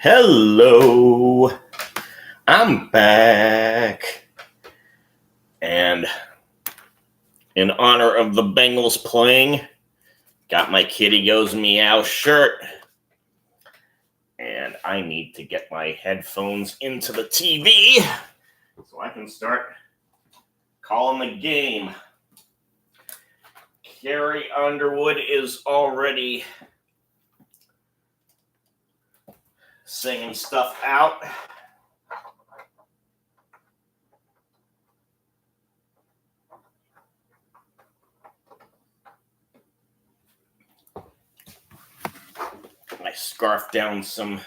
Hello, I'm back. And in honor of the Bengals playing, got my Kitty Goes Meow shirt. And I need to get my headphones into the TV so I can start calling the game. Carrie Underwood is already singing stuff out. I scarfed down some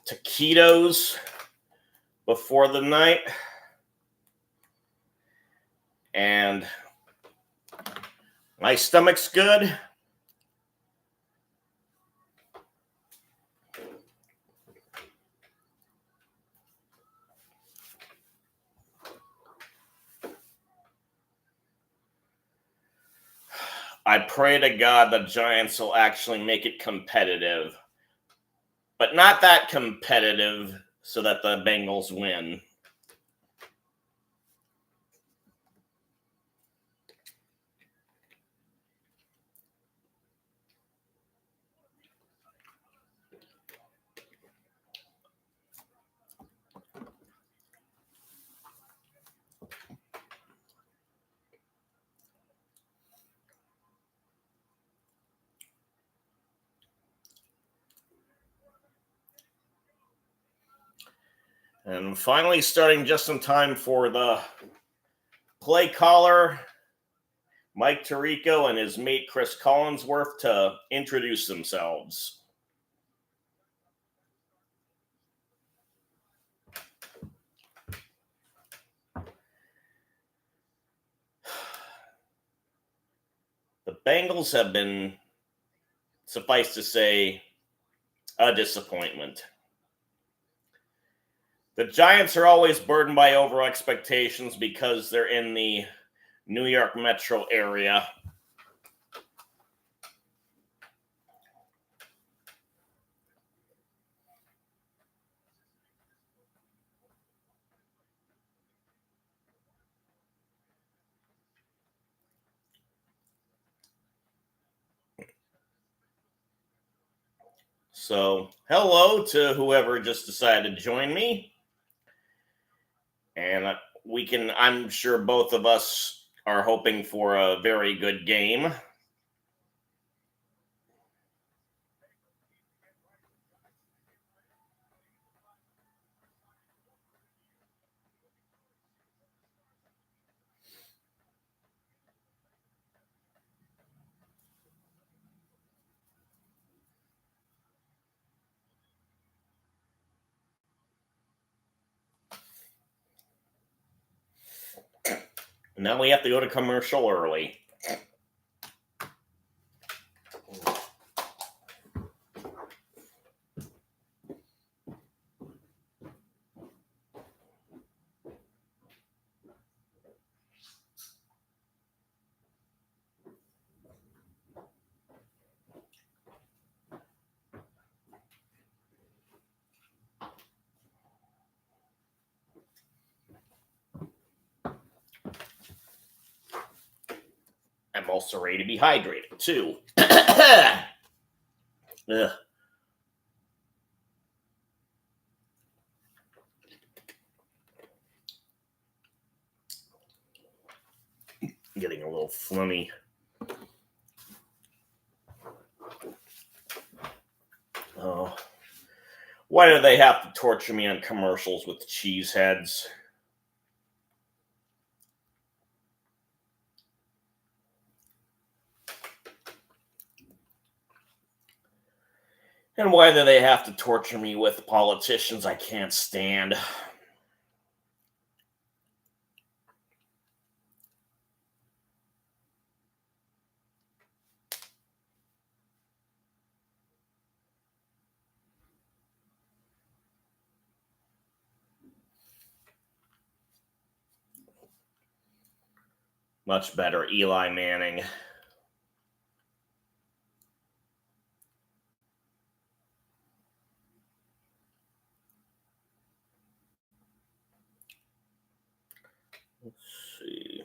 taquitos before the night. And my stomach's good. I pray to God the Giants will actually make it competitive, but not that competitive so that the Bengals win. And finally, starting just in time for the play caller, Mike Tirico, and his mate Chris Collinsworth to introduce themselves. The Bengals have been, suffice to say, a disappointment. The Giants are always burdened by over expectations because they're in the New York metro area. So, hello to whoever just decided to join me. And I'm sure both of us are hoping for a very good game. Now we have to go to commercial early. I'm also ready to be hydrated, too. Ugh. Getting a little flummy. Oh. Why do they have to torture me on commercials with cheese heads? And why do they have to torture me with politicians I can't stand? Much better, Eli Manning. Let's see.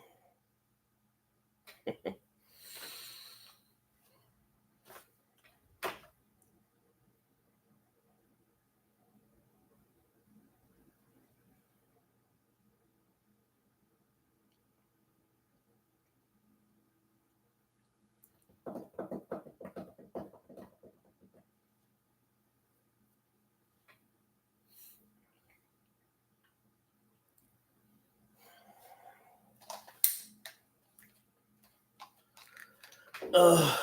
Ugh.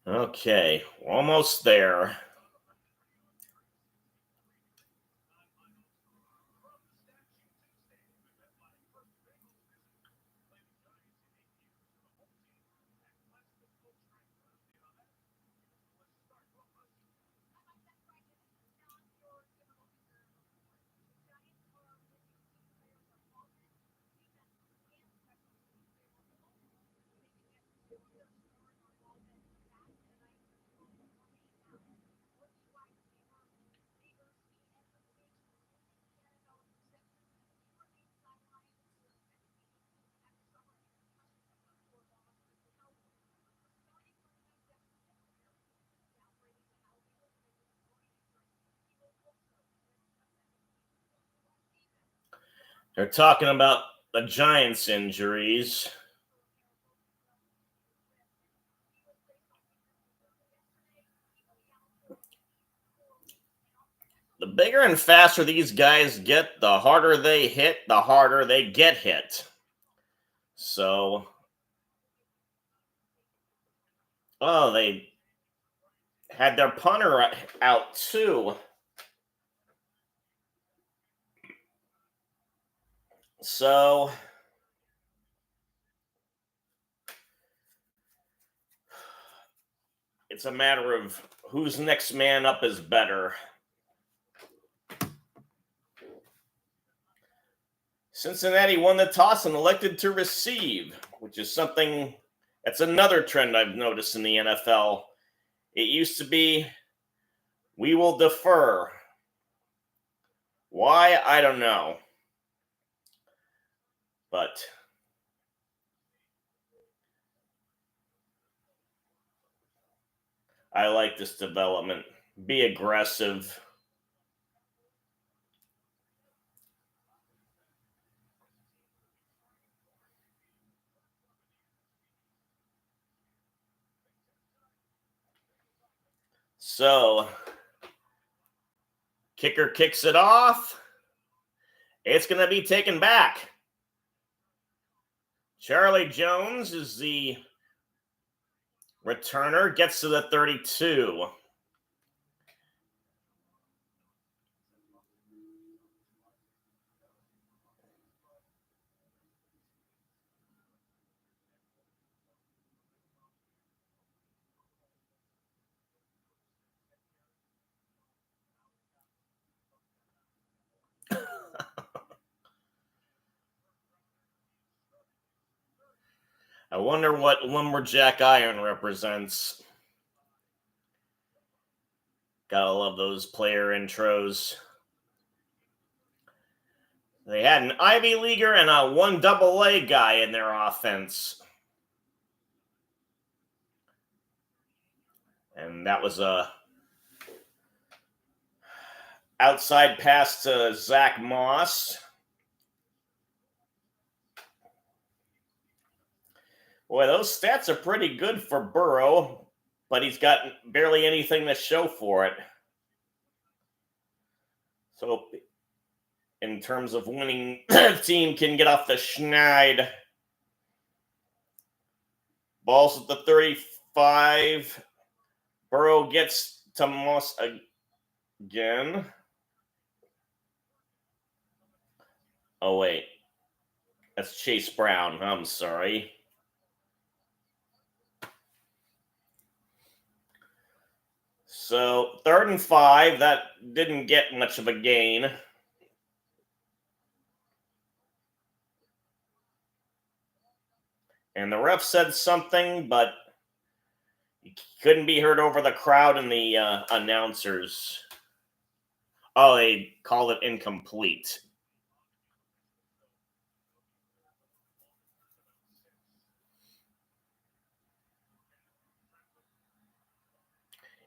Okay, almost there. They're talking about the Giants' injuries. The bigger and faster these guys get, the harder they hit, the harder they get hit. So, they had their punter out too. So, it's a matter of whose next man up is better. Cincinnati won the toss and elected to receive, which is something that's another trend I've noticed in the NFL. It used to be, we will defer. Why? I don't know. But I like this development. Be aggressive. So, kicker kicks it off. It's going to be taken back. Charlie Jones is the returner, gets to the 32. I wonder what Lumberjack Iron represents. Gotta love those player intros. They had an Ivy Leaguer and a 1AA guy in their offense. And that was a outside pass to Zach Moss. Boy, those stats are pretty good for Burrow, but he's got barely anything to show for it. So, in terms of winning, the team can get off the schneid. Balls at the 35. Burrow gets to Moss again. Oh, wait. That's Chase Brown. I'm sorry. So 3rd and 5, that didn't get much of a gain. And the ref said something, but he couldn't be heard over the crowd and the announcers. Oh, they called it incomplete.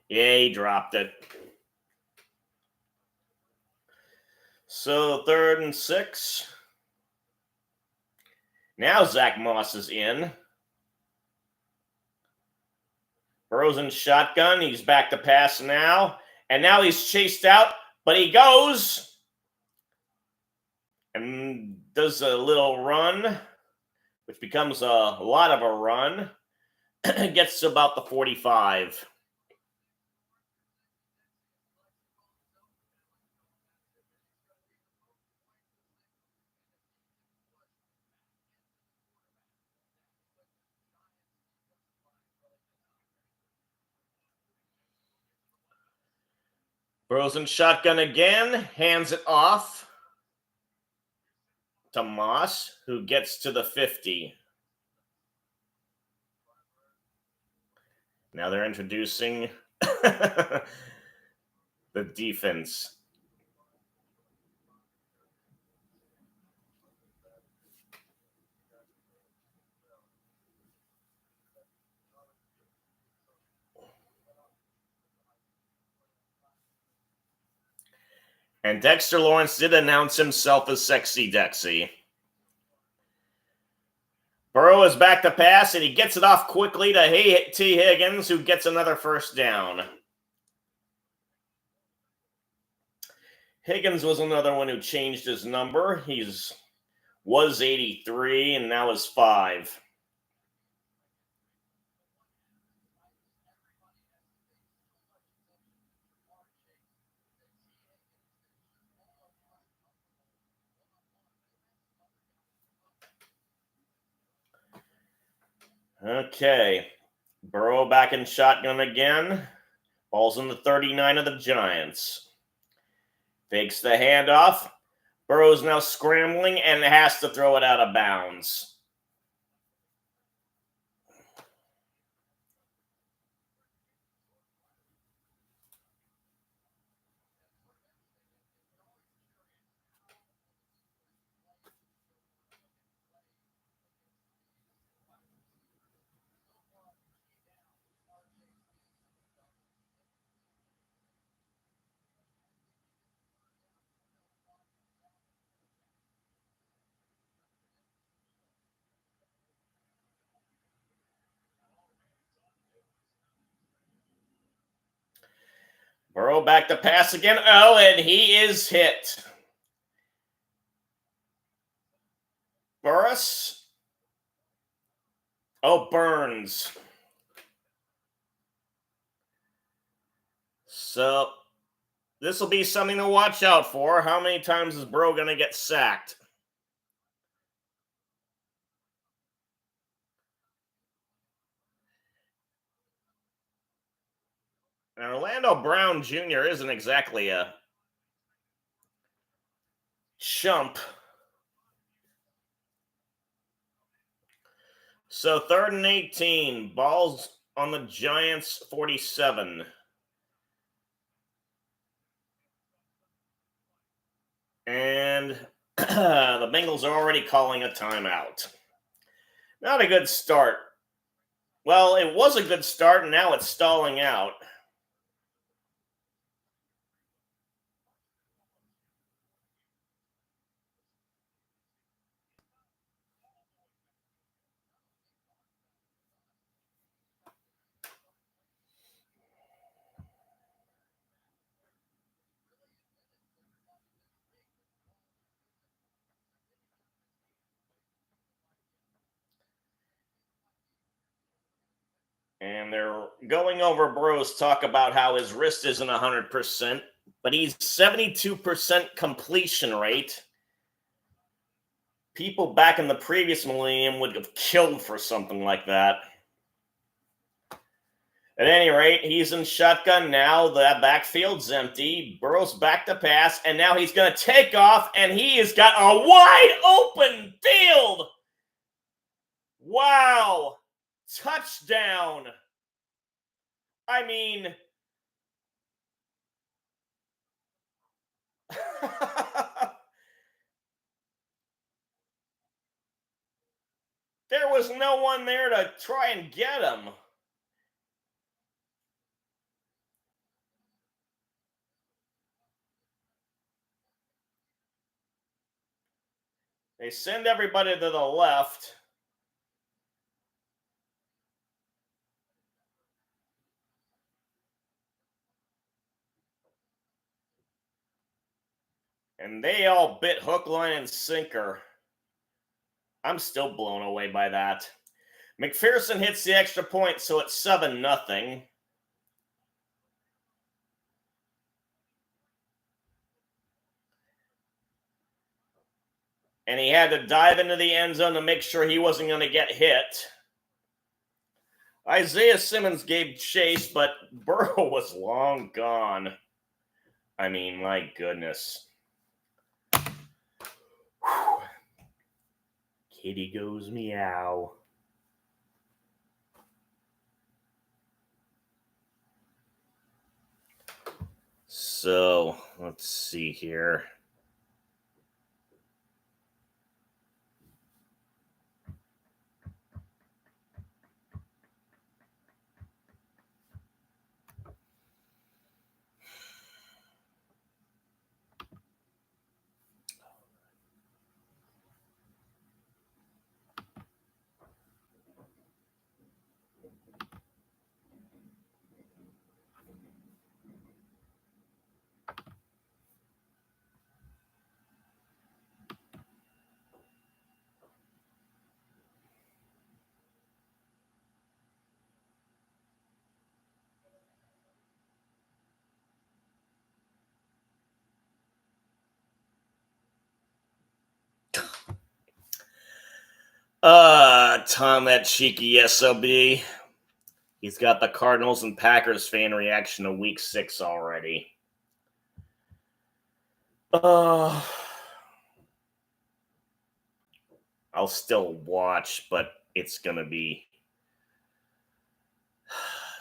Yeah, he dropped it. So 3rd and 6. Now Zach Moss is in. Burrow's in shotgun. He's back to pass now. And now he's chased out, but he goes and does a little run, which becomes a lot of a run. Gets to about the 45. Burrow's in shotgun again, hands it off to Moss, who gets to the 50. Now they're introducing the defense. And Dexter Lawrence did announce himself as Sexy Dexy. Burrow is back to pass, and he gets it off quickly to T. Higgins, who gets another first down. Higgins was another one who changed his number. Was 83 and now is 5. Okay. Burrow back in shotgun again. Ball's in the 39 of the Giants. Fakes the handoff. Burrow's now scrambling and has to throw it out of bounds. Burrow back to pass again. Oh, and he is hit. Burris. Oh, Burns. So this will be something to watch out for. How many times is Burrow going to get sacked? And Orlando Brown Jr. isn't exactly a chump. So 3rd and 18. Ball's on the Giants 47. And the Bengals are already calling a timeout. Not a good start. Well, it was a good start, and now it's stalling out. And they're going over Burrow's talk about how his wrist isn't 100%, but he's 72% completion rate. People back in the previous millennium would have killed for something like that. At any rate, he's in shotgun now. The backfield's empty. Burrow's back to pass, and now he's going to take off, and he has got a wide open field. Wow. Touchdown. I mean, there was no one there to try and get him. They send everybody to the left. And they all bit hook, line, and sinker. I'm still blown away by that. McPherson hits the extra point, so it's 7-0. And he had to dive into the end zone to make sure he wasn't going to get hit. Isaiah Simmons gave chase, but Burrow was long gone. I mean, my goodness. Whew. Kitty goes meow. So, let's see here. Tom, that cheeky SOB. He's got the Cardinals and Packers fan reaction to week 6 already. I'll still watch, but it's going to be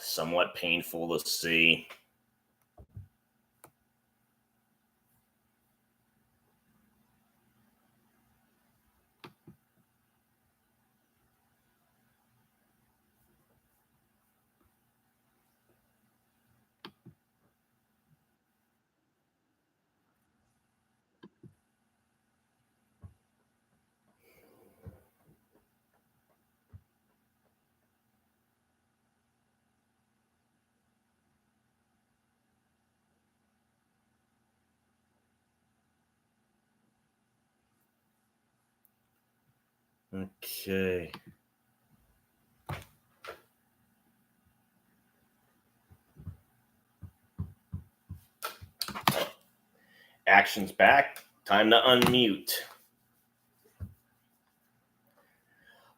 somewhat painful to see. Okay. Action's back. Time to unmute.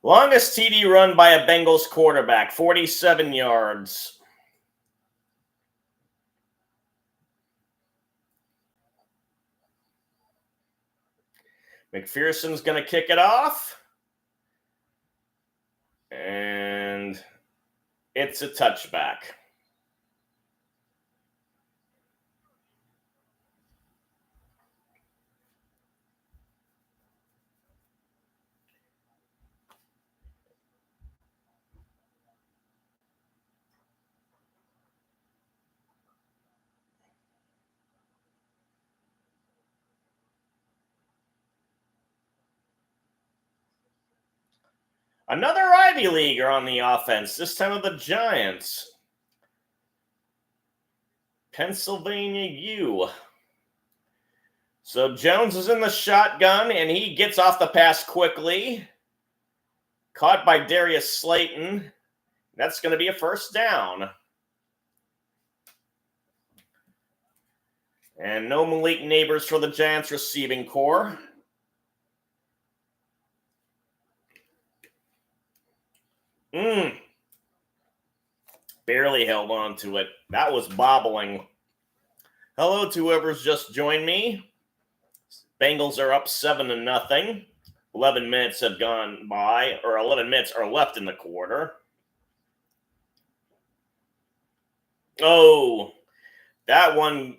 Longest TD run by a Bengals quarterback, 47 yards. McPherson's going to kick it off. And it's a touchback. Another Ivy Leaguer on the offense, this time of the Giants. Pennsylvania U. So Jones is in the shotgun, and he gets off the pass quickly. Caught by Darius Slayton. That's going to be a first down. And no Malik Neighbors for the Giants receiving core. barely held on to it. That was bobbling. Hello to whoever's just joined me. Bengals are up 7-0. 11 minutes have gone by, or 11 minutes are left in the quarter. Oh, that one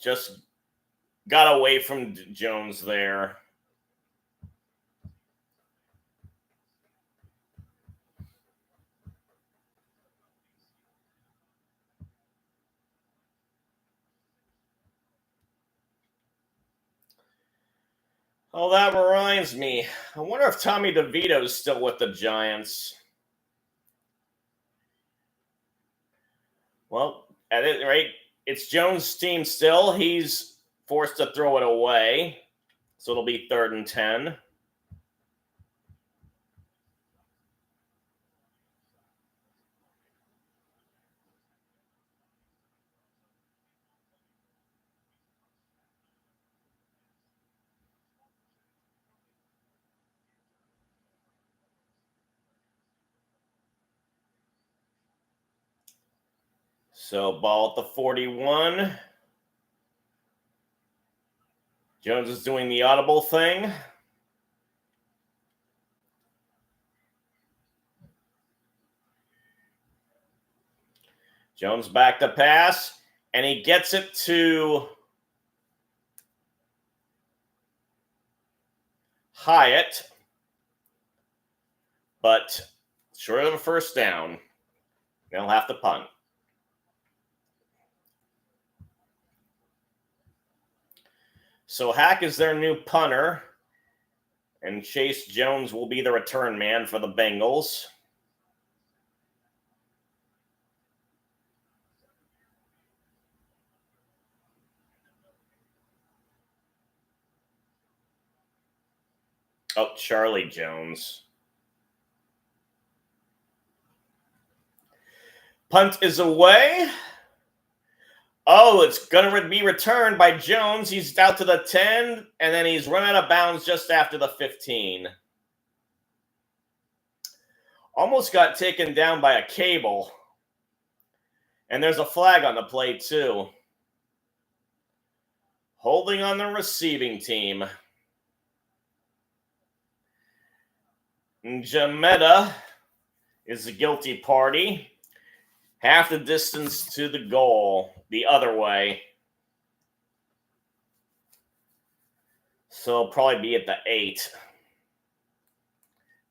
just got away from Jones there. Oh, that reminds me. I wonder if Tommy DeVito's still with the Giants. Well, at any rate, it's Jones' team still. He's forced to throw it away. So it'll be 3rd and 10. So ball at the 41. Jones is doing the audible thing. Jones back to pass, and he gets it to Hyatt, but short of a first down. They'll have to punt. So Hack is their new punter, and Chase Jones will be the return man for the Bengals. Oh, Charlie Jones. Punt is away. Oh, it's going to be returned by Jones. He's out to the 10, and then he's run out of bounds just after the 15. Almost got taken down by a cable. And there's a flag on the play, too. Holding on the receiving team. Jametta is the guilty party. Half the distance to the goal, the other way. So it'll probably be at the 8.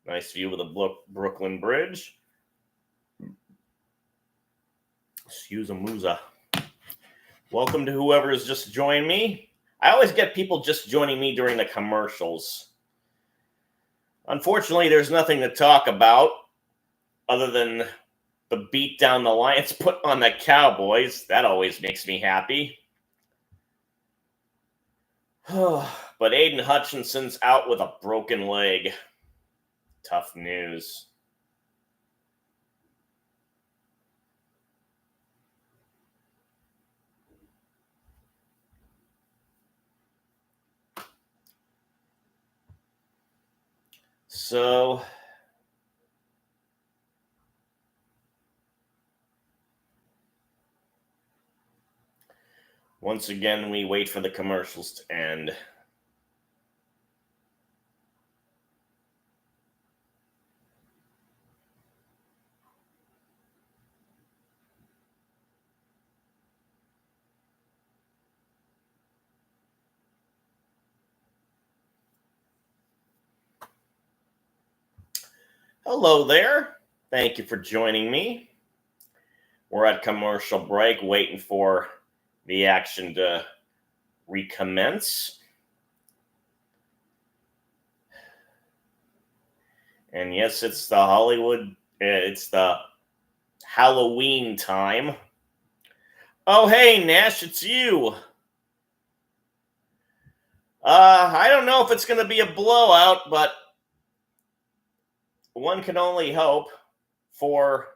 Nice view of the Brooklyn Bridge. Excuse Musa. Welcome to whoever has just joined me. I always get people just joining me during the commercials. Unfortunately, there's nothing to talk about other than the beat down the Lions put on the Cowboys. That always makes me happy. But Aiden Hutchinson's out with a broken leg. Tough news. So once again, we wait for the commercials to end. Hello there. Thank you for joining me. We're at commercial break, waiting for the action to recommence. And yes, it's the Halloween time. Oh, hey, Nash, it's you. I don't know if it's going to be a blowout, but one can only hope for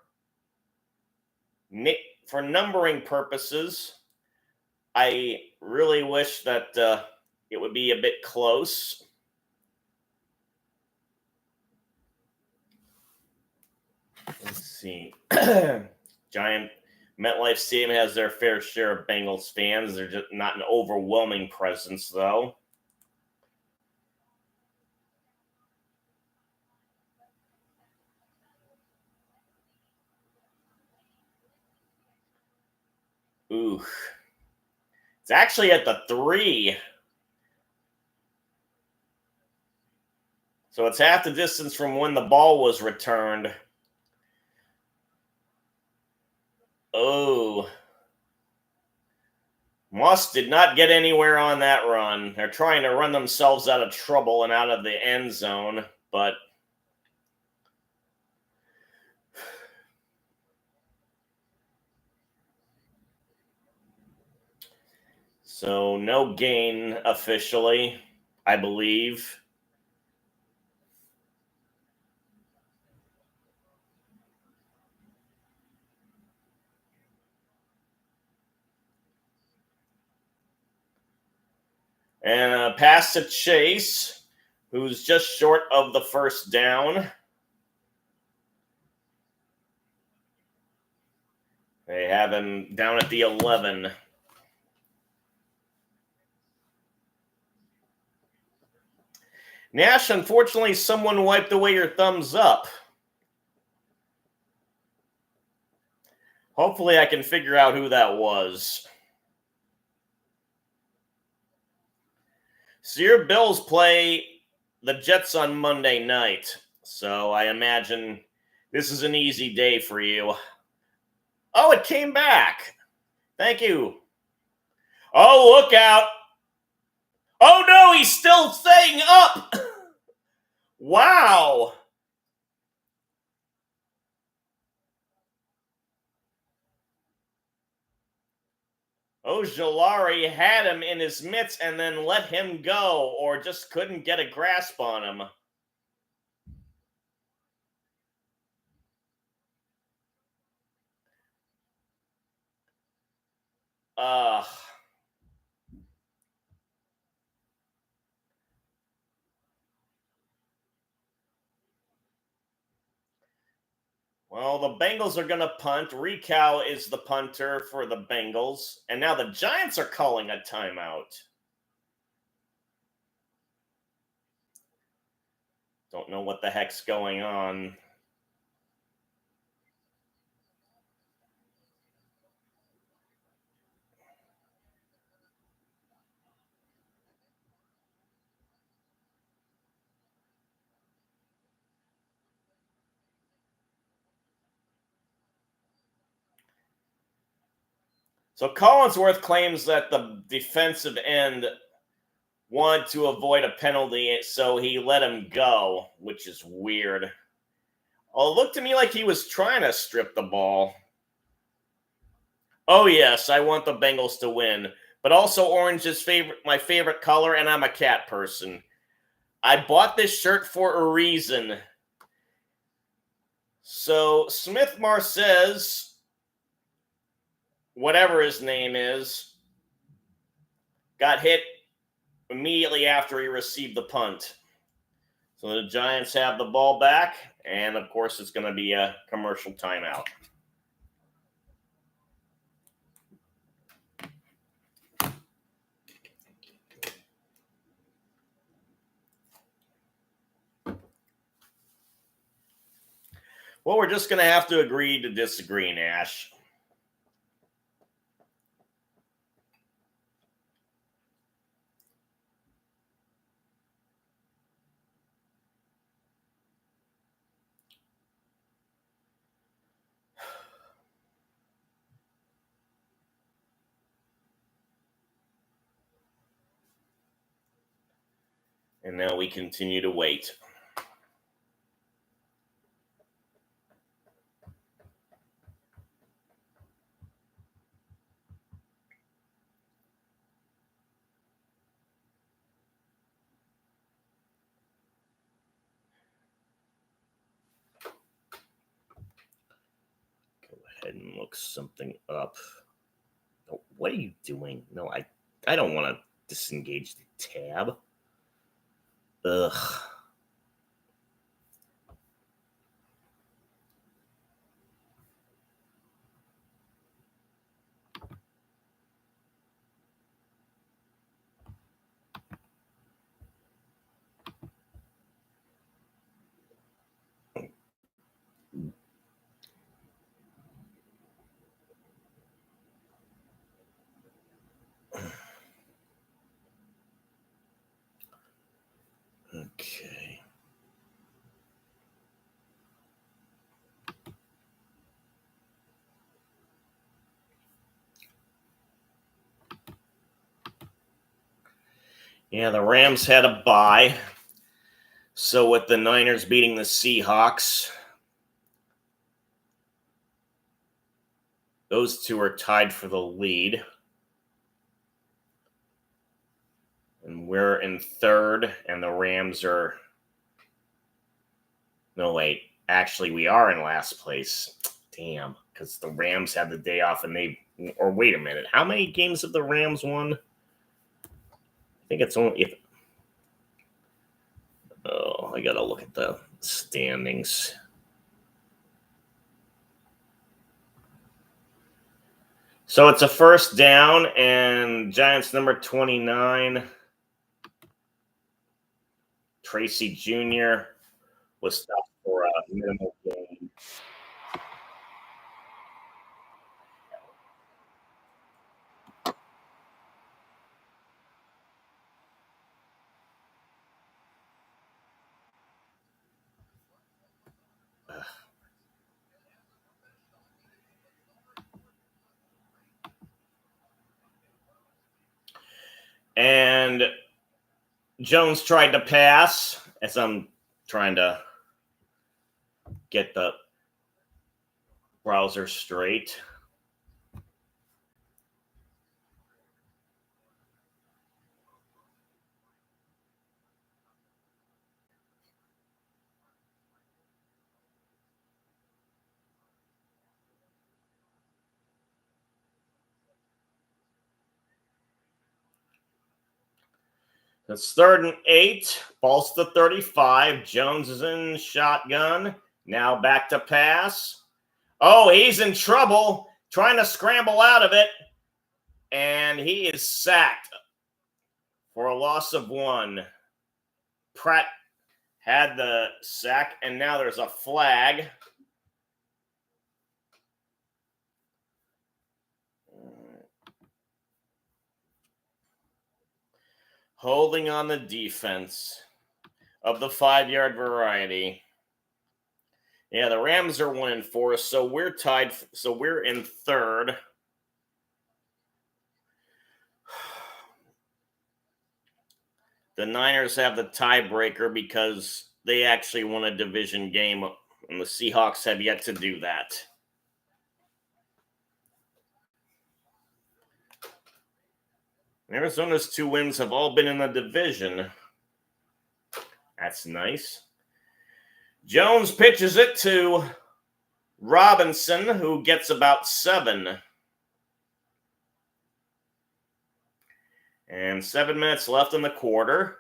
numbering purposes. I really wish that it would be a bit close. Let's see. Giant MetLife Stadium has their fair share of Bengals fans. They're just not an overwhelming presence, though. Ooh. It's actually at the 3. So it's half the distance from when the ball was returned. Oh. Moss did not get anywhere on that run. They're trying to run themselves out of trouble and out of the end zone, but so no gain officially, I believe. And a pass to Chase, who's just short of the first down. They have him down at the 11. Nash, unfortunately, someone wiped away your thumbs up. Hopefully I can figure out who that was. So your Bills play the Jets on Monday night. So I imagine this is an easy day for you. Oh, it came back. Thank you. Oh, look out. Oh, no, he's still staying up. Wow. Ojolari had him in his mitts and then let him go, or just couldn't get a grasp on him. Well, the Bengals are going to punt. Ricow is the punter for the Bengals. And now the Giants are calling a timeout. Don't know what the heck's going on. So Collinsworth claims that the defensive end wanted to avoid a penalty, so he let him go, which is weird. Oh, it looked to me like he was trying to strip the ball. Oh, yes, I want the Bengals to win. But also orange is my favorite color, and I'm a cat person. I bought this shirt for a reason. So Smith Marsays, whatever his name is, got hit immediately after he received the punt. So the Giants have the ball back, and of course it's going to be a commercial timeout. Well, we're just going to have to agree to disagree, Nash. And now we continue to wait. Go ahead and look something up. Oh, what are you doing? No, I don't want to disengage the tab. Ugh. Okay. Yeah, the Rams had a bye. So with the Niners beating the Seahawks, those two are tied for the lead. And we're in third, and the Rams are... No, wait. Actually, we are in last place. Damn, because the Rams had the day off, and they... Or wait a minute. How many games have the Rams won? I think it's only... Oh, I gotta look at the standings. So it's a first down, and Giants number 29, Tracy Jr., was stopped for a minimal gain. And Jones tried to pass, as I'm trying to get the browser straight. It's 3rd and 8. Ball's to 35. Jones is in shotgun. Now back to pass. Oh, he's in trouble. Trying to scramble out of it. And he is sacked for a loss of 1. Pratt had the sack, and now there's a flag. Holding on the defense of the 5-yard variety. Yeah, the Rams are 1-4, so we're tied. So we're in third. The Niners have the tiebreaker because they actually won a division game, and the Seahawks have yet to do that. Arizona's 2 wins have all been in the division. That's nice. Jones pitches it to Robinson, who gets about 7. And 7 minutes left in the quarter.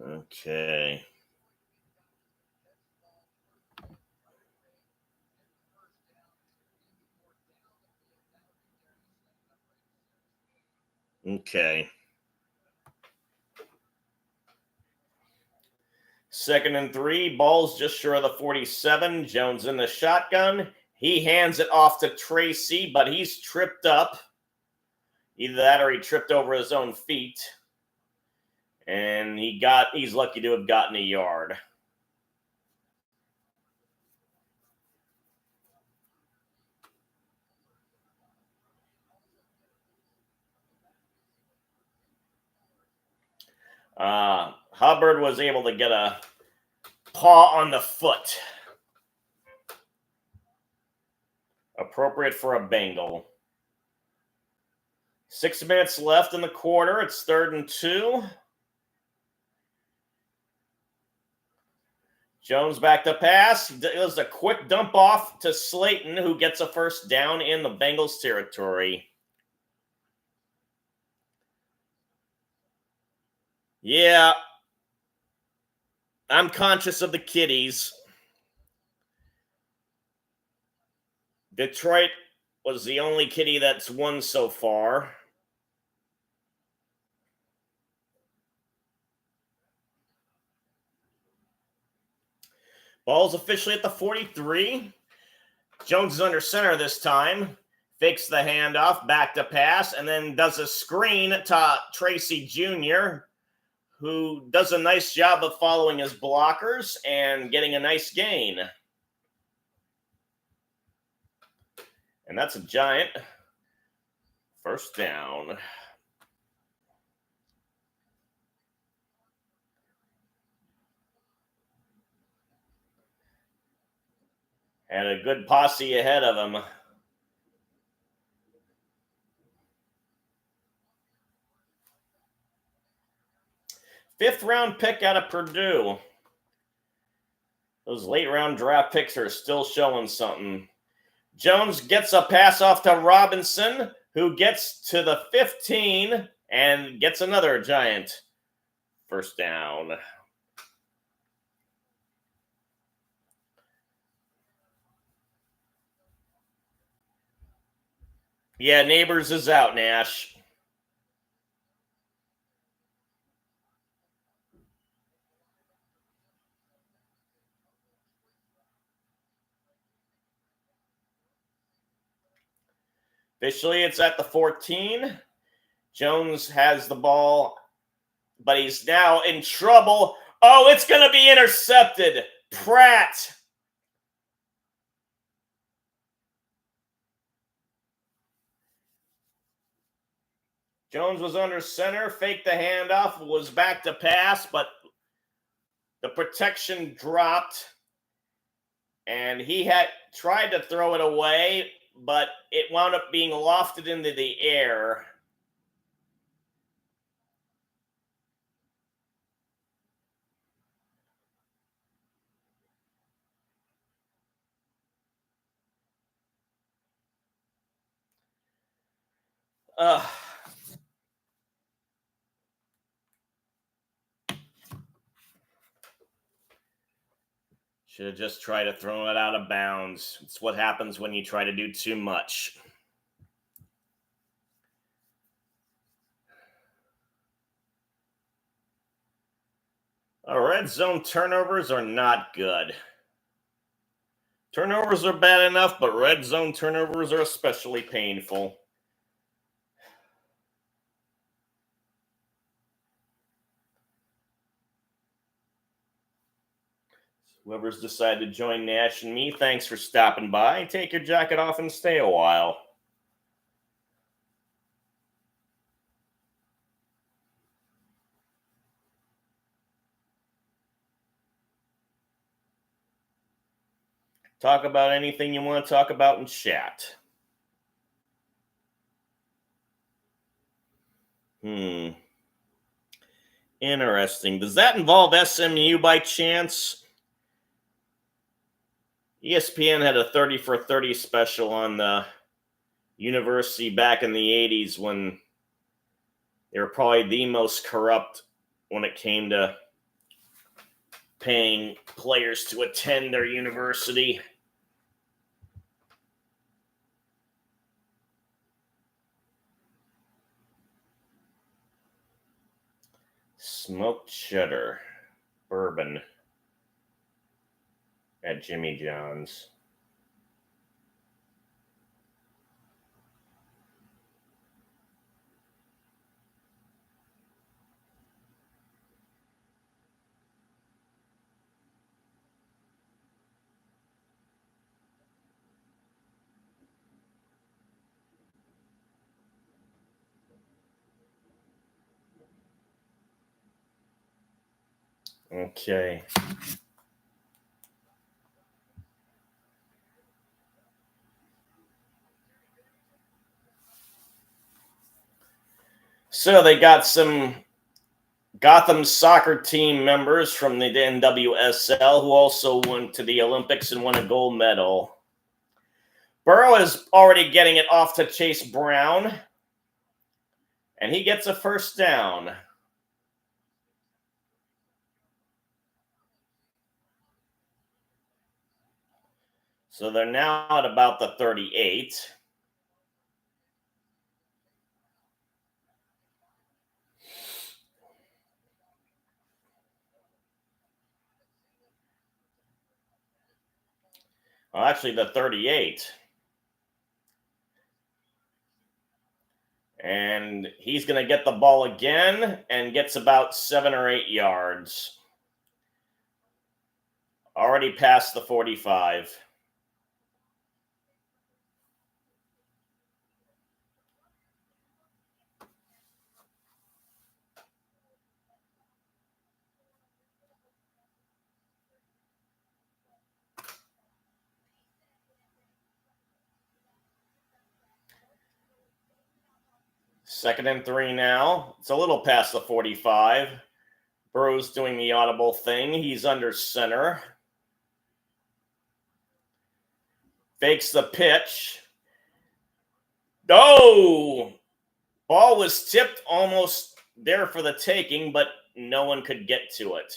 Okay. Okay. 2nd and 3. Ball's just short of the 47. Jones in the shotgun. He hands it off to Tracy, but he's tripped up. Either that or he tripped over his own feet. And he's lucky to have gotten a yard. Hubbard was able to get a paw on the foot. Appropriate for a Bengal. 6 minutes left in the quarter. It's 3rd and 2. Jones back to pass. It was a quick dump off to Slayton, who gets a first down in the Bengals territory. Yeah, I'm conscious of the kiddies. Detroit was the only kitty that's won so far. Ball's officially at the 43. Jones is under center this time. Fakes the handoff, back to pass, and then does a screen to Tracy Jr., who does a nice job of following his blockers and getting a nice gain. And that's a giant first down. And a good posse ahead of him. Fifth-round pick out of Purdue. Those late-round draft picks are still showing something. Jones gets a pass off to Robinson, who gets to the 15 and gets another giant first down. Yeah, Neighbors is out, Nash. Officially, it's at the 14. Jones has the ball, but he's now in trouble. Oh, it's going to be intercepted. Pratt. Jones was under center, faked the handoff, was back to pass, but the protection dropped, and he had tried to throw it away, but it wound up being lofted into the air. Should have just tried to throw it out of bounds. It's what happens when you try to do too much. Red zone turnovers are not good. Turnovers are bad enough, but red zone turnovers are especially painful. Whoever's decided to join Nash and me, thanks for stopping by. Take your jacket off and stay a while. Talk about anything you want to talk about in chat. Interesting. Does that involve SMU by chance? ESPN had a 30 for 30 special on the university back in the 80s when they were probably the most corrupt when it came to paying players to attend their university. Smoked cheddar, bourbon at Jimmy John's. Okay. So they got some Gotham soccer team members from the NWSL who also went to the Olympics and won a gold medal. Burrow is already getting it off to Chase Brown, and he gets a first down. So they're now at about the 38. Well, actually, the 38. And he's going to get the ball again and gets about 7 or 8 yards. Already past the 45. Second and 3 now. It's a little past the 45. Burrow's doing the audible thing. He's under center. Fakes the pitch. Oh! Ball was tipped almost there for the taking, but no one could get to it.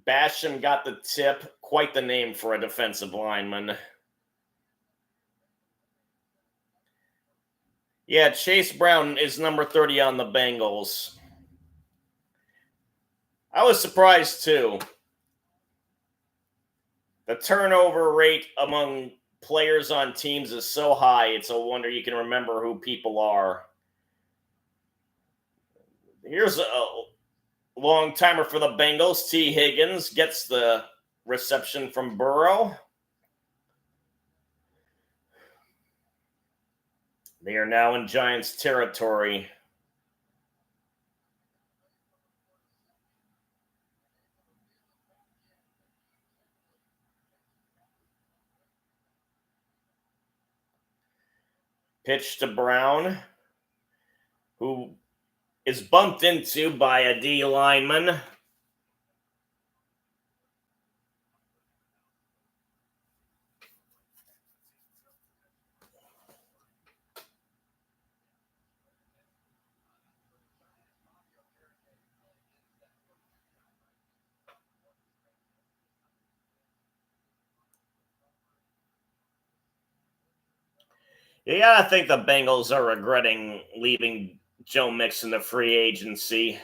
Basham got the tip. Quite the name for a defensive lineman. Yeah, Chase Brown is number 30 on the Bengals. I was surprised, too. The turnover rate among players on teams is so high, it's a wonder you can remember who people are. Here's a long timer for the Bengals. T. Higgins gets the reception from Burrow. They are now in Giants territory. Pitch to Brown, who is bumped into by a D lineman. You gotta think the Bengals are regretting leaving Joe Mixon to free agency.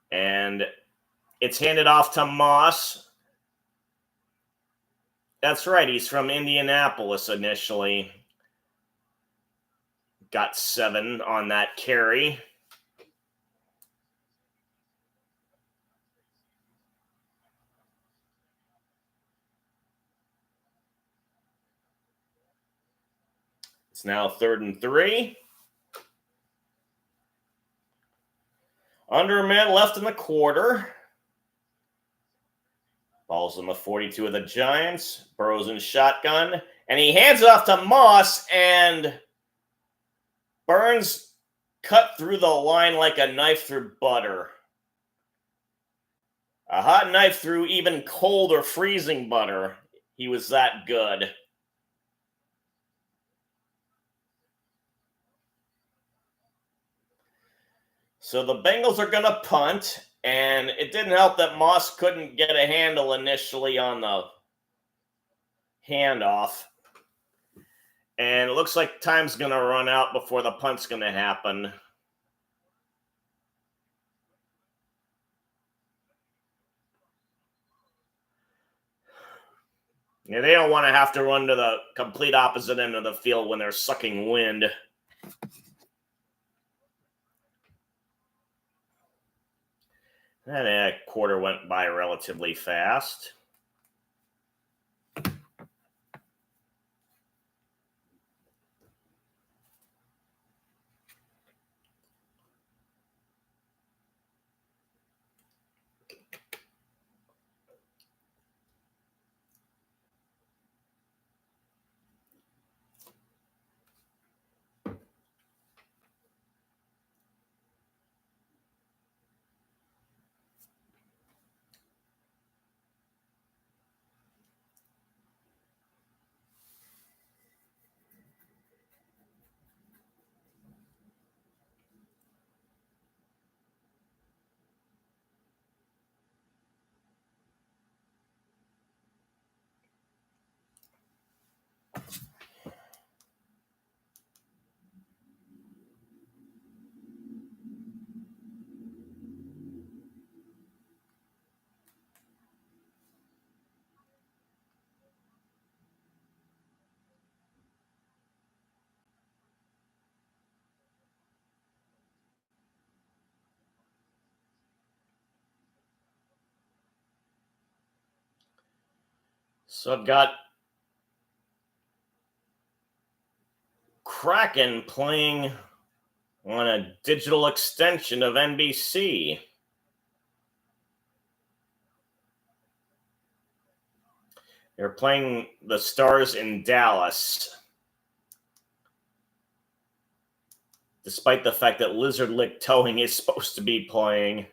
And it's handed off to Moss. That's right, he's from Indianapolis initially. Got 7 on that carry. It's now 3rd and 3. Under a minute left in the quarter. Ball's in the 42 of the Giants. Burrow's in shotgun. And he hands it off to Moss, and Burns cut through the line like a knife through butter. A hot knife through even cold or freezing butter. He was that good. So the Bengals are going to punt, and it didn't help that Moss couldn't get a handle initially on the handoff. And it looks like time's going to run out before the punt's going to happen. Yeah, they don't want to have to run to the complete opposite end of the field when they're sucking wind. That quarter went by relatively fast. So I've got Kraken playing on a digital extension of NBC. They're playing the Stars in Dallas. Despite the fact that Lizard Lick Towing is supposed to be playing.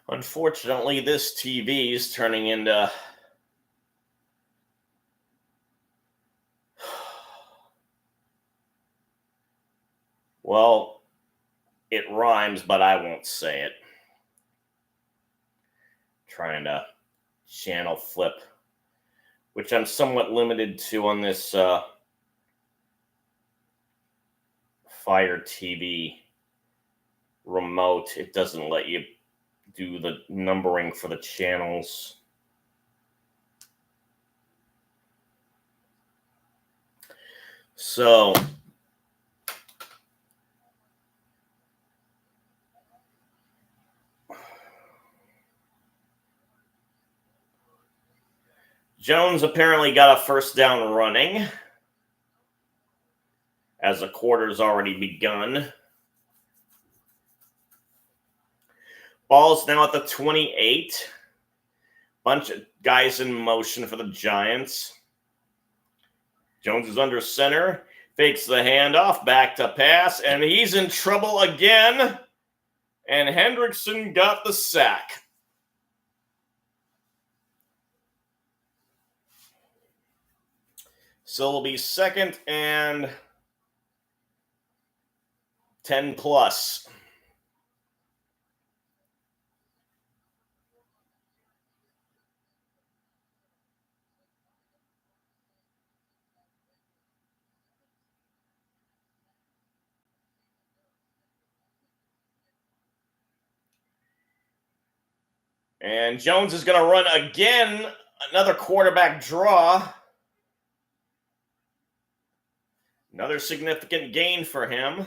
Unfortunately, this TV is turning into well, it rhymes, but I won't say it. Trying to channel flip, which I'm somewhat limited to on this Fire TV remote. It doesn't let you do the numbering for the channels. So Jones apparently got a first down running as the quarter's already begun. Ball's now at the 28. Bunch of guys in motion for the Giants. Jones is under center. Fakes the handoff. Back to pass. And he's in trouble again. And Hendrickson got the sack. So it'll be 2nd and 10 plus. And Jones is going to run again. Another quarterback draw. Another significant gain for him.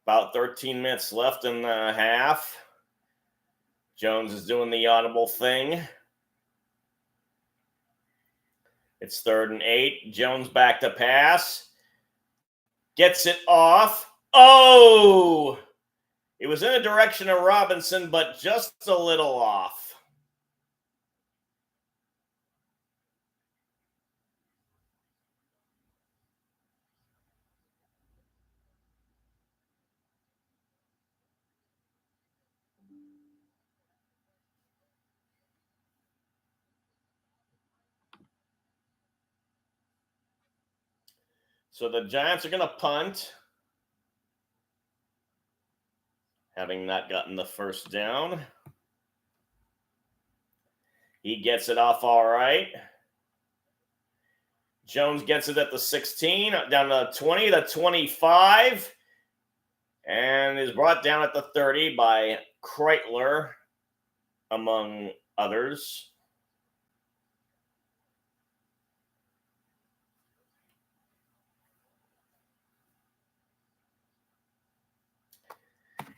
About 13 minutes left in the half. Jones is doing the audible thing. It's 3rd and 8. Jones back to pass. Gets it off. Oh! It was in the direction of Robinson, but just a little off. So the Giants are going to punt, having not gotten the first down. He gets it off all right. Jones gets it at the 16, down to the 20, the 25, and is brought down at the 30 by Kreitler. among others.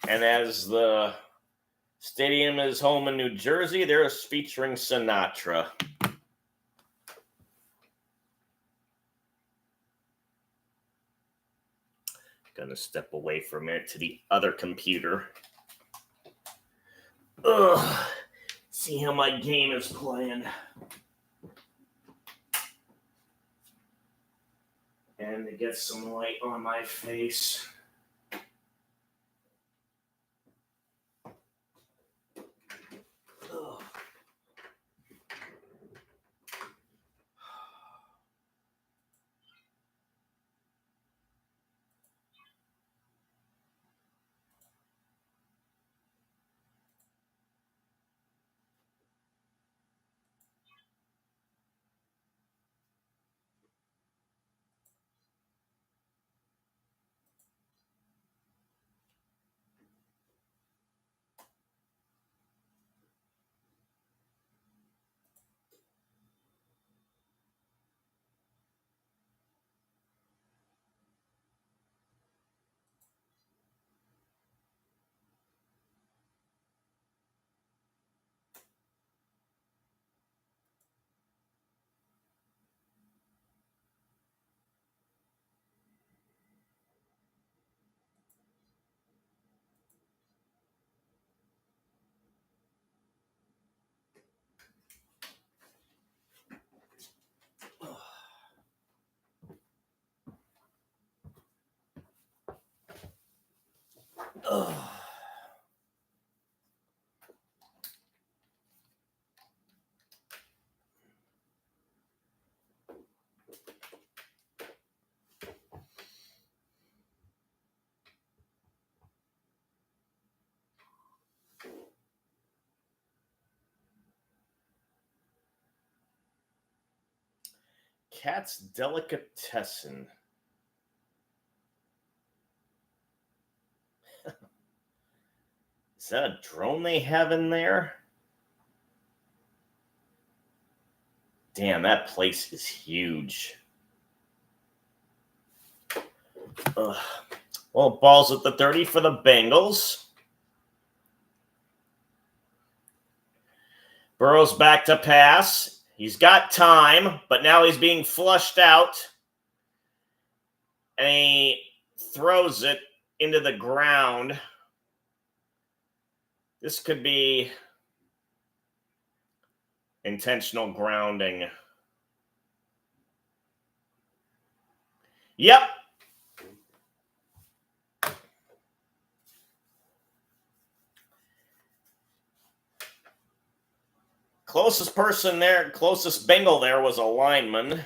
And as the stadium is home in New Jersey, they're featuring Sinatra. Gonna step away for a minute to the other computer. Ugh. See how my game is playing. And to get some light on my face. Ugh. Ugh. Cat's Delicatessen. Is that a drone they have in there? Damn, that place is huge. Ugh. Well, ball's at the 30 for the Bengals. Burrow's back to pass. He's got time, but now he's being flushed out. And he throws it into the ground. This could be intentional grounding. Yep. Closest person there, closest Bengal there was a lineman.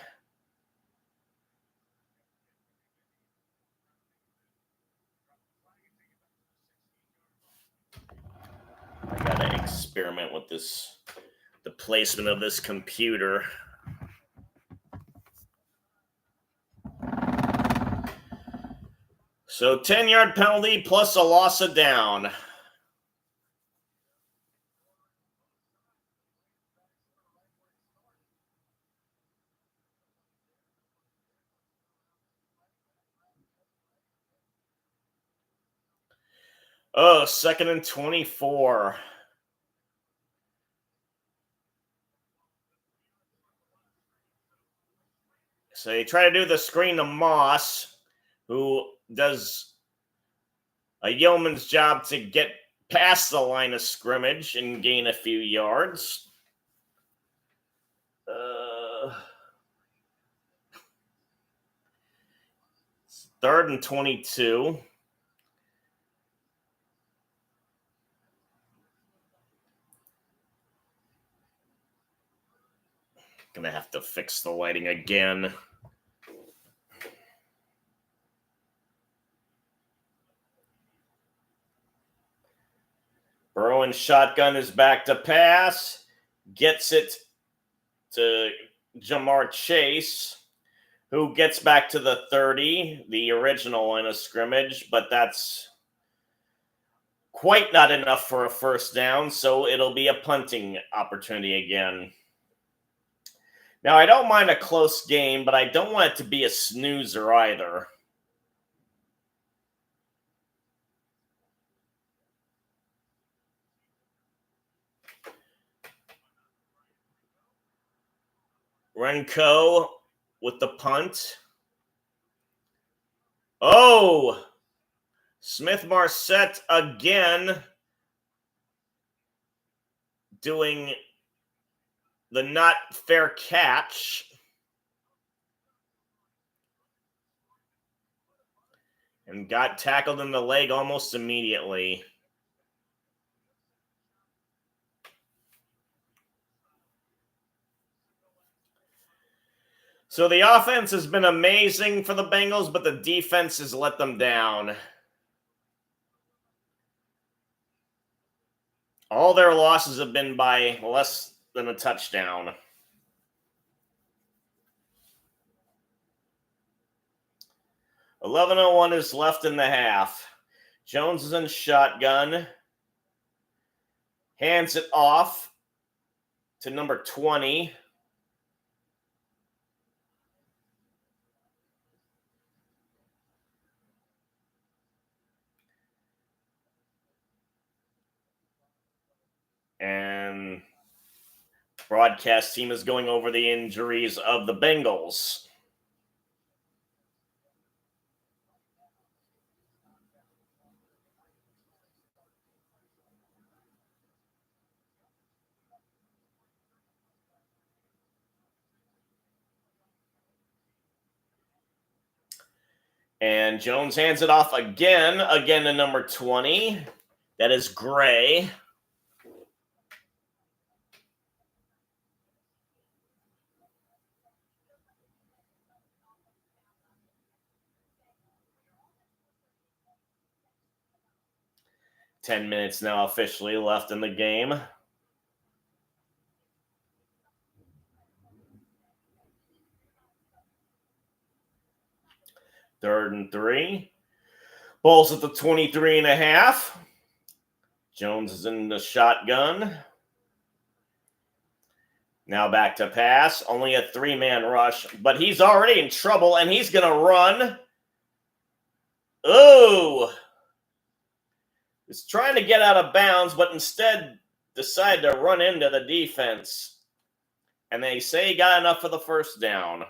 I gotta experiment with this, the placement of this computer. So 10-yard penalty plus a loss of down. Oh, 2nd and 24. So they try to do the screen to Moss, who does a yeoman's job to get past the line of scrimmage and gain a few yards. 3rd and 22. Gonna have to fix the lighting again. Burrow in shotgun is back to pass. Gets it to Jamar Chase, who gets back to the 30, the original line of scrimmage, but that's Quite not enough for a first down, so it'll be a punting opportunity again. Now, I don't mind a close game, but I don't want it to be a snoozer either. Renko with the punt. Oh! Smith-Marset again doing the not fair catch. And got tackled in the leg almost immediately. So the offense has been amazing for the Bengals, but the defense has let them down. All their losses have been by less than a touchdown. $11:01 is left in the half. Jones is in shotgun. Hands it off to number 20. And broadcast team is going over the injuries of the Bengals. And Jones hands it off again to number 20. That is Gray. $10 now officially left in the game. Third and 3. Bulls at the 23.5. Jones is in the shotgun. Now back to pass. Only a 3-man rush, but he's already in trouble, and he's going to run. Oh! He's trying to get out of bounds, but instead decided to run into the defense. And they say he got enough for the first down.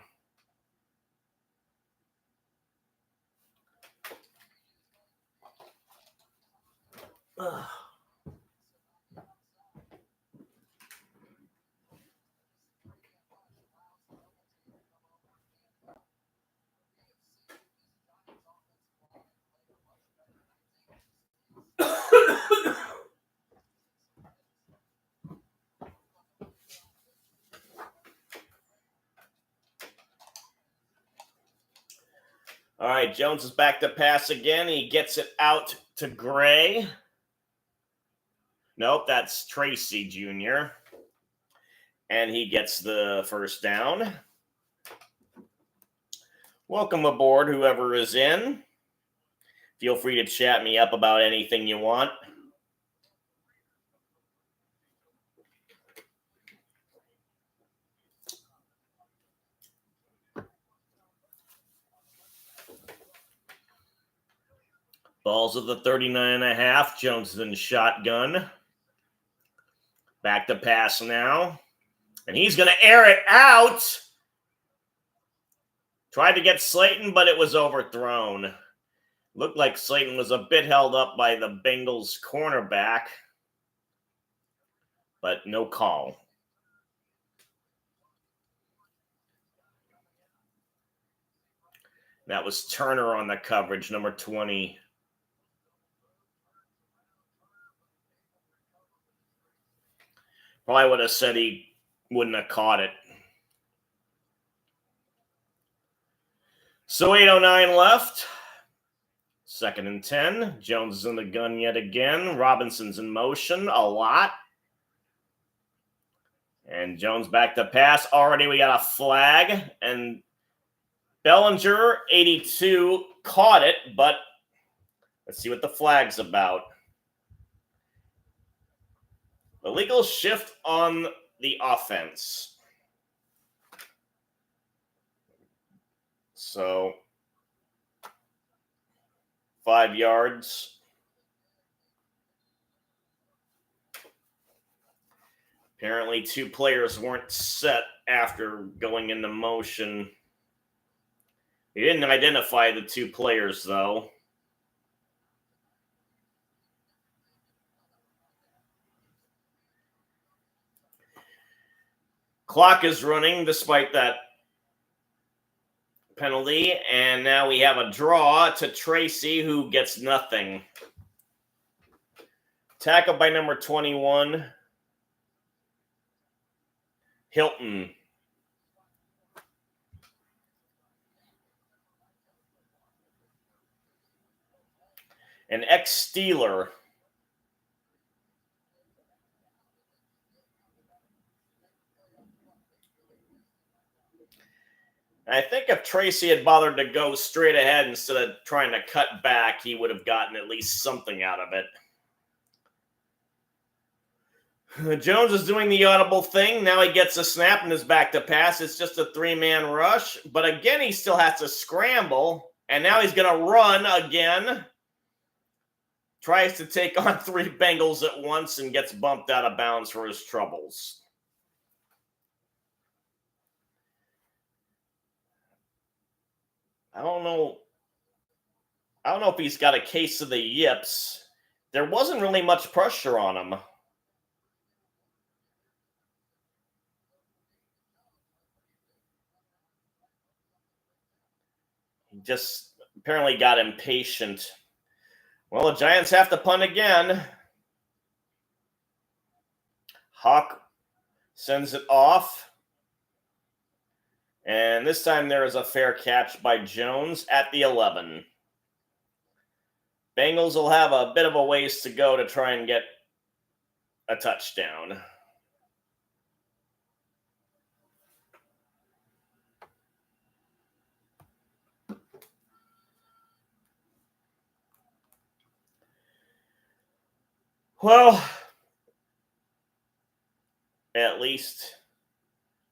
Ugh. All right, Jones is back to pass again. He gets it out to Gray. Nope, that's Tracy Jr. And he gets the first down. Welcome aboard, whoever is in. Feel free to chat me up about anything you want. Balls at the 39.5. Jones is in shotgun. Back to pass now. And he's going to air it out. Tried to get Slayton, but it was overthrown. Looked like Slayton was a bit held up by the Bengals cornerback. But no call. That was Turner on the coverage, number 20. Probably would have said he wouldn't have caught it. So 8:09 left. 2nd and 10. Jones is in the gun yet again. Robinson's in motion a lot. And Jones back to pass. Already we got a flag. And Bellinger, 82, caught it. But let's see what the flag's about. Illegal shift on the offense. So 5 yards. Apparently 2 players weren't set after going into motion. He didn't identify the 2 players, though. Clock is running despite that penalty, and now we have a draw to Tracy, who gets nothing. Tackle by number 21, Hilton. An ex-Steeler. I think if Tracy had bothered to go straight ahead instead of trying to cut back, he would have gotten at least something out of it. Jones is doing the audible thing. Now he gets a snap and is back to pass. It's just a 3-man rush. But again, he still has to scramble. And now he's going to run again. Tries to take on 3 Bengals at once and gets bumped out of bounds for his troubles. I don't know if he's got a case of the yips. There wasn't really much pressure on him. He just apparently got impatient. Well, the Giants have to punt again. Hawk sends it off. And this time there is a fair catch by Jones at the 11. Bengals will have a bit of a ways to go to try and get a touchdown. Well, at least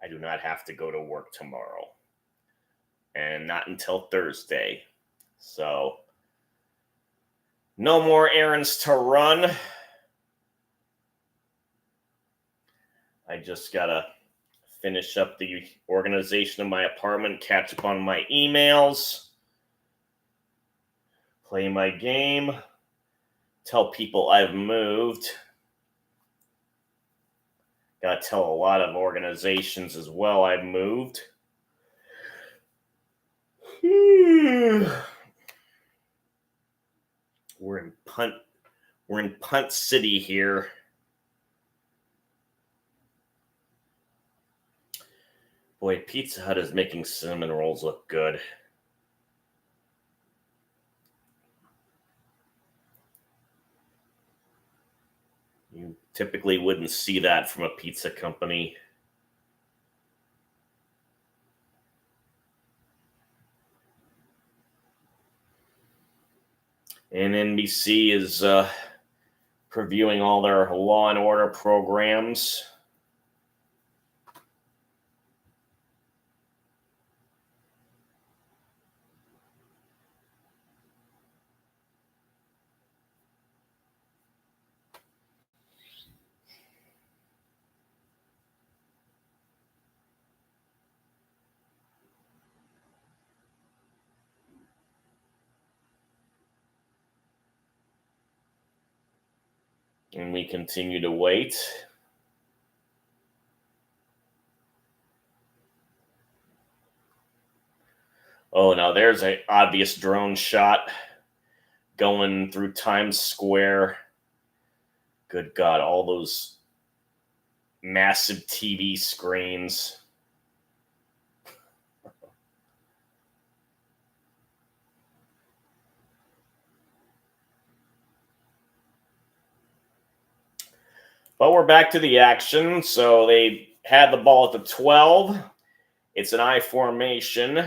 I do not have to go to work tomorrow. And not until Thursday. So, no more errands to run. I just got to finish up the organization of my apartment, catch up on my emails, play my game, tell people I've moved. Got to tell a lot of organizations as well I've moved. We're in Punt City here. Boy, Pizza Hut is making cinnamon rolls look good. You typically wouldn't see that from a pizza company. And NBC is previewing all their Law and Order programs. And we continue to wait. Oh, now there's an obvious drone shot going through Times Square. Good God, all those massive TV screens. But we're back to the action. So they had the ball at the 12. It's an I formation.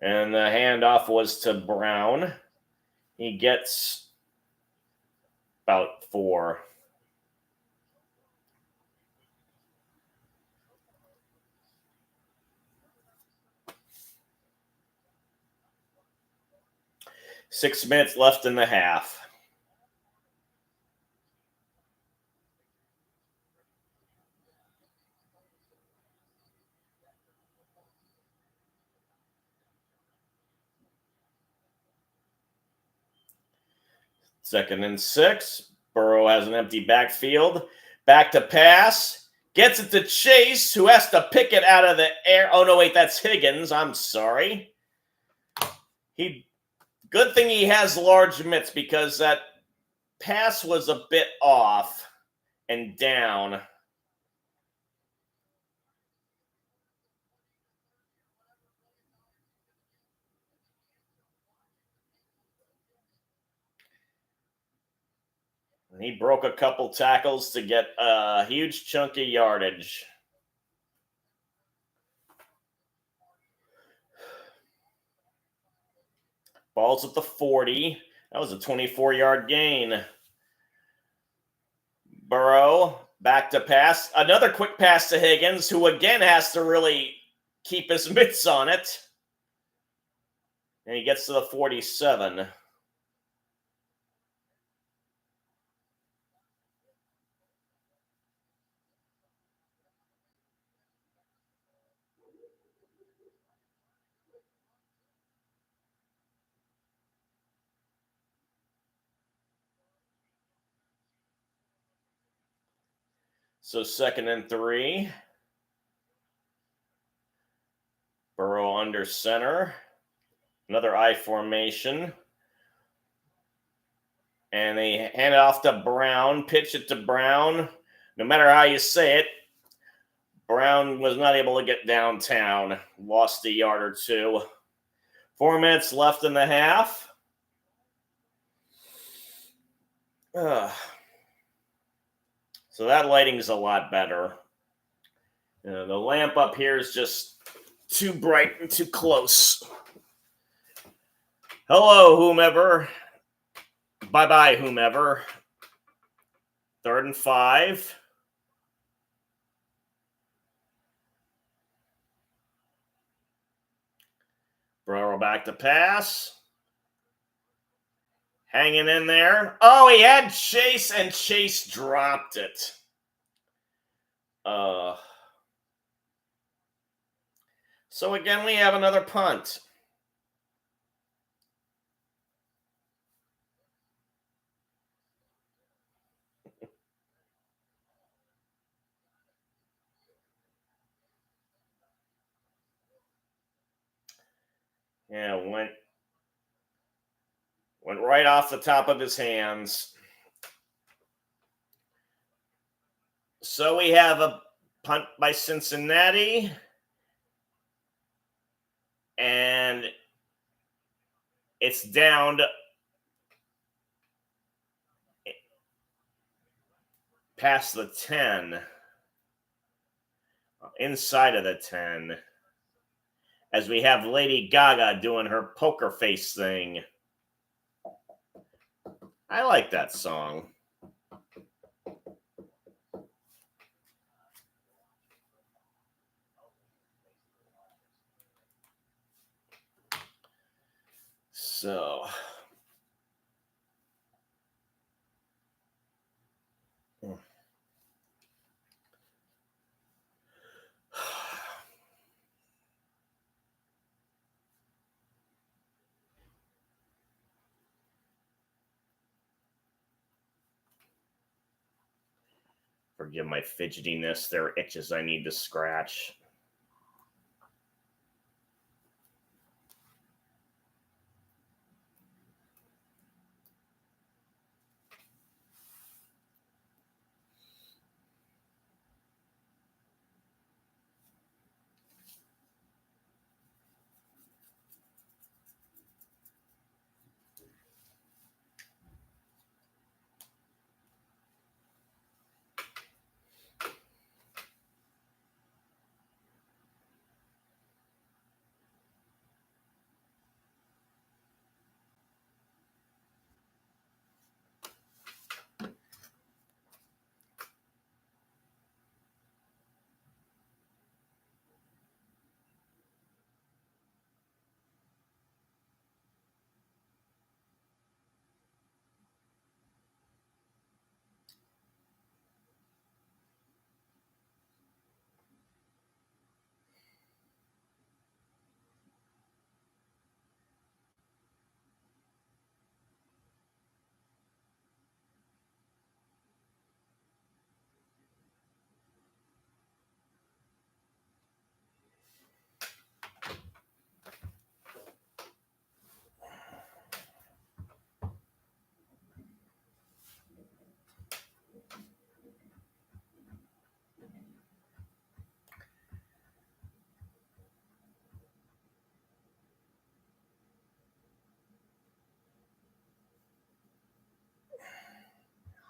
And the handoff was to Brown. He gets about 4. Six minutes left in the half. Second and 6. Burrow has an empty backfield. Back to pass. Gets it to Chase, who has to pick it out of the air. Oh, no, wait, that's Higgins. I'm sorry. Good thing he has large mitts because that pass was a bit off and down. He broke a couple tackles to get a huge chunk of yardage. Ball's at the 40. That was a 24-yard gain. Burrow back to pass. Another quick pass to Higgins, who again has to really keep his mitts on it. And he gets to the 47. So second and 3. Burrow under center. Another I formation. And they hand it off to Brown. Pitch it to Brown. No matter how you say it, Brown was not able to get downtown. Lost a yard or 2. 4 minutes left in the half. So that lighting's a lot better. The lamp up here is just too bright and too close. Hello, whomever. Bye-bye, whomever. 3rd and 5. Burrow back to pass. Hanging in there. Oh, he had Chase, and Chase dropped it. So again, we have another punt. Yeah, went right off the top of his hands. So we have a punt by Cincinnati. And it's down to past the 10. Inside of the 10. As we have Lady Gaga doing her poker face thing. I like that song. So, forgive my fidgetiness. There are itches I need to scratch.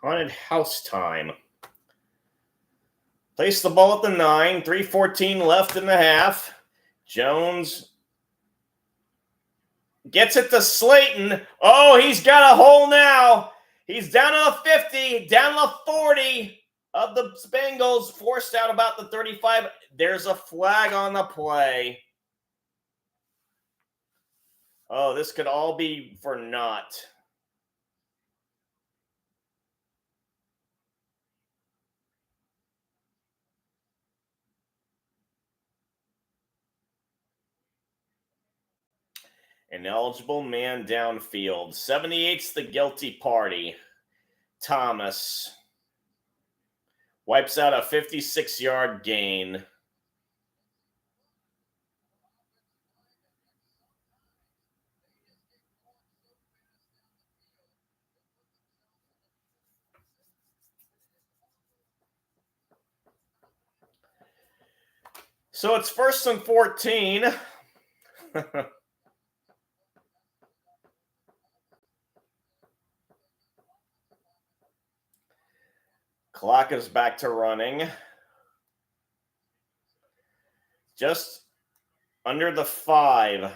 Haunted house time. Place the ball at the 9. 3:14 left in the half. Jones gets it to Slayton. Oh, he's got a hole now. He's down to the 50, down to the 40 of the Bengals, forced out about the 35. There's a flag on the play. Oh, this could all be for naught. An eligible man downfield. 78's the guilty party. Thomas wipes out a 56-yard gain. So it's 1st and 14. Clock is back to running. Just under the 5.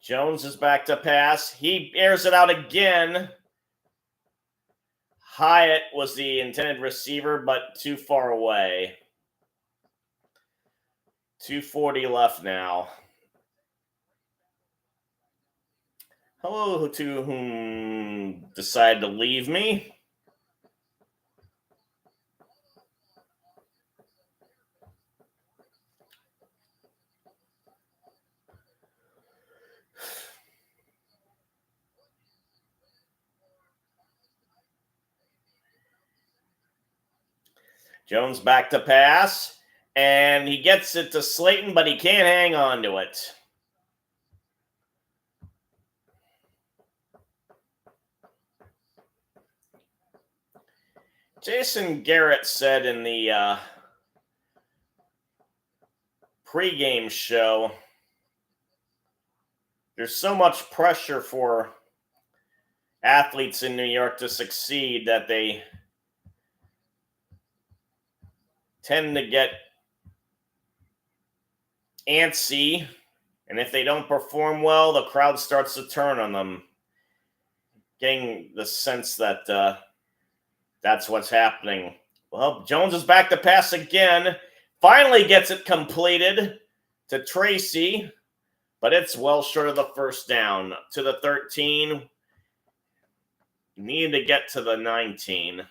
Jones is back to pass. He airs it out again. Hyatt was the intended receiver, but too far away. 2:40 left now. Hello to whom decided to leave me. Jones back to pass, and he gets it to Slayton, but he can't hang on to it. Jason Garrett said in the pregame show, there's so much pressure for athletes in New York to succeed that they tend to get antsy, and if they don't perform well, the crowd starts to turn on them. Getting the sense that that's what's happening. Well, Jones is back to pass again. Finally gets it completed to Tracy, but it's well short of the first down. To the 13. Needed to get to the 19.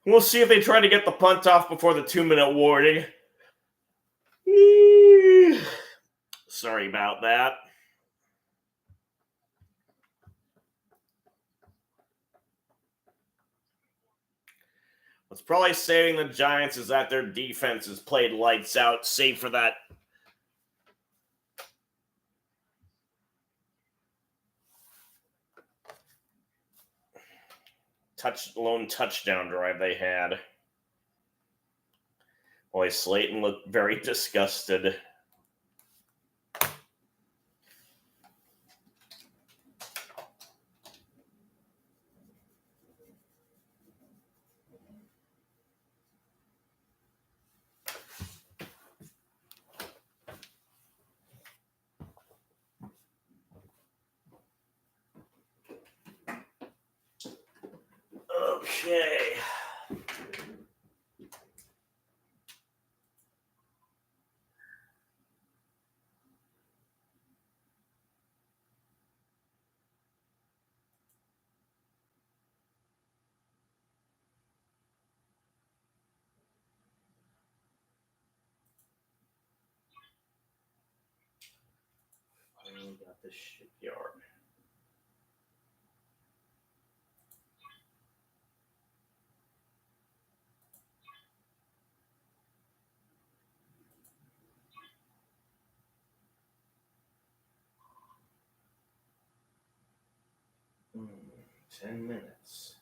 We'll see if they try to get the punt off before the 2-minute warning. Sorry about that. What's probably saving the Giants is that their defense has played lights out, save for that lone touchdown drive they had. Boy, Slayton looked very disgusted. Okay. Finally got the shipyard. Hmm, 10 minutes.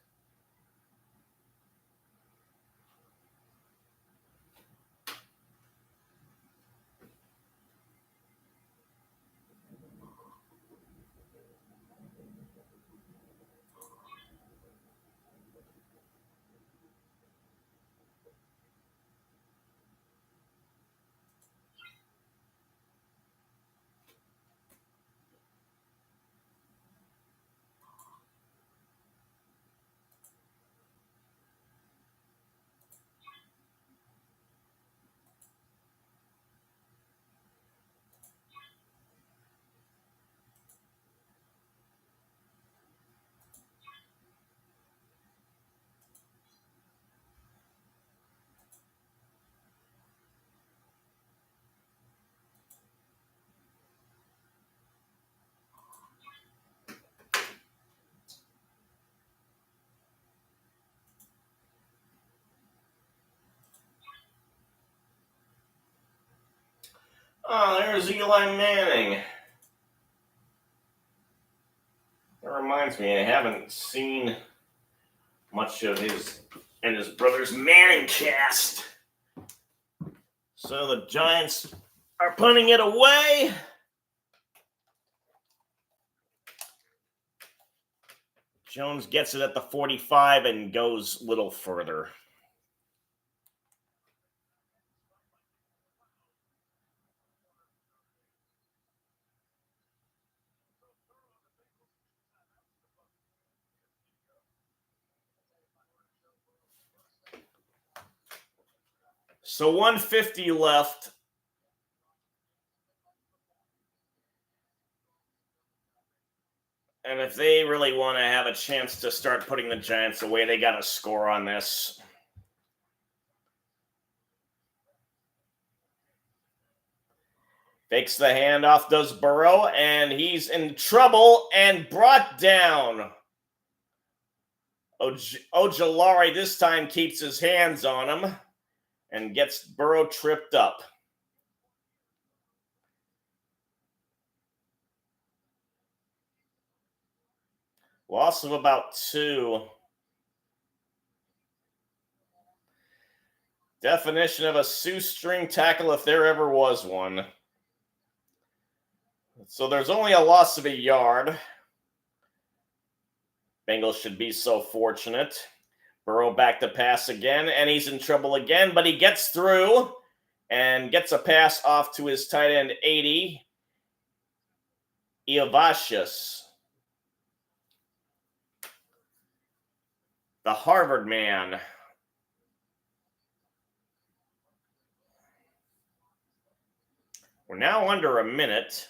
Oh, there's Eli Manning. That reminds me, I haven't seen much of his and his brother's Manning cast. So the Giants are punting it away. Jones gets it at the 45 and goes a little further. So 150 left. And if they really want to have a chance to start putting the Giants away, they got to score on this. Fakes the handoff, does Burrow, and he's in trouble and brought down. Ojulari this time keeps his hands on him and gets Burrow tripped up. Loss of about 2. Definition of a shoestring tackle if there ever was one. So there's only a loss of a yard. Bengals should be so fortunate. Burrow back to pass again, and he's in trouble again, but he gets through and gets a pass off to his tight end 80, Iovashis, the Harvard man. We're now under a minute.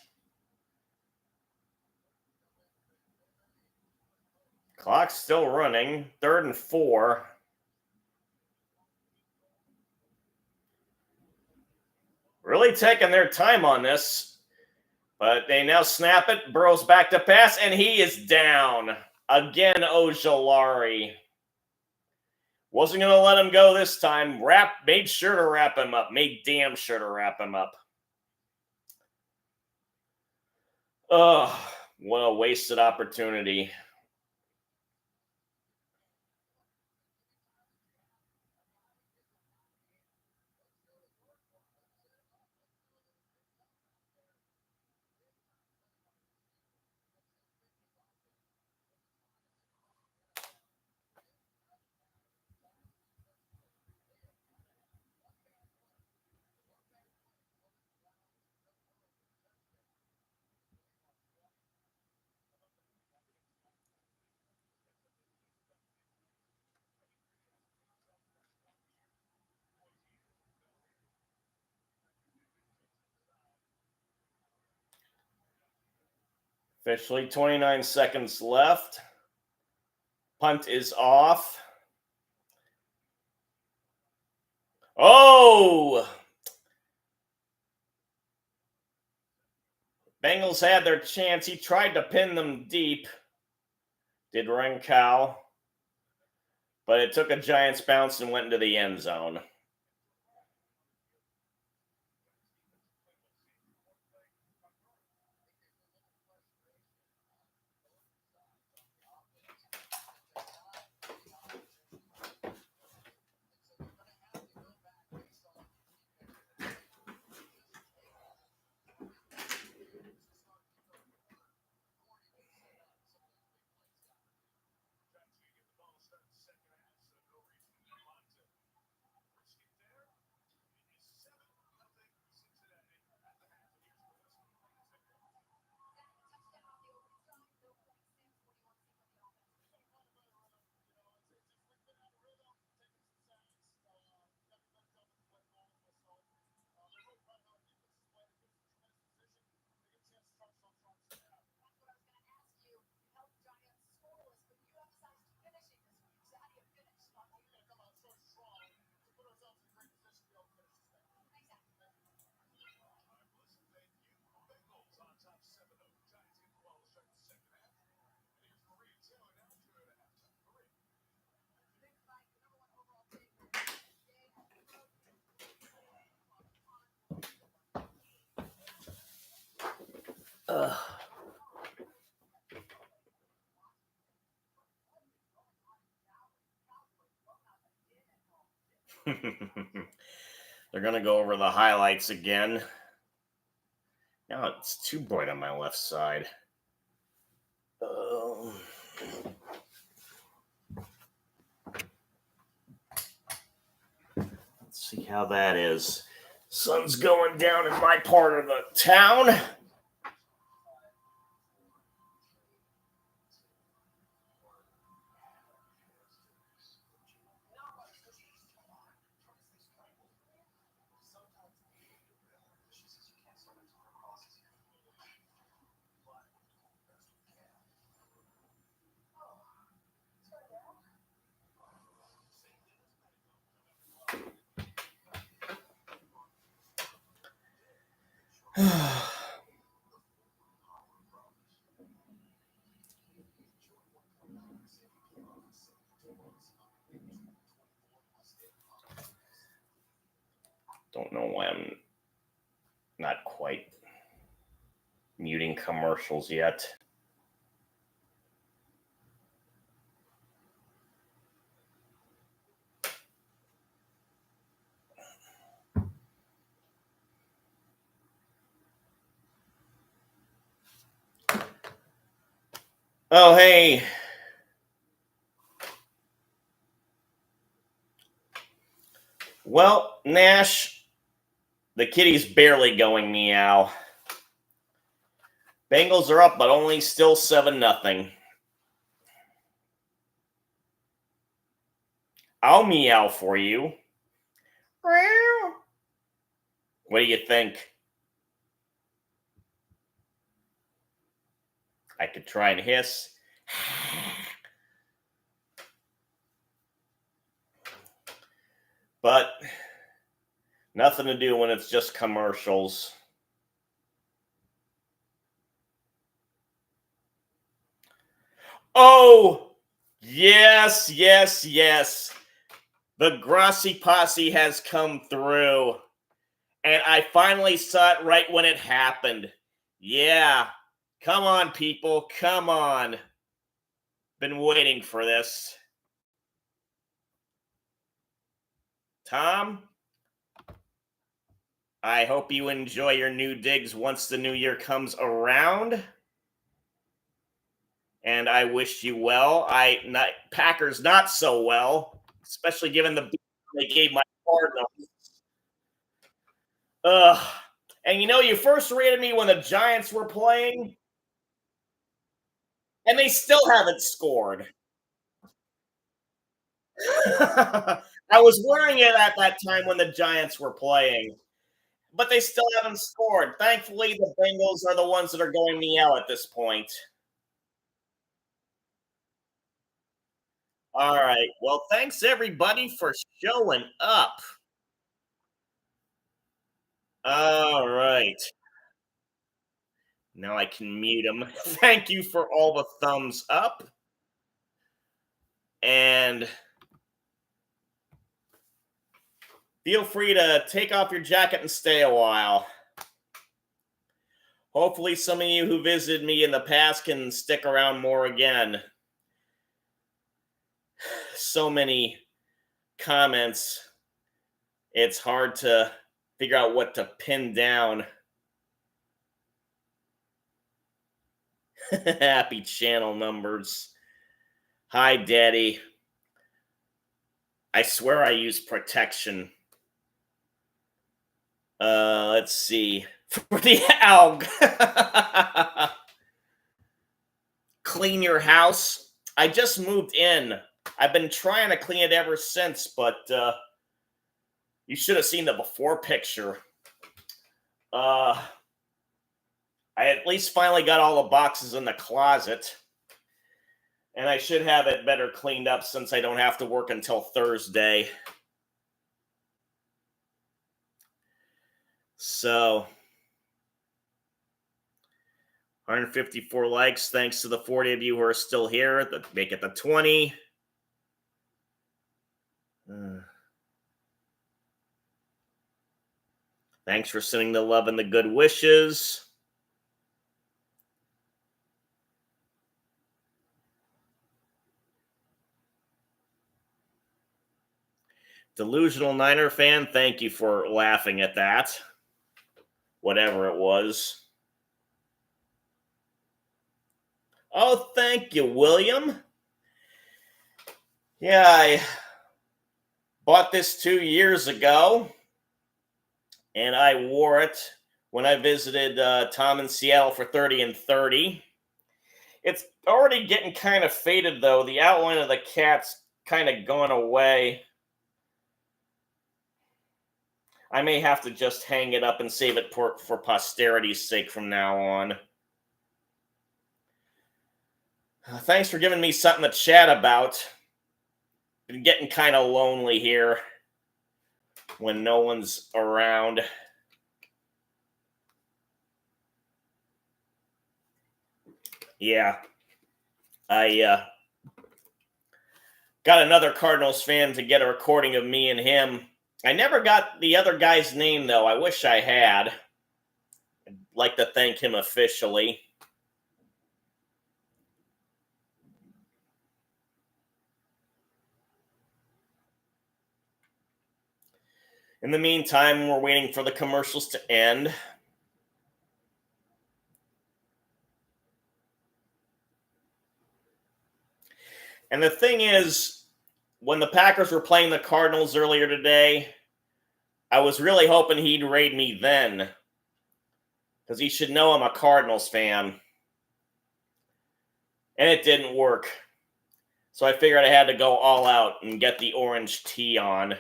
Clock's still running. 3rd and 4. Really taking their time on this. But they now snap it. Burrow's back to pass, and he is down. Again, Ojulari. Wasn't going to let him go this time. Made sure to wrap him up. Made damn sure to wrap him up. Oh, what a wasted opportunity. Officially 29 seconds left. Punt is off. Oh! Bengals had their chance. He tried to pin them deep. Did Renkow. But it took a Giants bounce and went into the end zone. They're going to go over the highlights again. Now it's too bright on my left side. Let's see how that is. Sun's going down in my part of the town. Don't know why I'm not quite muting commercials yet. Oh, hey. Well, Nash, the kitty's barely going meow. Bengals are up, but only still 7-0. I'll meow for you. What do you think? I could try and hiss. But nothing to do when it's just commercials. Oh, yes, yes, yes. The Grossi Posse has come through. And I finally saw it right when it happened. Yeah. Come on, people. Come on. Been waiting for this. Tom, I hope you enjoy your new digs once the new year comes around. And I wish you well. Packers not so well, especially given the they gave my Cardinals. And you first rated me when the Giants were playing, and they still haven't scored. I was wearing it at that time when the Giants were playing, but they still haven't scored. Thankfully, the Bengals are the ones that are going me out at this point. All right. Well, thanks everybody for showing up. All right. Now I can mute him. Thank you for all the thumbs up. And feel free to take off your jacket and stay a while. Hopefully some of you who visited me in the past can stick around more again. So many comments. It's hard to figure out what to pin down. Happy channel numbers. Hi, Daddy. I swear I use protection. Let's see. For the alg. Clean your house. I just moved in. I've been trying to clean it ever since, but you should have seen the before picture. I at least finally got all the boxes in the closet. And I should have it better cleaned up since I don't have to work until Thursday. So, 154 likes. Thanks to the 40 of you who are still here. Make it the 20. Thanks for sending the love and the good wishes. Delusional Niner fan, thank you for laughing at that. Whatever it was. Oh, thank you, William. Yeah, I bought this 2 years ago, and I wore it when I visited Tom in Seattle for 30 and 30. It's already getting kind of faded, though. The outline of the cat's kind of gone away. I may have to just hang it up and save it for posterity's sake from now on. Thanks for giving me something to chat about. Been getting kind of lonely here when no one's around. Yeah. I got another Cardinals fan to get a recording of me and him. I never got the other guy's name, though. I wish I had. I'd like to thank him officially. In the meantime, we're waiting for the commercials to end. And the thing is, when the Packers were playing the Cardinals earlier today, I was really hoping he'd raid me then, because he should know I'm a Cardinals fan. And it didn't work. So I figured I had to go all out and get the orange tee on.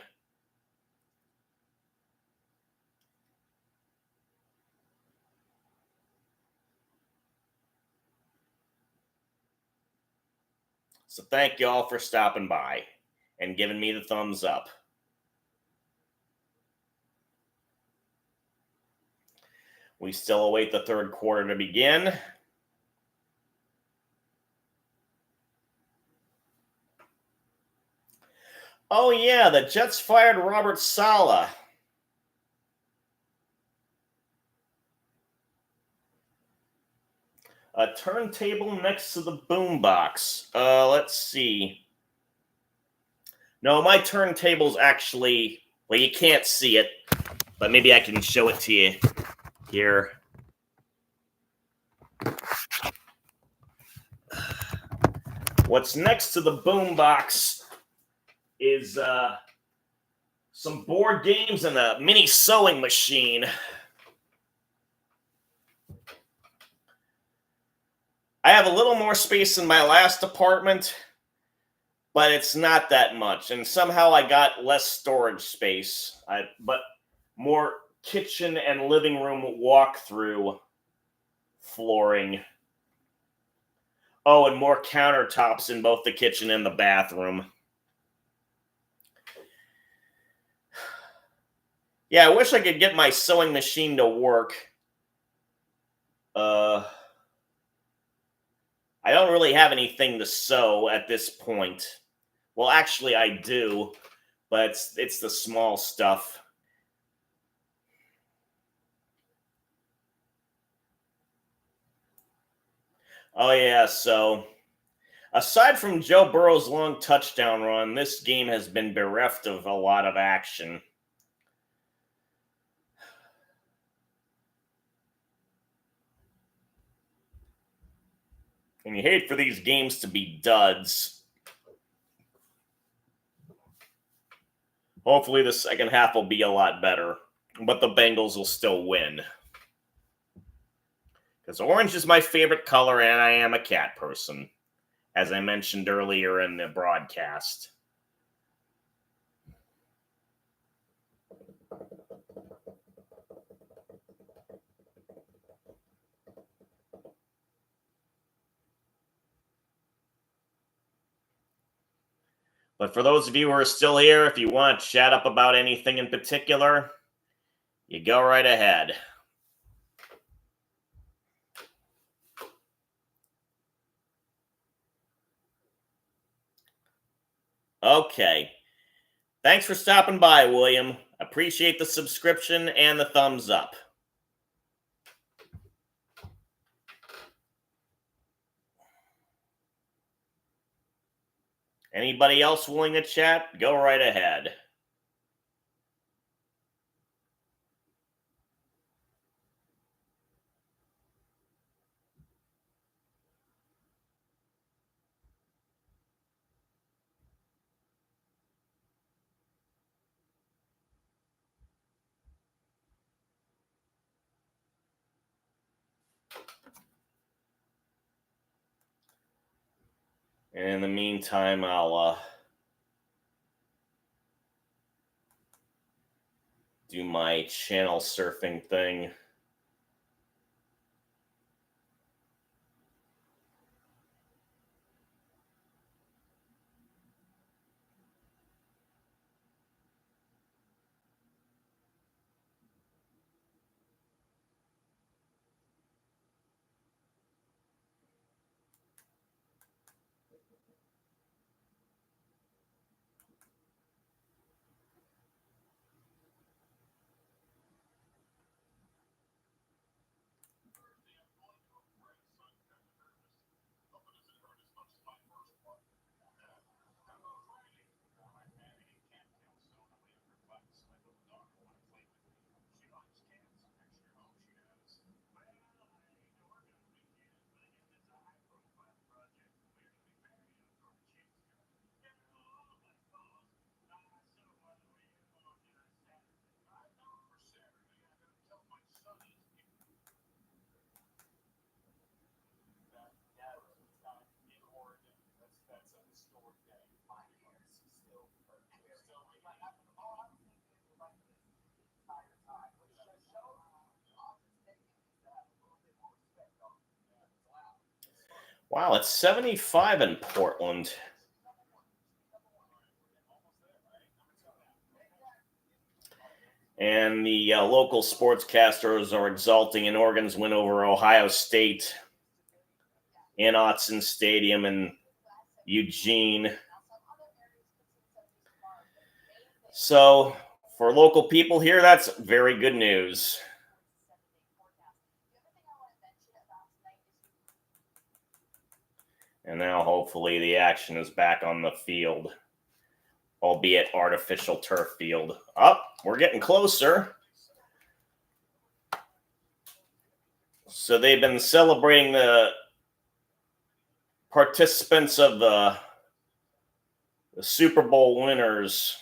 So thank you all for stopping by and giving me the thumbs up. We still await the third quarter to begin. Oh yeah, the Jets fired Robert Saleh. A turntable next to the boombox. Let's see. No, my turntable's actually, well, you can't see it, but maybe I can show it to you here. What's next to the boombox is some board games and a mini sewing machine. I have a little more space in my last apartment, but it's not that much. And somehow I got less storage space, but more kitchen and living room walk-through flooring. Oh, and more countertops in both the kitchen and the bathroom. Yeah, I wish I could get my sewing machine to work. I don't really have anything to sew at this point. Well, actually, I do, but it's the small stuff. Oh, yeah, so aside from Joe Burrow's long touchdown run, this game has been bereft of a lot of action. And you hate for these games to be duds. Hopefully the second half will be a lot better, but the Bengals will still win. Because orange is my favorite color, and I am a cat person, as I mentioned earlier in the broadcast. But for those of you who are still here, if you want to chat up about anything in particular, you go right ahead. Okay. Thanks for stopping by, William. Appreciate the subscription and the thumbs up. Anybody else willing to chat? Go right ahead. And in the meantime, I'll do my channel surfing thing. Wow, it's 75 in Portland. And the local sportscasters are exulting in Oregon's win over Ohio State in Autzen Stadium in Eugene. So, for local people here, that's very good news. And now, hopefully, the action is back on the field, albeit artificial turf field. We're getting closer. So they've been celebrating the participants of the Super Bowl winners.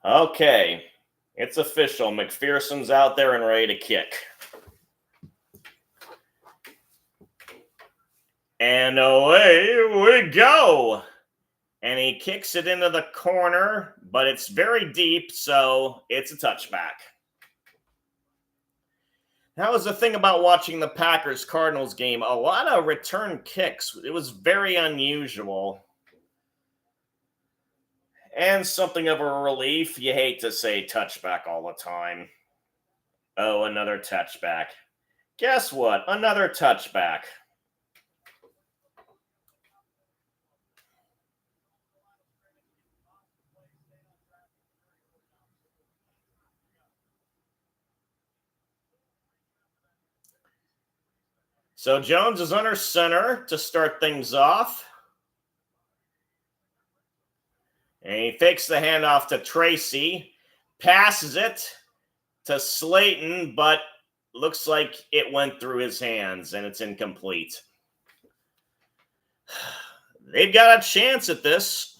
Okay, it's official. McPherson's out there and ready to kick. And away we go. And he kicks it into the corner, but it's very deep, so it's a touchback. That was the thing about watching the Packers-Cardinals game. A lot of return kicks. It was very unusual. And something of a relief. You hate to say touchback all the time. Oh, another touchback. Guess what? Another touchback. So Jones is under center to start things off. And he fakes the handoff to Tracy. Passes it to Slayton, but looks like it went through his hands and it's incomplete. They've got a chance at this.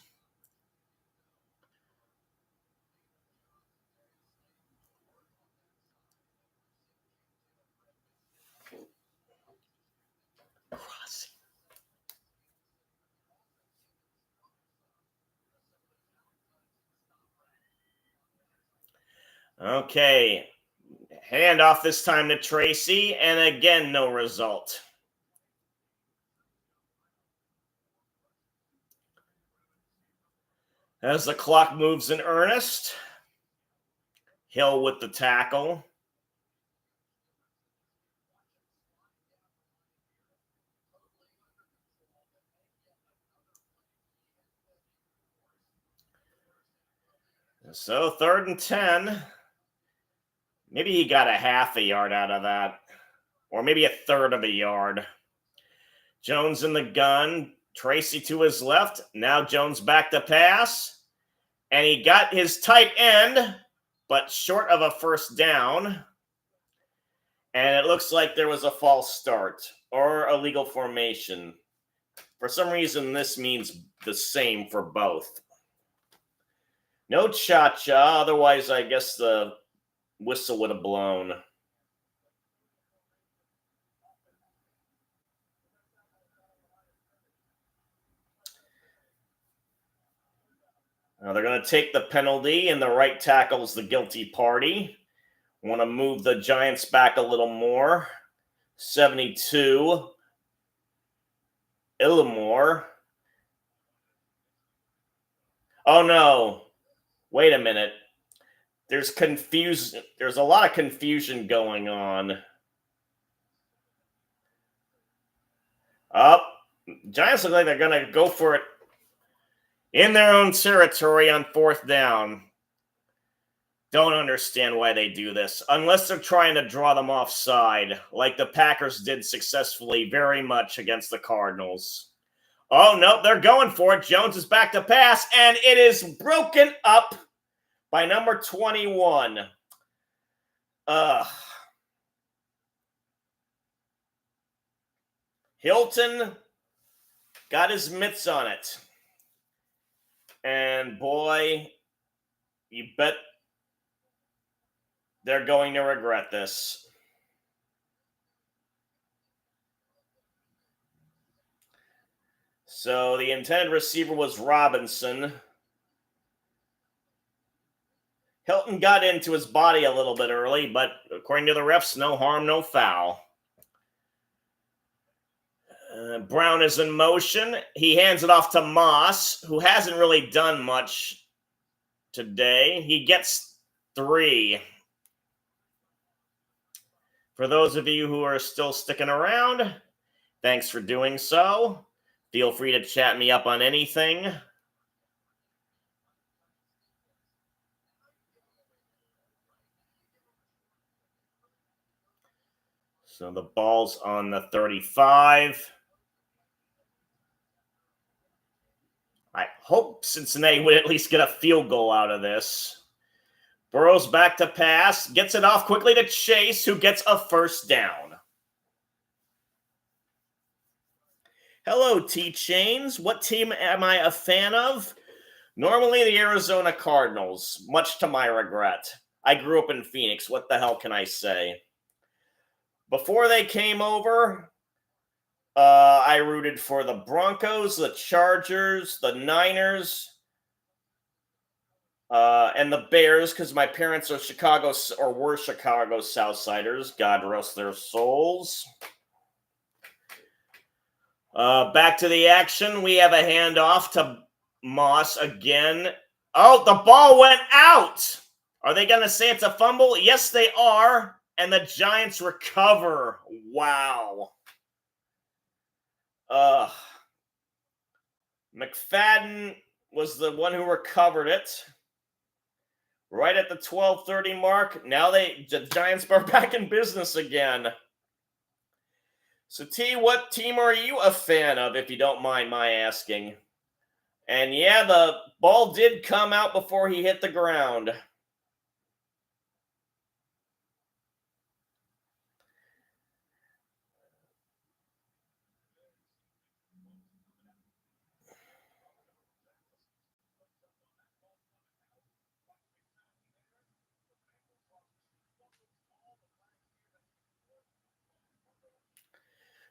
Okay. Handoff this time to Tracy, and again, no result. As the clock moves in earnest, Hill with the tackle. So 3rd and 10. Maybe he got a half a yard out of that, or maybe a third of a yard. Jones in the gun, Tracy to his left. Now Jones back to pass, and he got his tight end, but short of a first down. And it looks like there was a false start or illegal formation. For some reason, this means the same for both. No cha-cha, otherwise I guess the whistle would have blown. Now they're going to take the penalty, and the right tackle's the guilty party. Want to move the Giants back a little more. 72. Illimore. Oh no. Wait a minute. There's a lot of confusion going on. Up. Giants look like they're going to go for it in their own territory on 4th down. Don't understand why they do this, unless they're trying to draw them offside, like the Packers did successfully very much against the Cardinals. Oh, no, they're going for it. Jones is back to pass, and it is broken up by number 21. Hilton got his mitts on it. And boy, you bet they're going to regret this. So the intended receiver was Robinson. Hilton got into his body a little bit early, but according to the refs, no harm, no foul. Brown is in motion. He hands it off to Moss, who hasn't really done much today. He gets 3. For those of you who are still sticking around, thanks for doing so. Feel free to chat me up on anything. So the ball's on the 35. I hope Cincinnati would at least get a field goal out of this. Burrow's back to pass, gets it off quickly to Chase, who gets a 1st down. Hello, T-Chains. What team am I a fan of? Normally the Arizona Cardinals, much to my regret. I grew up in Phoenix. What the hell can I say? Before they came over, I rooted for the Broncos, the Chargers, the Niners, and the Bears, because my parents are were Chicago Southsiders. God rest their souls. Back to the action. We have a handoff to Moss again. Oh, the ball went out. Are they going to say it's a fumble? Yes, they are. And the Giants recover. Wow. McFadden was the one who recovered it. Right at the 12:30 mark. Now the Giants are back in business again. So, T, what team are you a fan of, if you don't mind my asking? And yeah, the ball did come out before he hit the ground.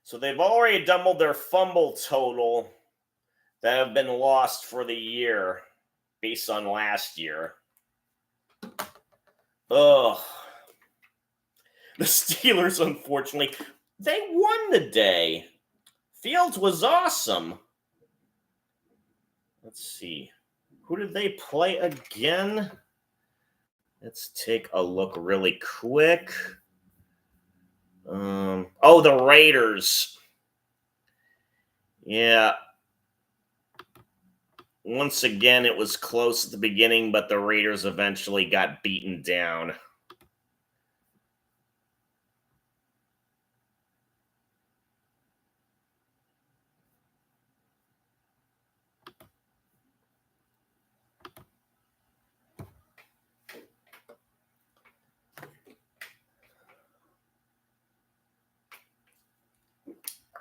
So they've already doubled their fumble total that have been lost for the year based on last year. Ugh. The Steelers, unfortunately, they won the day. Fields was awesome. Let's see. Who did they play again? Let's take a look really quick. The Raiders. Yeah. Once again, it was close at the beginning, but the Raiders eventually got beaten down.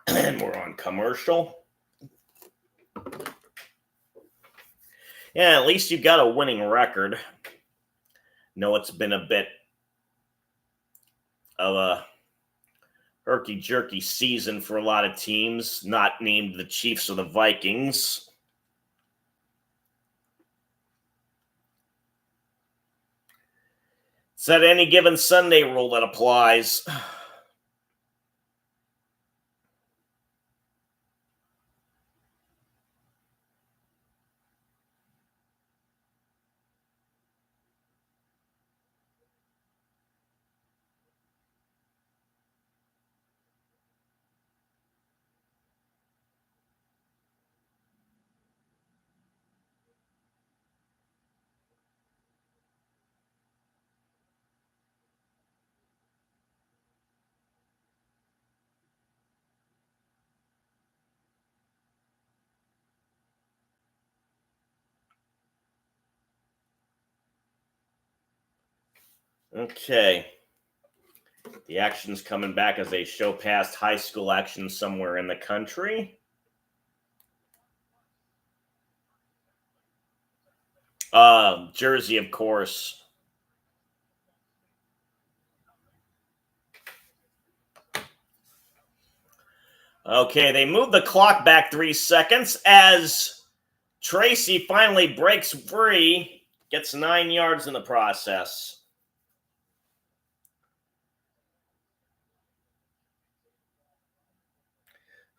And we're on commercial. Yeah, at least you got a winning record. No, it's been a bit of a herky-jerky season for a lot of teams, not named the Chiefs or the Vikings. It's that any given Sunday rule that applies. Okay. The action's coming back as they show past high school action somewhere in the country. Jersey, of course. Okay, they move the clock back 3 seconds as Tracy finally breaks free, gets 9 yards in the process.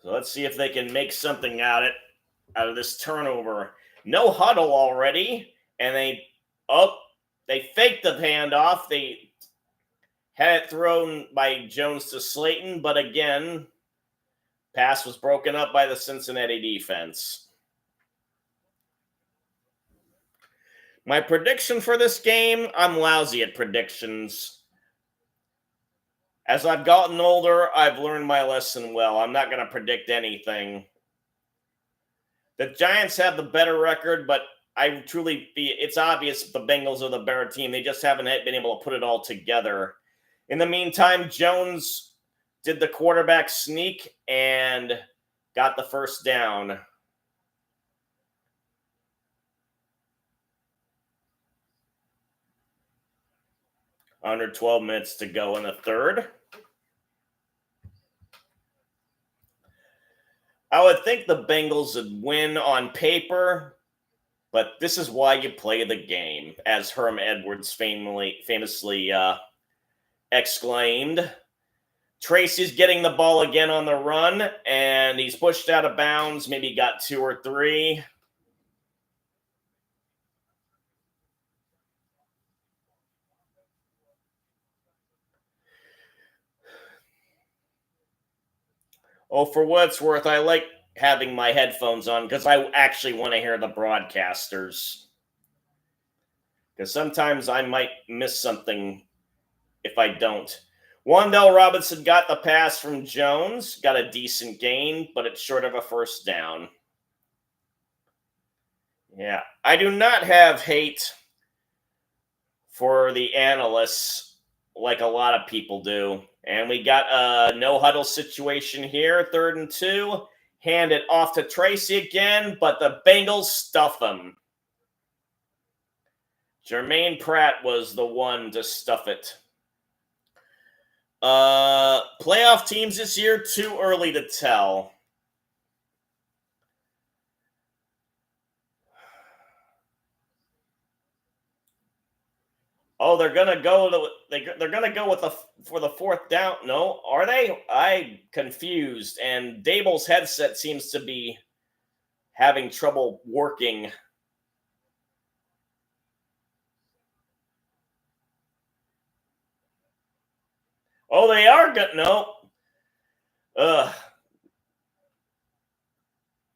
So let's see if they can make something out of this turnover. No huddle already, and they faked the handoff. They had it thrown by Jones to Slayton, but again, pass was broken up by the Cincinnati defense. My prediction for this game, I'm lousy at predictions. As I've gotten older, I've learned my lesson well. I'm not going to predict anything. The Giants have the better record, but it's obvious the Bengals are the better team. They just haven't been able to put it all together. In the meantime, Jones did the quarterback sneak and got the first down. Under 12 minutes to go in the third. I would think the Bengals would win on paper, but this is why you play the game, as Herm Edwards famously exclaimed. Tracy's getting the ball again on the run, and he's pushed out of bounds, maybe got 2 or 3. Oh, for what it's worth, I like having my headphones on because I actually want to hear the broadcasters. Because sometimes I might miss something if I don't. Wan'Dale Robinson got the pass from Jones, got a decent gain, but it's short of a first down. Yeah, I do not have hate for the analysts like a lot of people do. And we got a no huddle situation here, 3rd and 2. Hand it off to Tracy again, but the Bengals stuff them. Jermaine Pratt was the one to stuff it. Playoff teams this year, too early to tell. Oh, they're gonna go for the 4th down. No, are they? I'm confused. And Dable's headset seems to be having trouble working. Oh, they are good. No.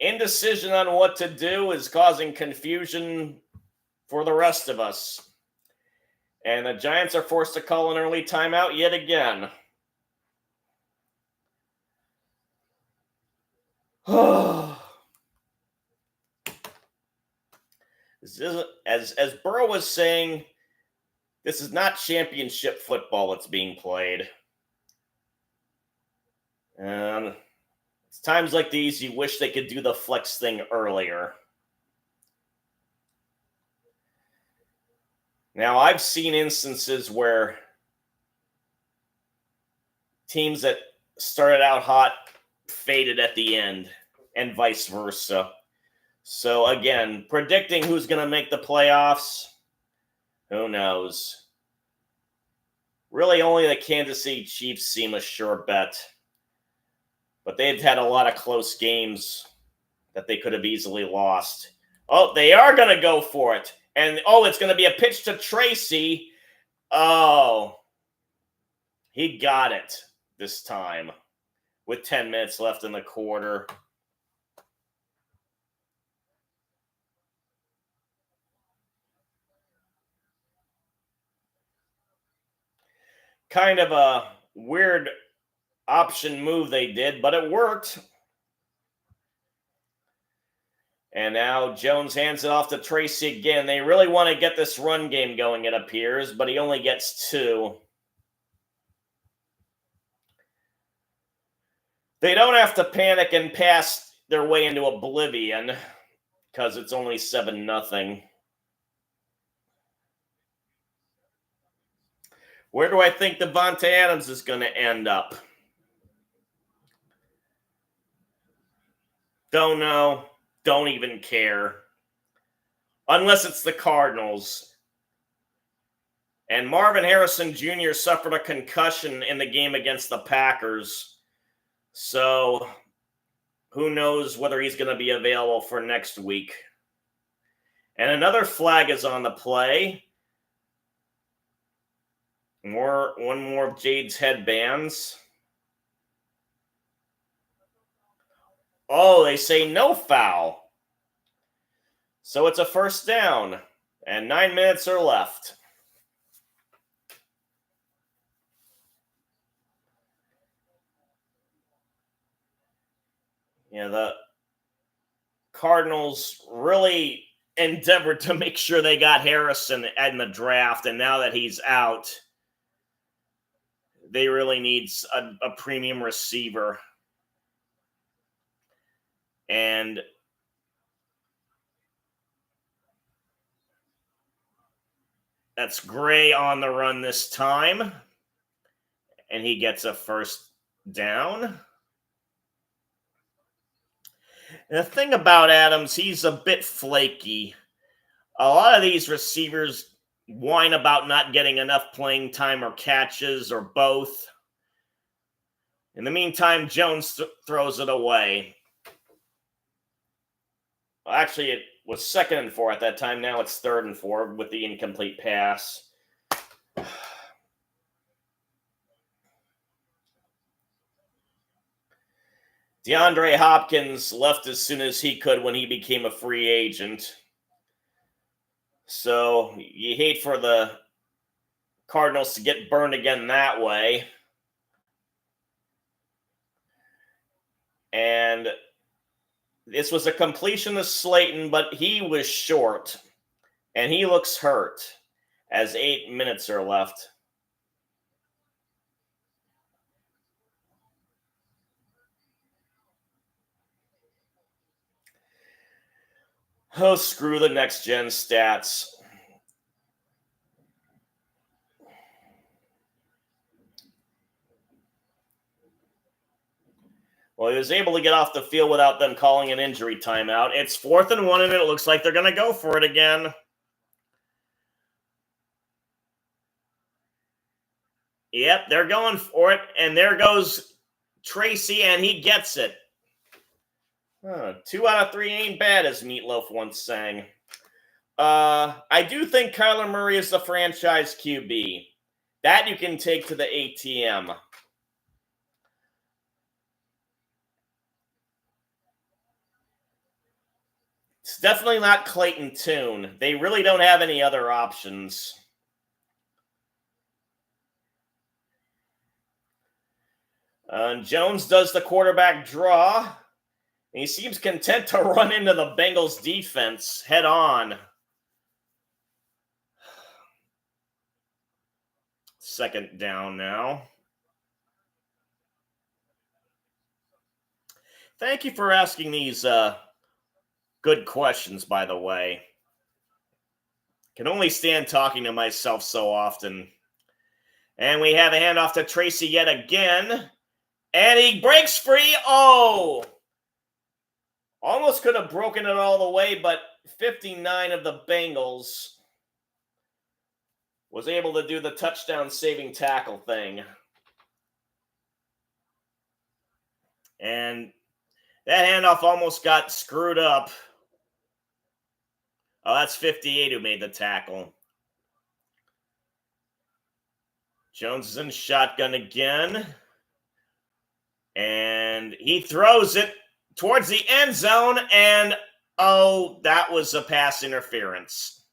Indecision on what to do is causing confusion for the rest of us. And the Giants are forced to call an early timeout yet again. As Burrow was saying, this is not championship football that's being played. And it's times like these you wish they could do the flex thing earlier. Now, I've seen instances where teams that started out hot faded at the end, and vice versa. So, again, predicting who's going to make the playoffs, who knows? Really, only the Kansas City Chiefs seem a sure bet. But they've had a lot of close games that they could have easily lost. Oh, they are going to go for it. And, it's going to be a pitch to Tracy. Oh, he got it this time with 10 minutes left in the quarter. Kind of a weird option move they did, but it worked. And now Jones hands it off to Tracy again. They really want to get this run game going, it appears, but he only gets 2. They don't have to panic and pass their way into oblivion because it's only 7-0. Where do I think Devontae Adams is going to end up? Don't know. Don't even care. Unless it's the Cardinals. And Marvin Harrison Jr. suffered a concussion in the game against the Packers. So, who knows whether he's going to be available for next week. And another flag is on the play. One more of Jade's headbands. Oh, they say no foul. So it's a first down, and 9 minutes are left. The Cardinals really endeavored to make sure they got Harrison in the draft, and now that he's out, they really need a premium receiver. And that's Gray on the run this time. And he gets a first down. And the thing about Adams, he's a bit flaky. A lot of these receivers whine about not getting enough playing time or catches or both. In the meantime, Jones throws it away. Well, actually, it was 2nd and 4 at that time. Now it's 3rd and 4 with the incomplete pass. DeAndre Hopkins left as soon as he could when he became a free agent. So you hate for the Cardinals to get burned again that way. And this was a completion to Slayton, but he was short. And he looks hurt as 8 minutes are left. Oh, screw the next-gen stats. Well, he was able to get off the field without them calling an injury timeout. It's 4th and 1, and it looks like they're going to go for it again. Yep, they're going for it, and there goes Tracy, and he gets it. 2 out of 3 ain't bad, as Meatloaf once sang. I do think Kyler Murray is the franchise QB. That you can take to the ATM. It's definitely not Clayton Tune. They really don't have any other options. Jones does the quarterback draw. And he seems content to run into the Bengals defense head on. 2nd down now. Thank you for asking these good questions, by the way. Can only stand talking to myself so often. And we have a handoff to Tracy yet again. And he breaks free. Oh! Almost could have broken it all the way, but 59 of the Bengals was able to do the touchdown saving tackle thing. And that handoff almost got screwed up. Oh, that's 58 who made the tackle. Jones is in shotgun again. And he throws it towards the end zone. And, oh, that was a pass interference.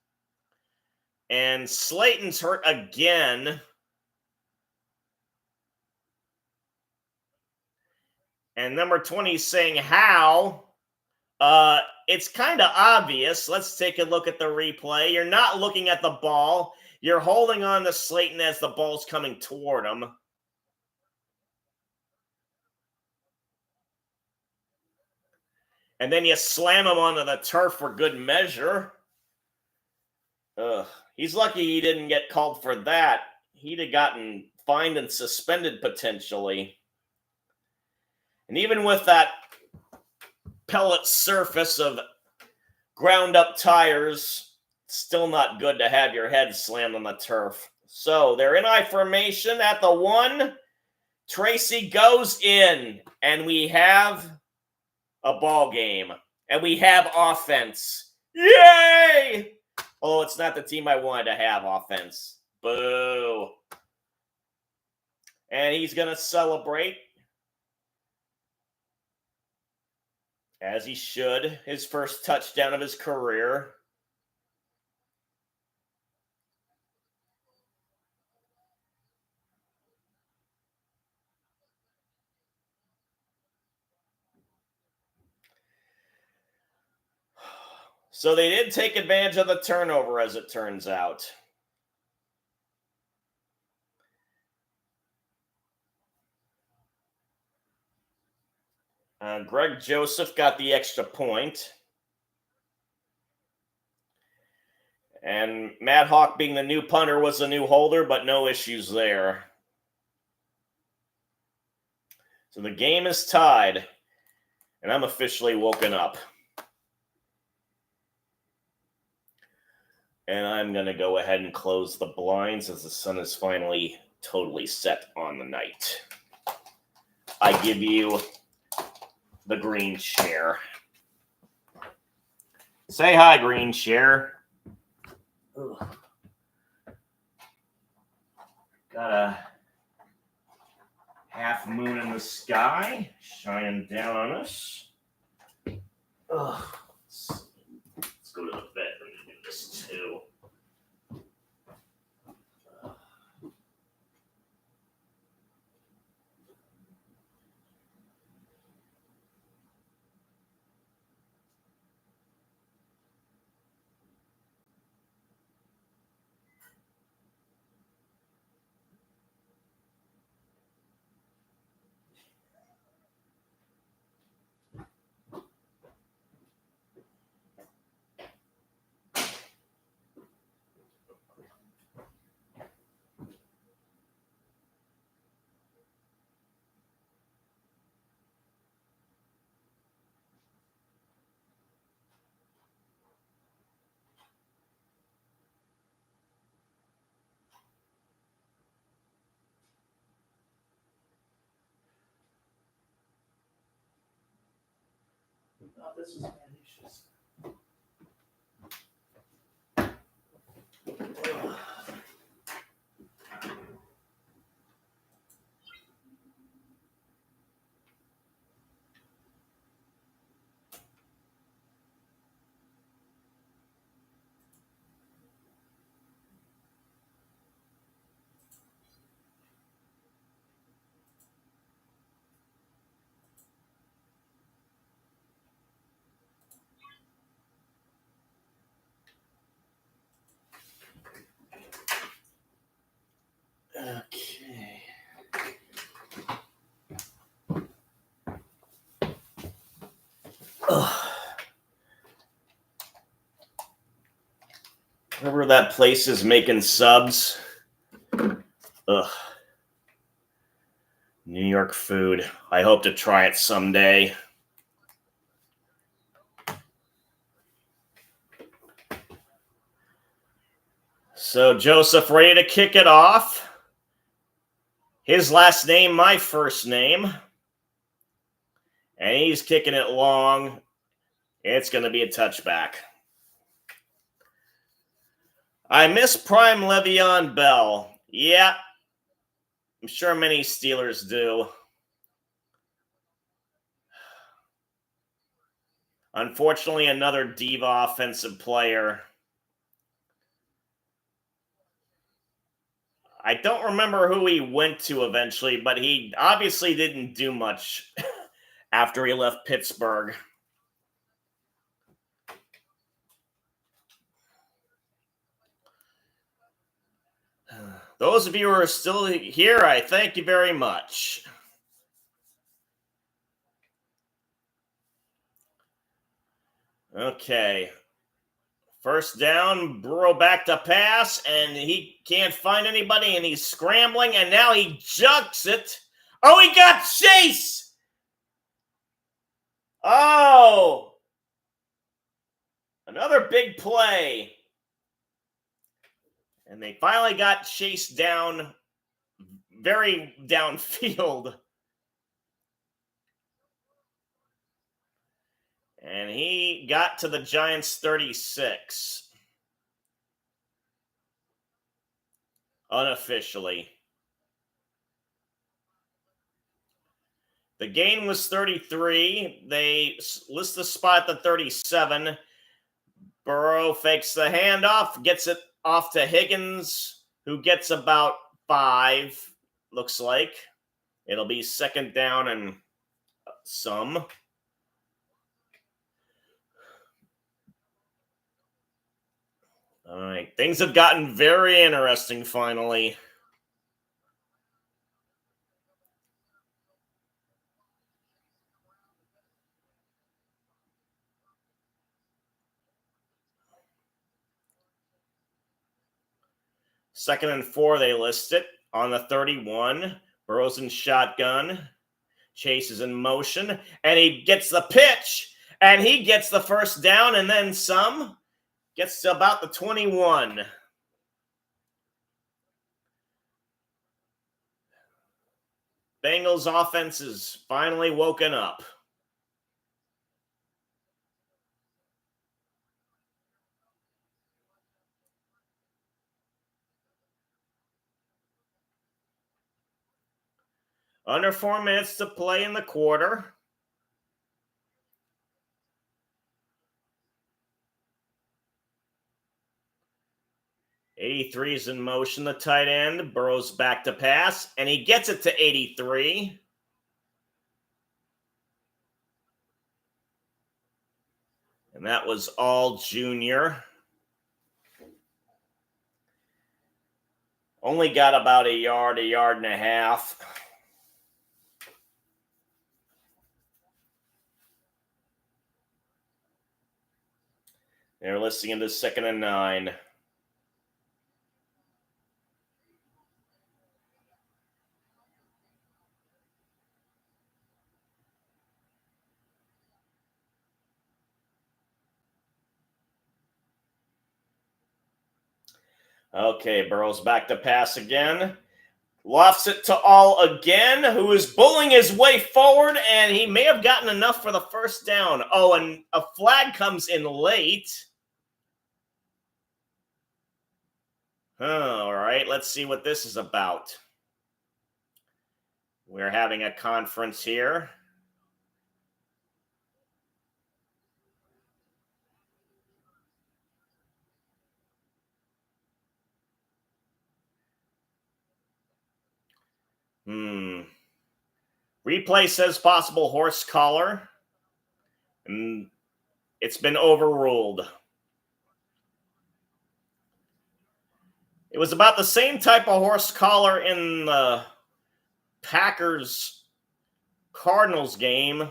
And Slayton's hurt again. And number 20 is saying, how? It's kind of obvious. Let's take a look at the replay. You're not looking at the ball. You're holding on to Slayton as the ball's coming toward him. And then you slam him onto the turf for good measure. He's lucky he didn't get called for that. He'd have gotten fined and suspended potentially. And even with that pellet surface of ground up tires, still not good to have your head slammed on the turf. So they're in I formation at the 1. Tracy goes in, and we have a ball game, and we have offense. Yay! Oh, it's not the team I wanted to have offense. Boo. And he's going to celebrate, as he should, his first touchdown of his career. So they did take advantage of the turnover, as it turns out. Greg Joseph got the extra point. And Matt Hawk, being the new punter, was the new holder, but no issues there. So the game is tied, and I'm officially woken up. And I'm going to go ahead and close the blinds as the sun is finally totally set on the night. I give you the green share. Say hi, green share. Ugh. Got a half moon in the sky shining down on us. Ugh. Let's go to the bedroom and do this too. Oh, this is malicious. Okay. Ugh. Wherever that place is making subs. Ugh. New York food. I hope to try it someday. So Joseph ready to kick it off. His last name, my first name. And he's kicking it long. It's going to be a touchback. I miss prime Le'Veon Bell. Yeah, I'm sure many Steelers do. Unfortunately, another diva offensive player. I don't remember who he went to eventually, but he obviously didn't do much after he left Pittsburgh. Those of you who are still here, I thank you very much. Okay. First down, Burrow back to pass, and he can't find anybody, and he's scrambling, and now he jugs it. Oh, he got Chase! Oh! Another big play. And they finally got Chase down, very downfield. And he got to the Giants' 36. Unofficially. The gain was 33. They list the spot at the 37. Burrow fakes the handoff, gets it off to Higgins, who gets about 5, looks like. It'll be second down and some. All right, things have gotten very interesting finally. Second and 4, they list it on the 31. Burrow's in shotgun. Chase is in motion, and he gets the pitch, and he gets the first down, and then some. Gets to about the 21. Bengals offense is finally woken up. Under 4 minutes to play in the quarter. '83 is in motion, the tight end. Burrow's back to pass, and he gets it to 83. And that was all Junior. Only got about a yard and a half. They're listing into second and 9. Okay, Burrow's back to pass again. Lofts it to All again, who is bullying his way forward, and he may have gotten enough for the first down. Oh, and a flag comes in late. All right, let's see what this is about. We're having a conference here. Replay says possible horse collar. And it's been overruled. It was about the same type of horse collar in the Packers-Cardinals game.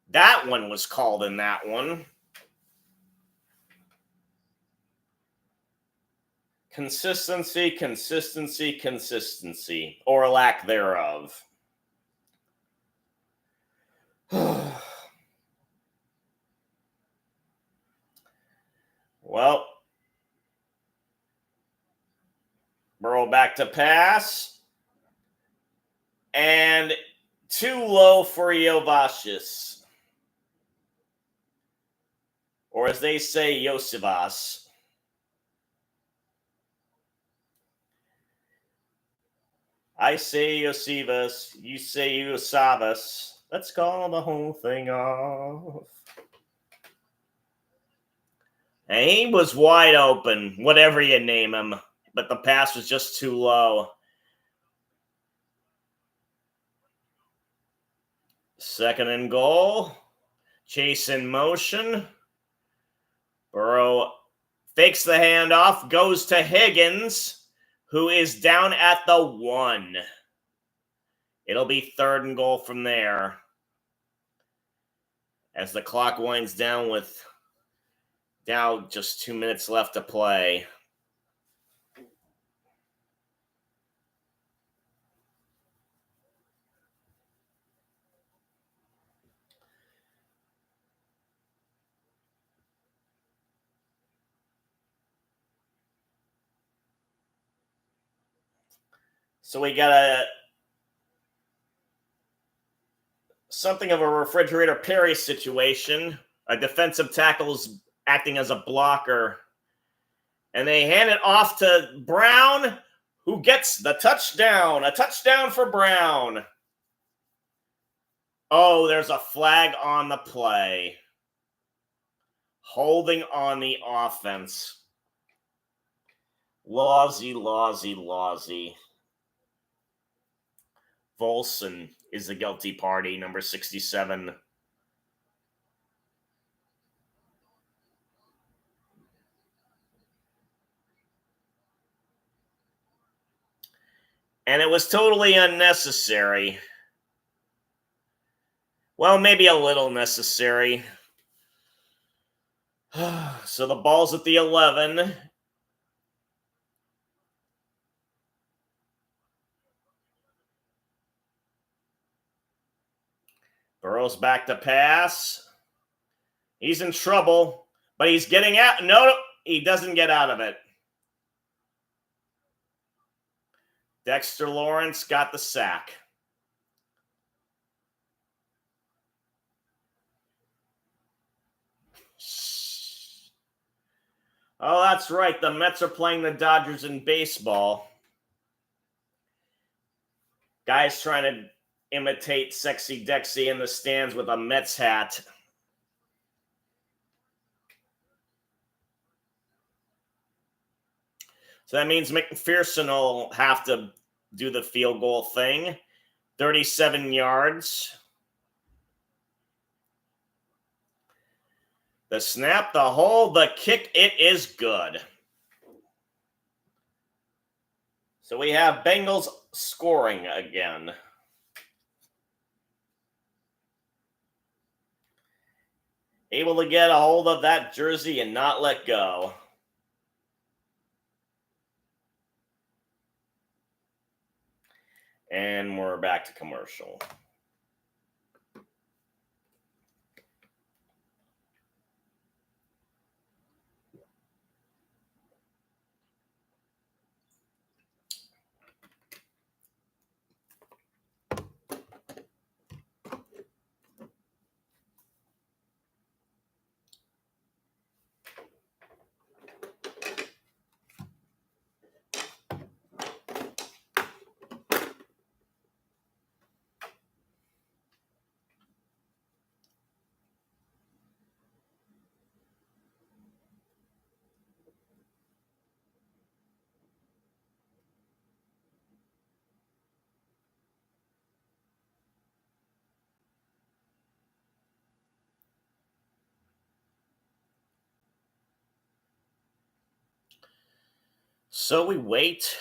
That one was called in that one. Consistency, consistency, consistency, or lack thereof. Well, Burrow back to pass. And too low for Iovashis. Or as they say, Yosivas. I say Yosivas, you say Yosavas. Let's call the whole thing off. And he was wide open, whatever you name him, but the pass was just too low. Second and goal. Chase in motion. Burrow fakes the handoff, goes to Higgins, who is down at the 1. It'll be third and goal from there. As the clock winds down with now just 2 minutes left to play. So we got something of a refrigerator Perry situation. A defensive tackle's acting as a blocker. And they hand it off to Brown, who gets the touchdown. A touchdown for Brown. Oh, there's a flag on the play. Holding on the offense. Lawsy. Volson is the guilty party, number 67. And it was totally unnecessary. Well, maybe a little necessary. So the ball's at the 11. Burrow's back to pass. He's in trouble, but he's getting out. No, he doesn't get out of it. Dexter Lawrence got the sack. Oh, that's right. The Mets are playing the Dodgers in baseball. Guys trying to imitate Sexy Dexy in the stands with a Mets hat. So that means McPherson will have to do the field goal thing. 37 yards. The snap, the hold, the kick, it is good. So we have Bengals scoring again. Able to get a hold of that jersey and not let go. And we're back to commercial. So we wait.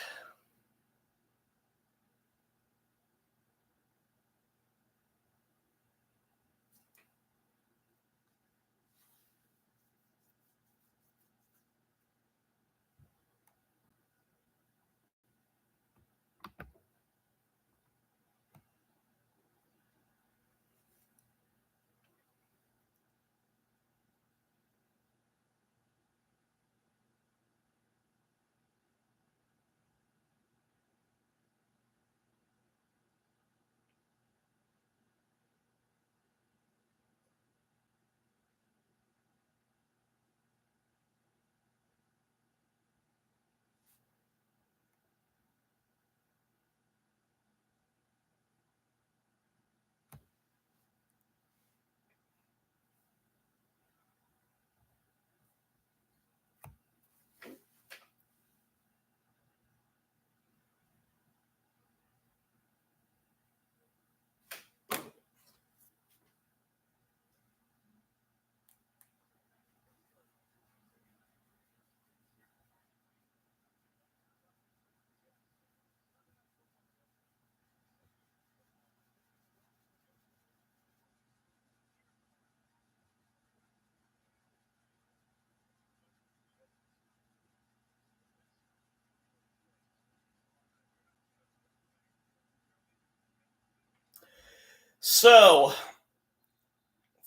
So,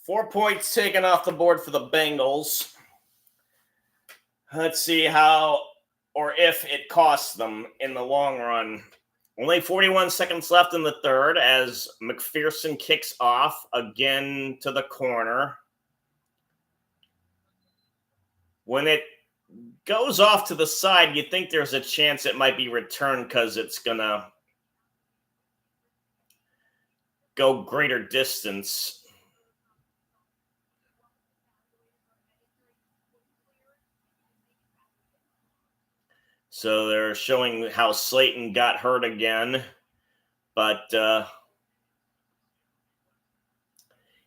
4 points taken off the board for the Bengals. Let's see how or if it costs them in the long run. Only 41 seconds left in the third as McPherson kicks off again to the corner. When it goes off to the side, you think there's a chance it might be returned because it's going to go greater distance. So they're showing how Slayton got hurt again, but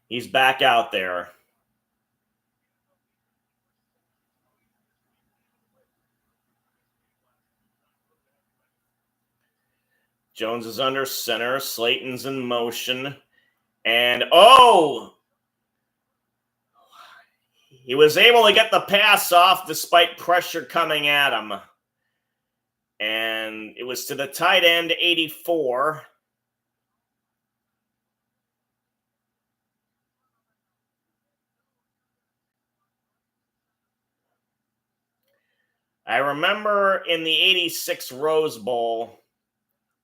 he's back out there. Jones is under center. Slayton's in motion. And, he was able to get the pass off despite pressure coming at him. And it was to the tight end, 84. I remember in the 86 Rose Bowl,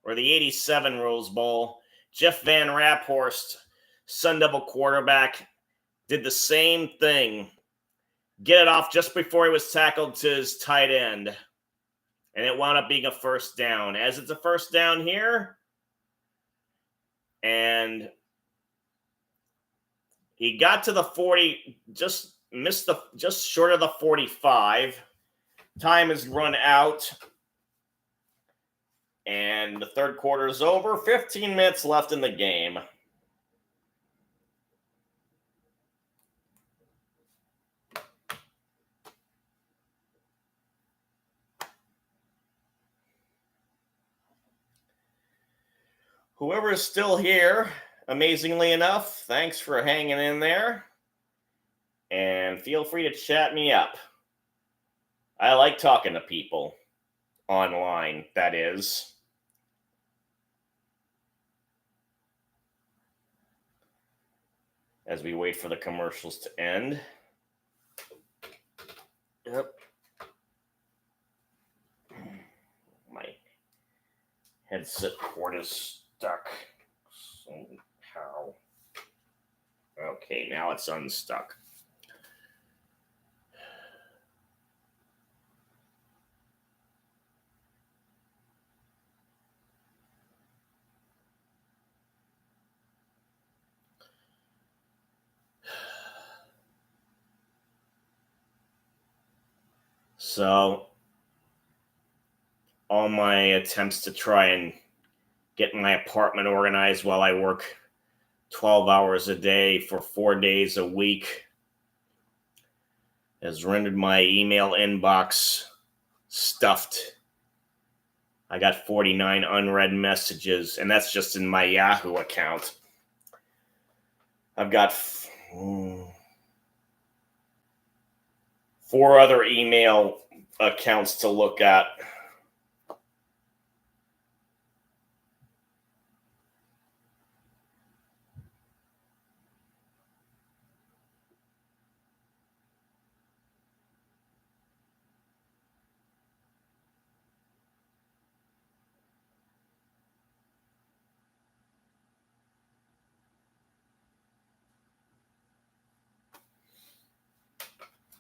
or the 87 Rose Bowl, Jeff Van Raphorst, Sun Devil quarterback, did the same thing. Get it off just before he was tackled to his tight end. And it wound up being a first down. As it's a first down here, and he got to the 40, just short of the 45. Time is run out. And the third quarter is over. 15 minutes left in the game. Whoever is still here, amazingly enough, thanks for hanging in there. And feel free to chat me up. I like talking to people online, that is. As we wait for the commercials to end. Yep. My headset cord is stuck somehow. Okay, now it's unstuck. So, all my attempts to try and get my apartment organized while I work 12 hours a day for 4 days a week has rendered my email inbox stuffed. I got 49 unread messages, and that's just in my Yahoo account. I've got 4 other email accounts to look at.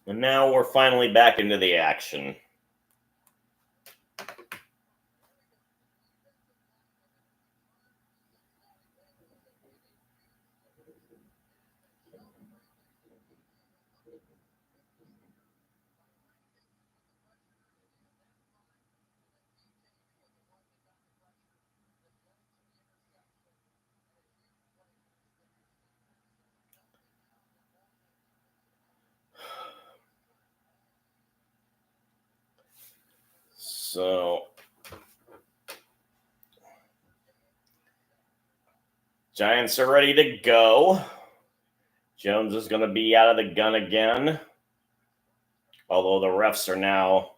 And now we're finally back into the action. So, Giants are ready to go. Jones is going to be out of the gun again. Although the refs are now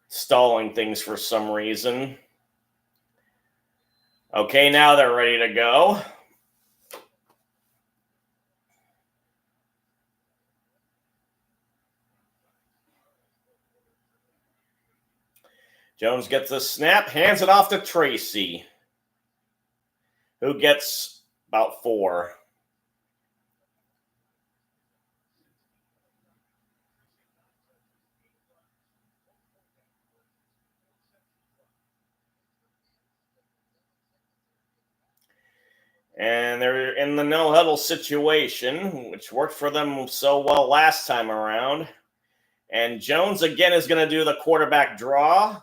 stalling things for some reason. Okay, now they're ready to go. Jones gets the snap, hands it off to Tracy, who gets about 4. And they're in the no huddle situation, which worked for them so well last time around. And Jones again is going to do the quarterback draw.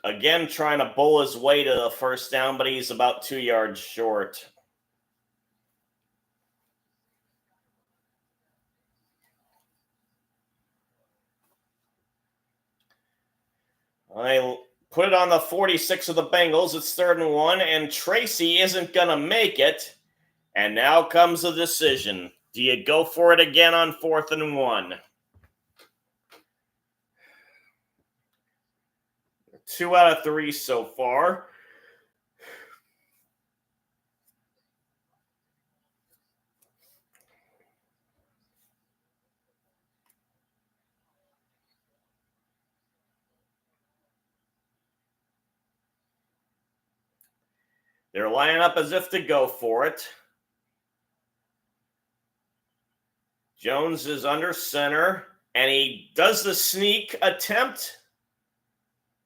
Again, trying to bull his way to the first down, but he's about 2 yards short. I put it on the 46 of the Bengals. It's 3rd and 1, and Tracy isn't going to make it. And now comes the decision. Do you go for it again on 4th and 1? 2 out of 3 so far. They're lining up as if to go for it. Jones is under center, and he does the sneak attempt.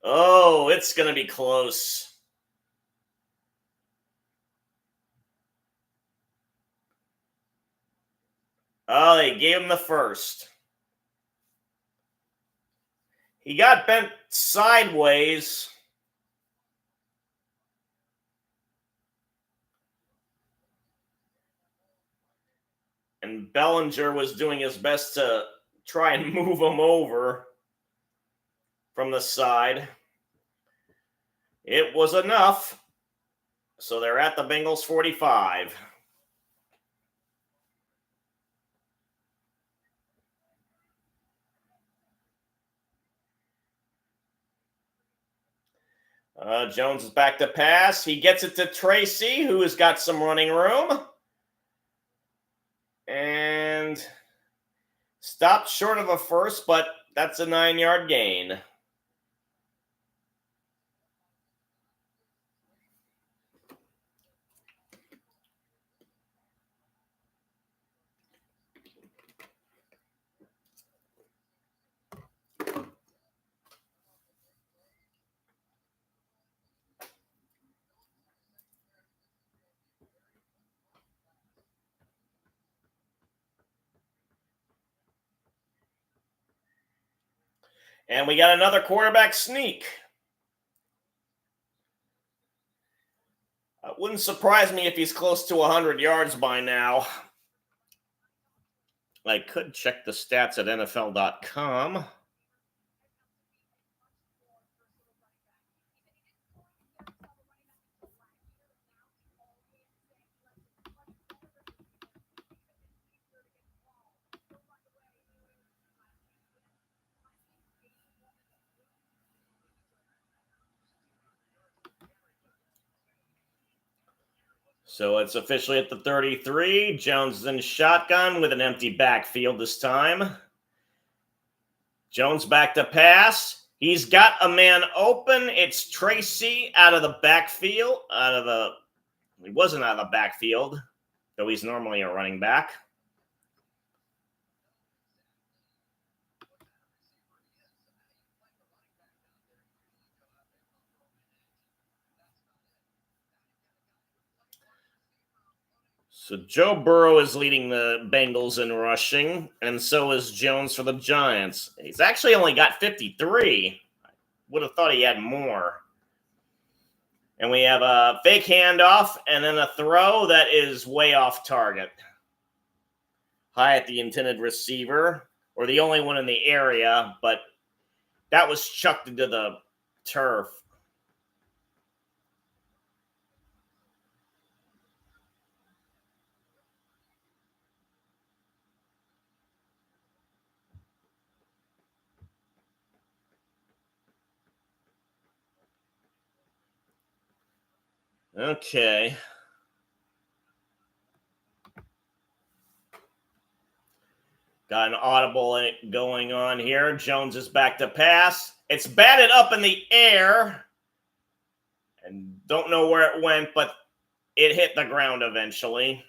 Oh, it's going to be close. Oh, they gave him the first. He got bent sideways. And Bellinger was doing his best to try and move him over from the side. It was enough. So they're at the Bengals 45. Jones is back to pass. He gets it to Tracy, who has got some running room. And stopped short of a first, but that's a 9-yard gain. And we got another quarterback sneak. It wouldn't surprise me if he's close to 100 yards by now. I could check the stats at NFL.com. So it's officially at the 33. Jones is in shotgun with an empty backfield this time. Jones back to pass. He's got a man open. It's Tracy out of the backfield. He wasn't out of the backfield, though he's normally a running back. So Joe Burrow is leading the Bengals in rushing, and so is Jones for the Giants. He's actually only got 53. Would have thought he had more. And we have a fake handoff and then a throw that is way off target. High at the intended receiver, or the only one in the area, but that was chucked into the turf. Okay. Got an audible going on here. Jones is back to pass. It's batted up in the air. And don't know where it went, but it hit the ground eventually.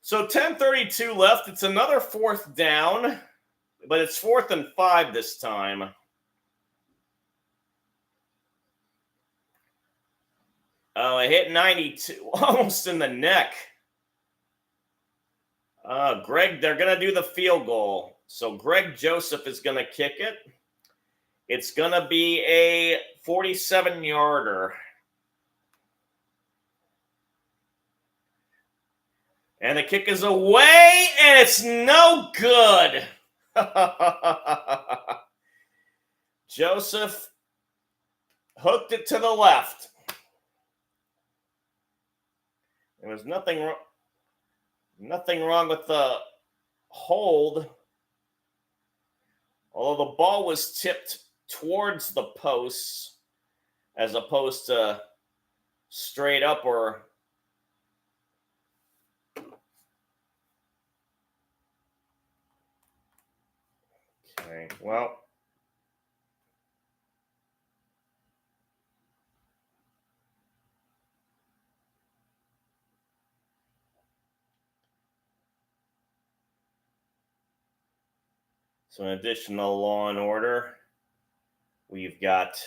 So 10:32 left. It's another 4th down, but it's 4th and 5 this time. Oh, it hit 92, almost in the neck. Greg, they're going to do the field goal. So Greg Joseph is going to kick it. It's going to be a 47-yarder. And the kick is away, and it's no good. Joseph hooked it to the left. There was nothing wrong with the hold. Although the ball was tipped towards the posts as opposed to straight up or okay, well. So in additional Law and Order, we've got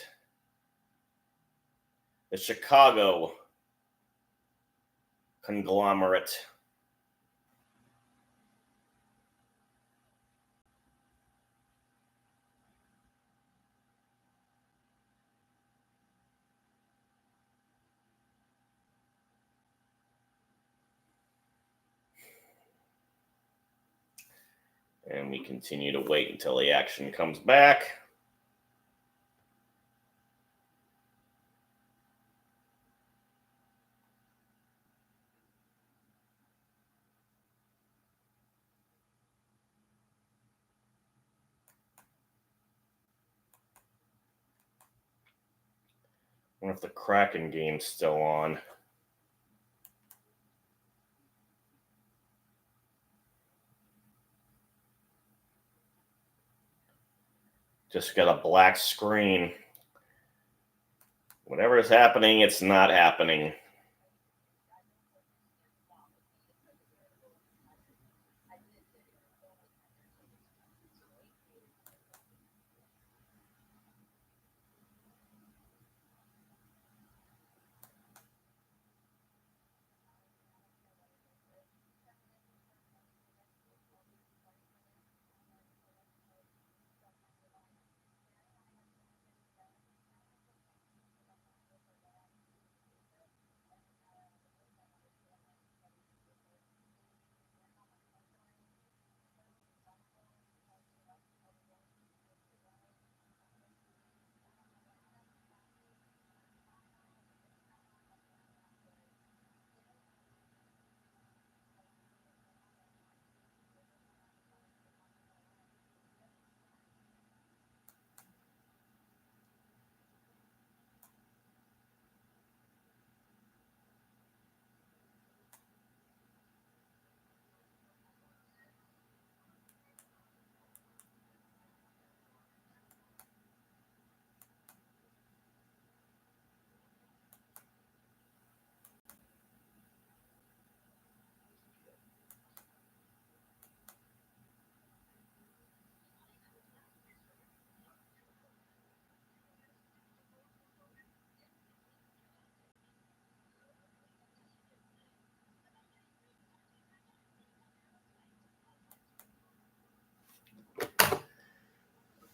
the Chicago conglomerate. And we continue to wait until the action comes back. I wonder if the Kraken game's still on. Just got a black screen. Whatever is happening, it's not happening.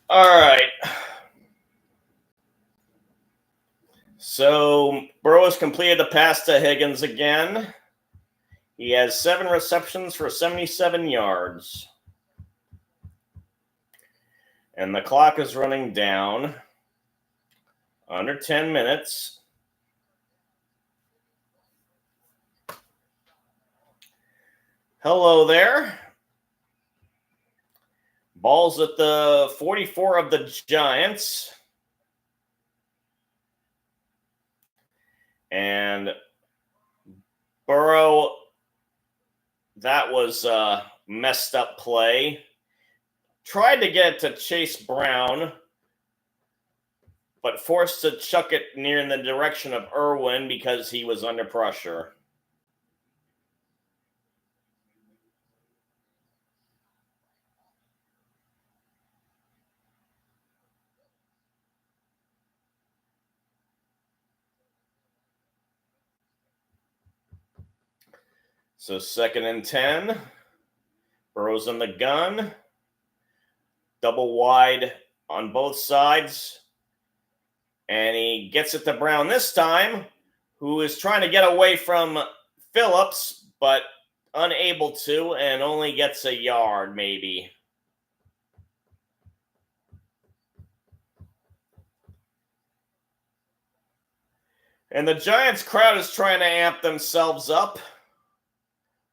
All right. So Burrow has completed the pass to Higgins again. He has 7 receptions for 77 yards. And the clock is running down. Under 10 minutes. Hello there. Ball's at the 44 of the Giants. And Burrow, that was a messed up play. Tried to get it to Chase Brown, but forced to chuck it near in the direction of Irwin because he was under pressure. So 2nd and 10. Burrow's in the gun. Double wide on both sides. And he gets it to Brown this time, who is trying to get away from Phillips, but unable to, and only gets a yard maybe. And the Giants crowd is trying to amp themselves up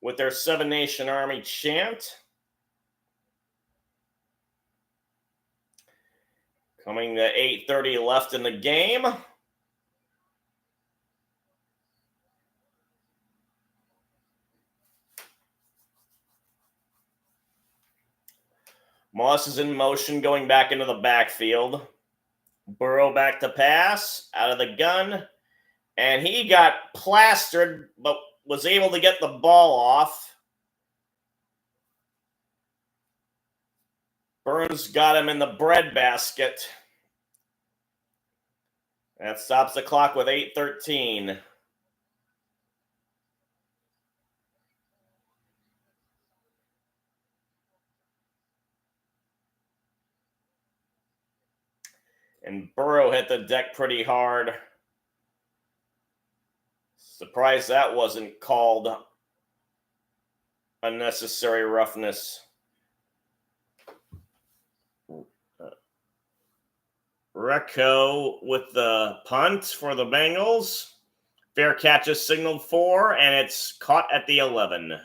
with their Seven Nation Army chant. Coming to 8:30 left in the game. Moss is in motion, going back into the backfield. Burrow back to pass, out of the gun. And he got plastered, but was able to get the ball off. Burns got him in the breadbasket. That stops the clock with 8:13. And Burrow hit the deck pretty hard. Surprised that wasn't called unnecessary roughness. Recco with the punt for the Bengals. Fair catch is signaled for, and it's caught at the 11.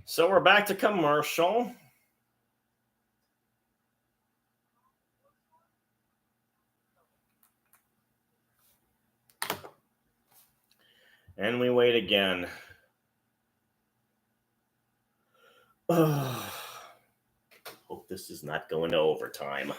So we're back to commercial. And we wait again. Hope this is not going to overtime.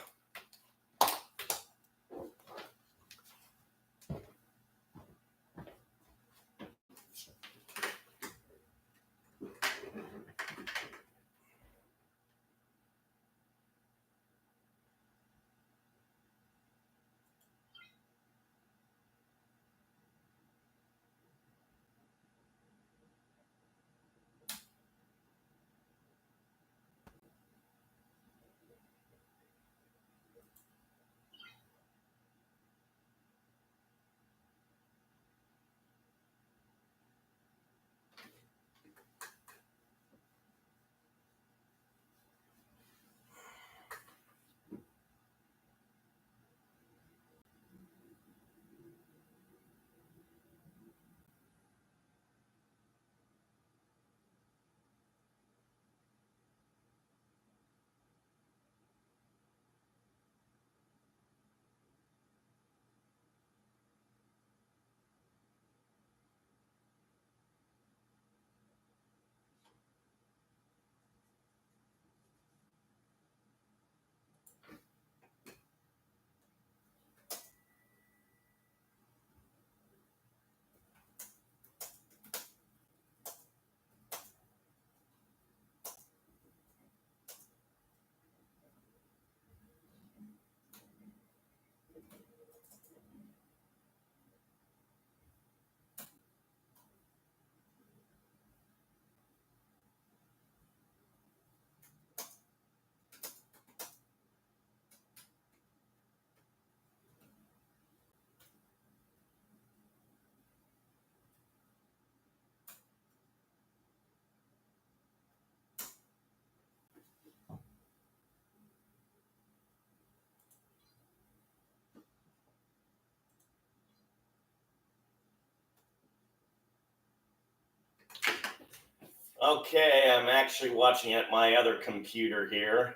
Okay, I'm actually watching at my other computer here.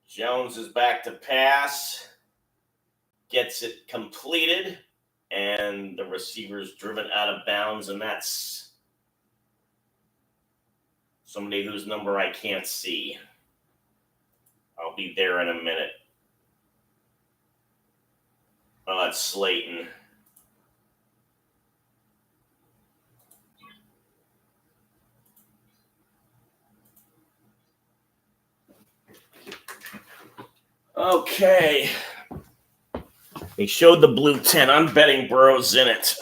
Jones is back to pass, gets it completed, and the receiver's driven out of bounds, and that's somebody whose number I can't see. I'll be there in a minute. Oh, that's Slayton. Okay. They showed the blue 10. I'm betting Burrow's in it.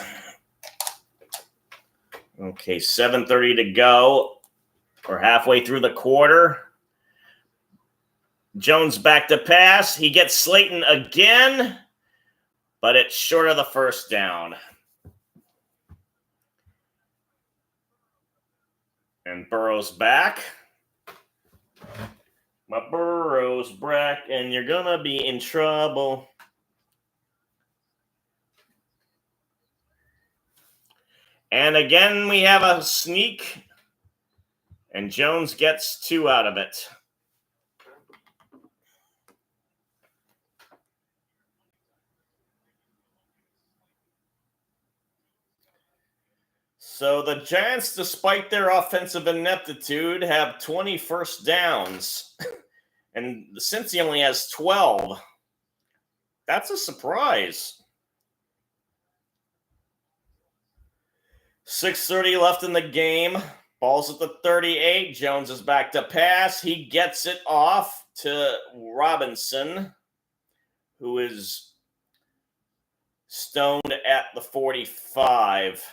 Okay, 7:30 to go. We're halfway through the quarter. Jones back to pass. He gets Slayton again, but it's short of the first down. And Burrow's back. My Burrow's back, and you're going to be in trouble. And again, we have a sneak, and Jones gets 2 out of it. So the Giants, despite their offensive ineptitude, have 20 first downs. And Cincy only has 12. That's a surprise. 6:30 left in the game. Ball's at the 38. Jones is back to pass. He gets it off to Robinson, who is stoned at the 45.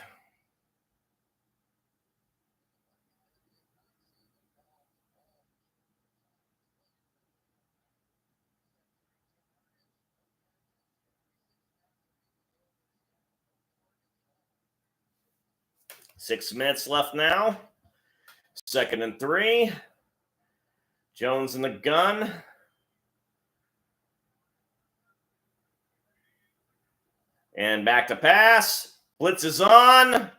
Six minutes left now. 2nd and 3. Jones in the gun. And back to pass. Blitz is on.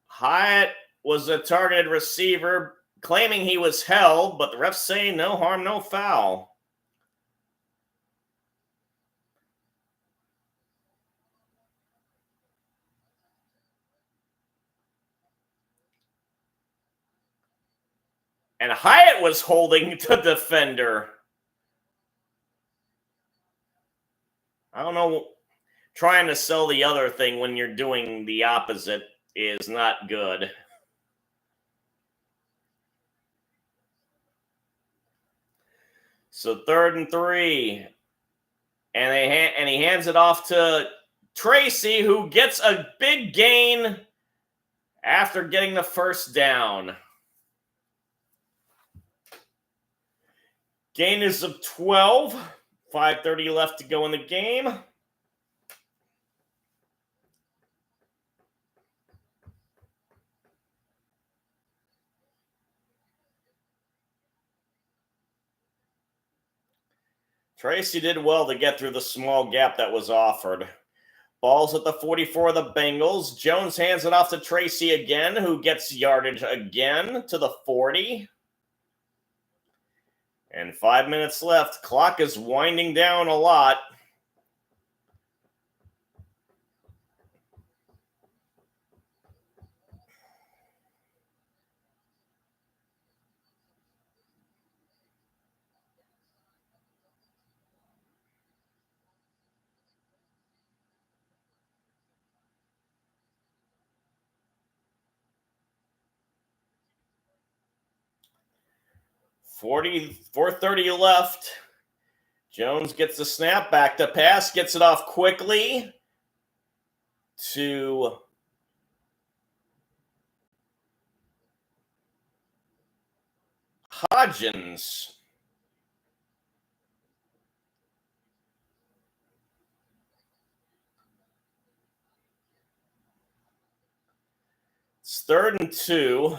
Hyatt was a targeted receiver, claiming he was held, but the refs say no harm, no foul. And Hyatt was holding the defender. I don't know. Trying to sell the other thing when you're doing the opposite is not good. So 3rd and 3. And he hands it off to Tracy, who gets a big gain after getting the first down. Gain is of 12. 5:30 left to go in the game. Tracy did well to get through the small gap that was offered. Ball's at the 44 of the Bengals. Jones hands it off to Tracy again, who gets yardage again to the 40. And 5 minutes left. Clock is winding down a lot. .430 left. Jones gets the snap, back to pass, gets it off quickly to Hodgins. It's 3rd and 2.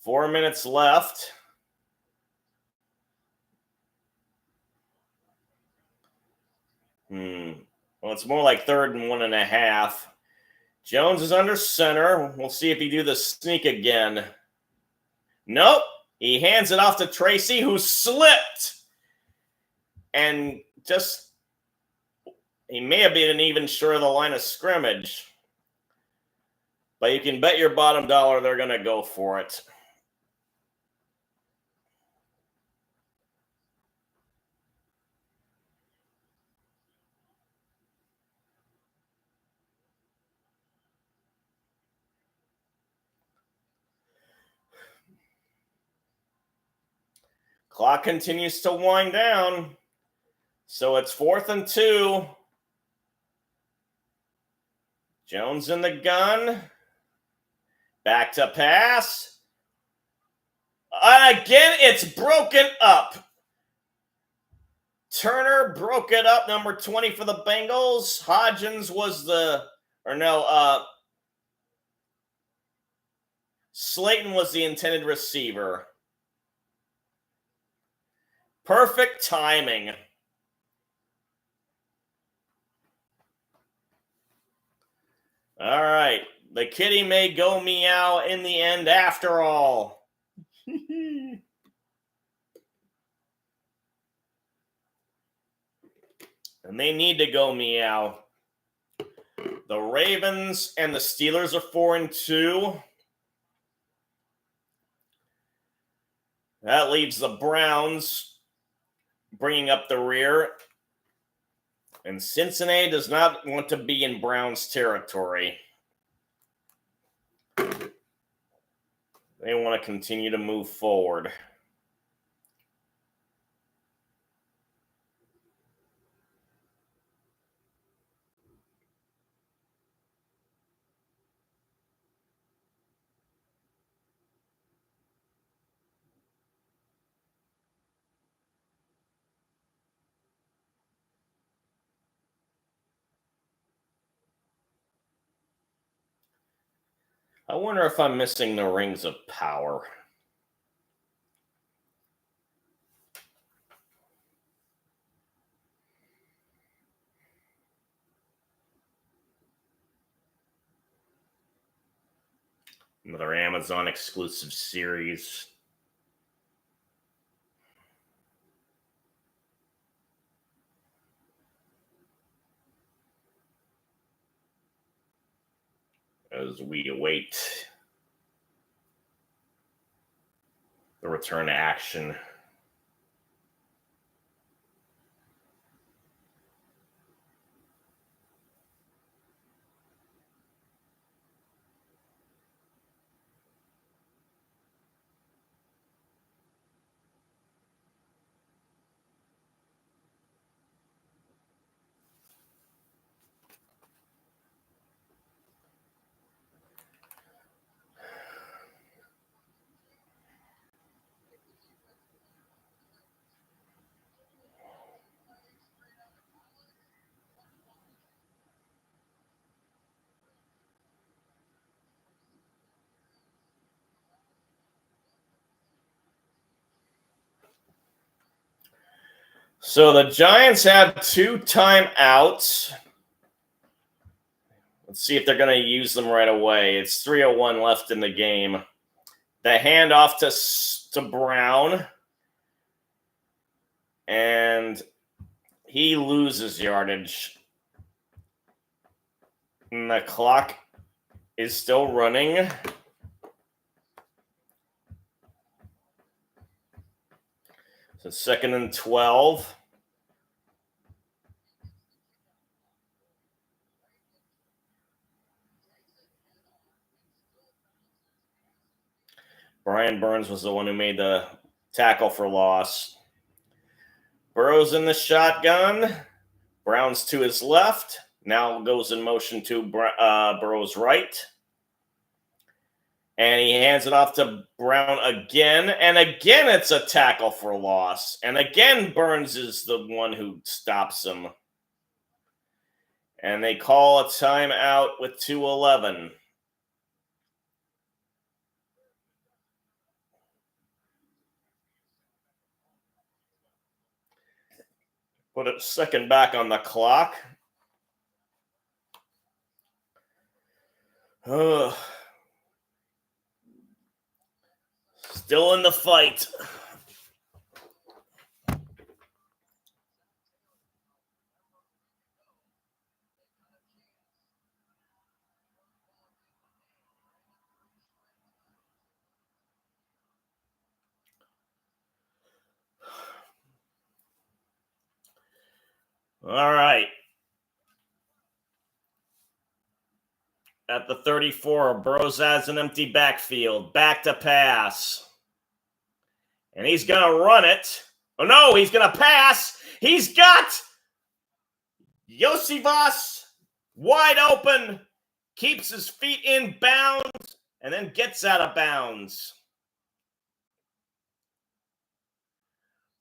4 minutes left. Well, it's more like 3rd and 1.5. Jones is under center. We'll see if he do the sneak again. Nope. He hands it off to Tracy, who slipped. And he may have been even short of the line of scrimmage. But you can bet your bottom dollar they're going to go for it. Clock continues to wind down. So it's 4th and 2. Jones in the gun. Back to pass. Again, it's broken up. Turner broke it up, number 20 for the Bengals. Hodgins was Slayton was the intended receiver. Perfect timing. All right. The kitty may go meow in the end after all. And they need to go meow. The Ravens and the Steelers are 4 and 2. That leaves the Browns bringing up the rear. And Cincinnati does not want to be in Browns territory. They want to continue to move forward. I wonder if I'm missing the rings of power. Another Amazon exclusive series. As we await the return to action. So the Giants have 2 timeouts. Let's see if they're going to use them right away. It's 3:01 left in the game. The handoff to Brown. And he loses yardage. And the clock is still running. So 2nd and 12. Brian Burns was the one who made the tackle for loss. Burrow's in the shotgun. Brown's to his left. Now goes in motion to Burrow's right. And he hands it off to Brown again. And again, it's a tackle for loss. And again, Burns is the one who stops him. And they call a timeout with 2:11. Put a second back on the clock. Still in the fight. All right. At the 34, Burrows has an empty backfield. Back to pass. And he's going to run it. Oh, no, he's going to pass. He's got Yosivas wide open. Keeps his feet in bounds. And then gets out of bounds.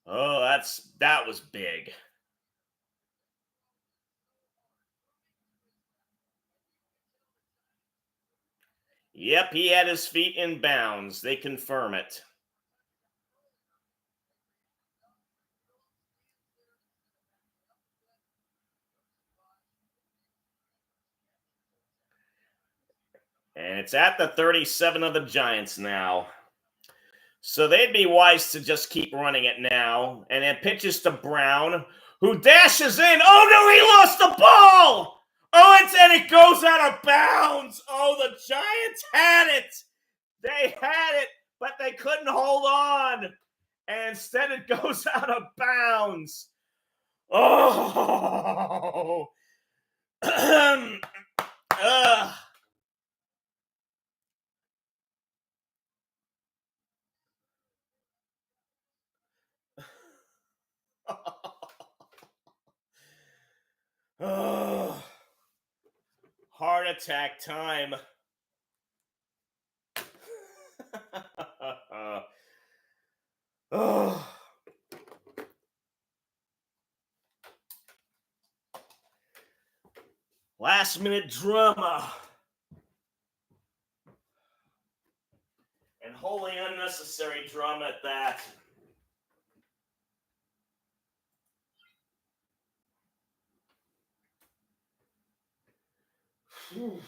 Oh, that was big. Yep, he had his feet in bounds. They confirm it. And it's at the 37 of the Giants now. So they'd be wise to just keep running it now. And it pitches to Brown, who dashes in. Oh, no, he lost the ball. Oh, and it goes out of bounds. Oh, the Giants had it. They had it, but they couldn't hold on. And instead it goes out of bounds. Oh. Oh. Heart attack time. Oh. Last minute drama. And wholly unnecessary drama at that. Whew.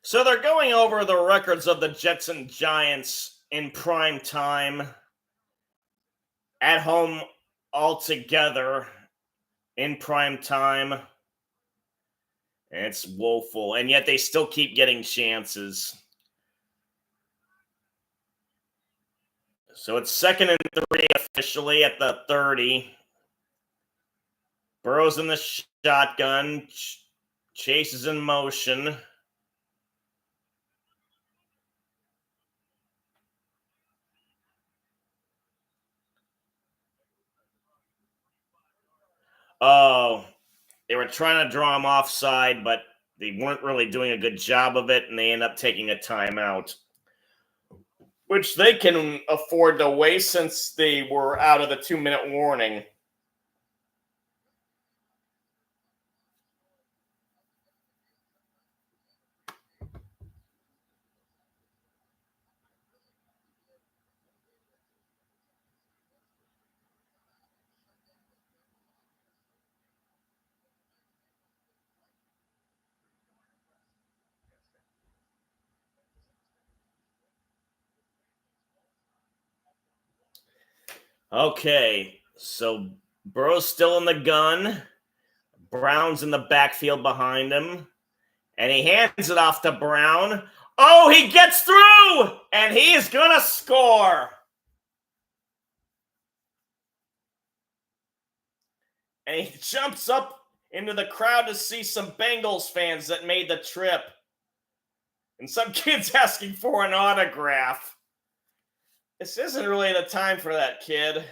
So they're going over the records of the Jets and Giants in prime time, at home altogether in prime time. And it's woeful, and yet they still keep getting chances. So it's 2nd and 3 officially at the 30. Burrow's in the shotgun. Chase is in motion. Oh, they were trying to draw him offside, but they weren't really doing a good job of it, and they end up taking a timeout, which they can afford to waste since they were out of the 2-minute warning. Okay, so Burrow's still in the gun. Brown's in the backfield behind him. And he hands it off to Brown. Oh, he gets through! And he's going to score. And he jumps up into the crowd to see some Bengals fans that made the trip. And some kids asking for an autograph. This isn't really the time for that, kid.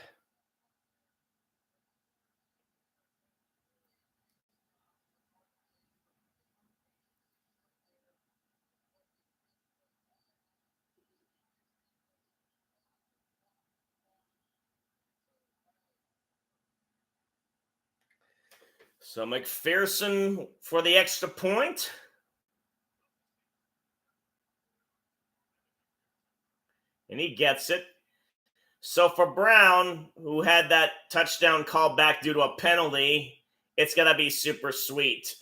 So McPherson for the extra point. And he gets it. So for Brown, who had that touchdown call back due to a penalty, it's going to be super sweet.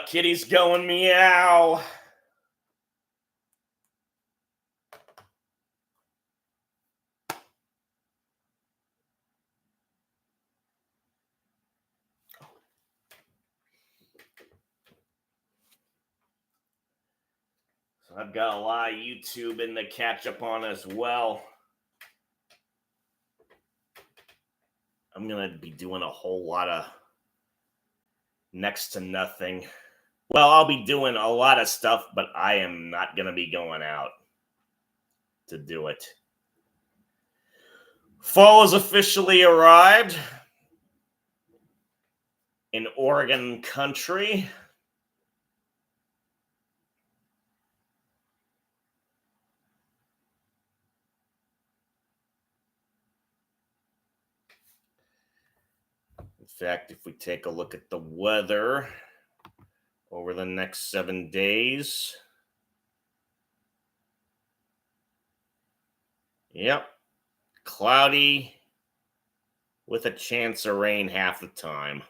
Kitty's going meow. So I've got a lot of YouTube in to catch up on as well. I'm going to be doing a whole lot of next to nothing. Well, I'll be doing a lot of stuff, but I am not going to be going out to do it. Fall has officially arrived in Oregon country. In fact, if we take a look at the weather over the next 7 days. Yep. Cloudy with a chance of rain half the time.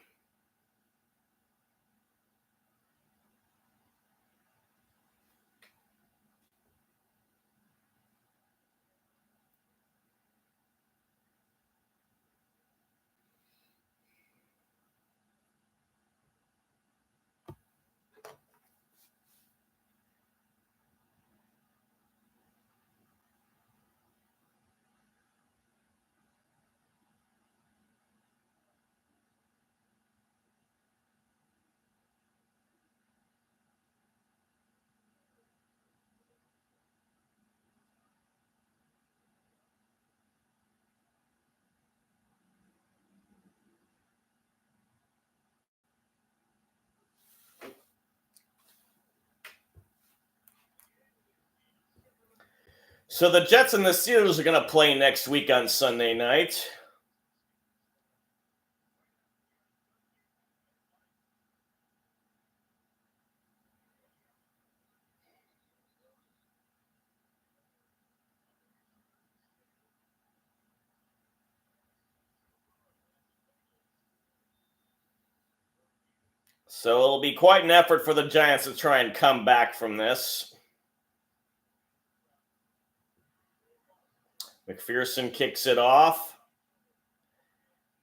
So the Jets and the Steelers are going to play next week on Sunday night. So it'll be quite an effort for the Giants to try and come back from this. McPherson kicks it off.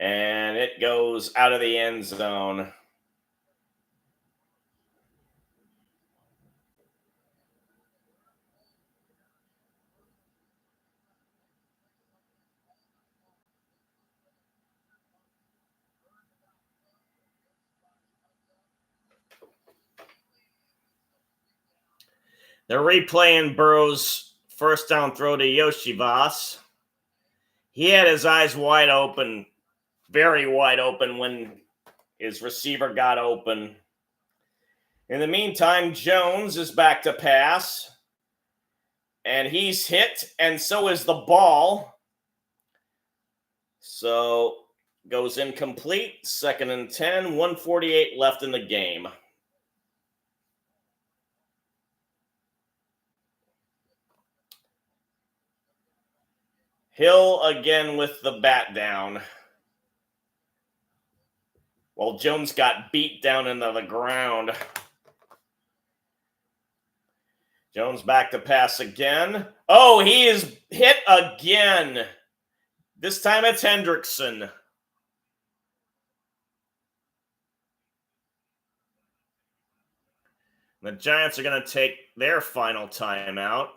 And it goes out of the end zone. They're replaying Burrow's first down throw to Yoshivas. He had his eyes wide open, very wide open when his receiver got open. In the meantime, Jones is back to pass. And he's hit, and so is the ball. So goes incomplete. 2nd and 10, 1:48 left in the game. Hill again with the bat down. Well, Jones got beat down into the ground. Jones back to pass again. Oh, he is hit again. This time it's Hendrickson. The Giants are going to take their final timeout.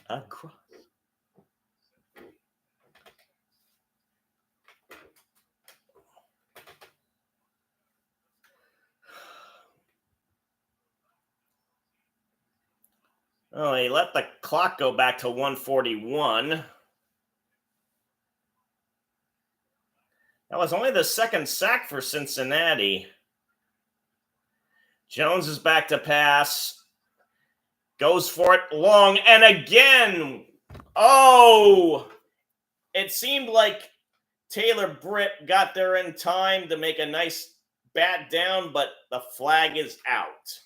Across. Oh, he let the clock go back to 1:41. That was only the second sack for Cincinnati. Jones is back to pass. Goes for it long, and again. Oh! It seemed like Taylor Britt got there in time to make a nice bat down, but the flag is out.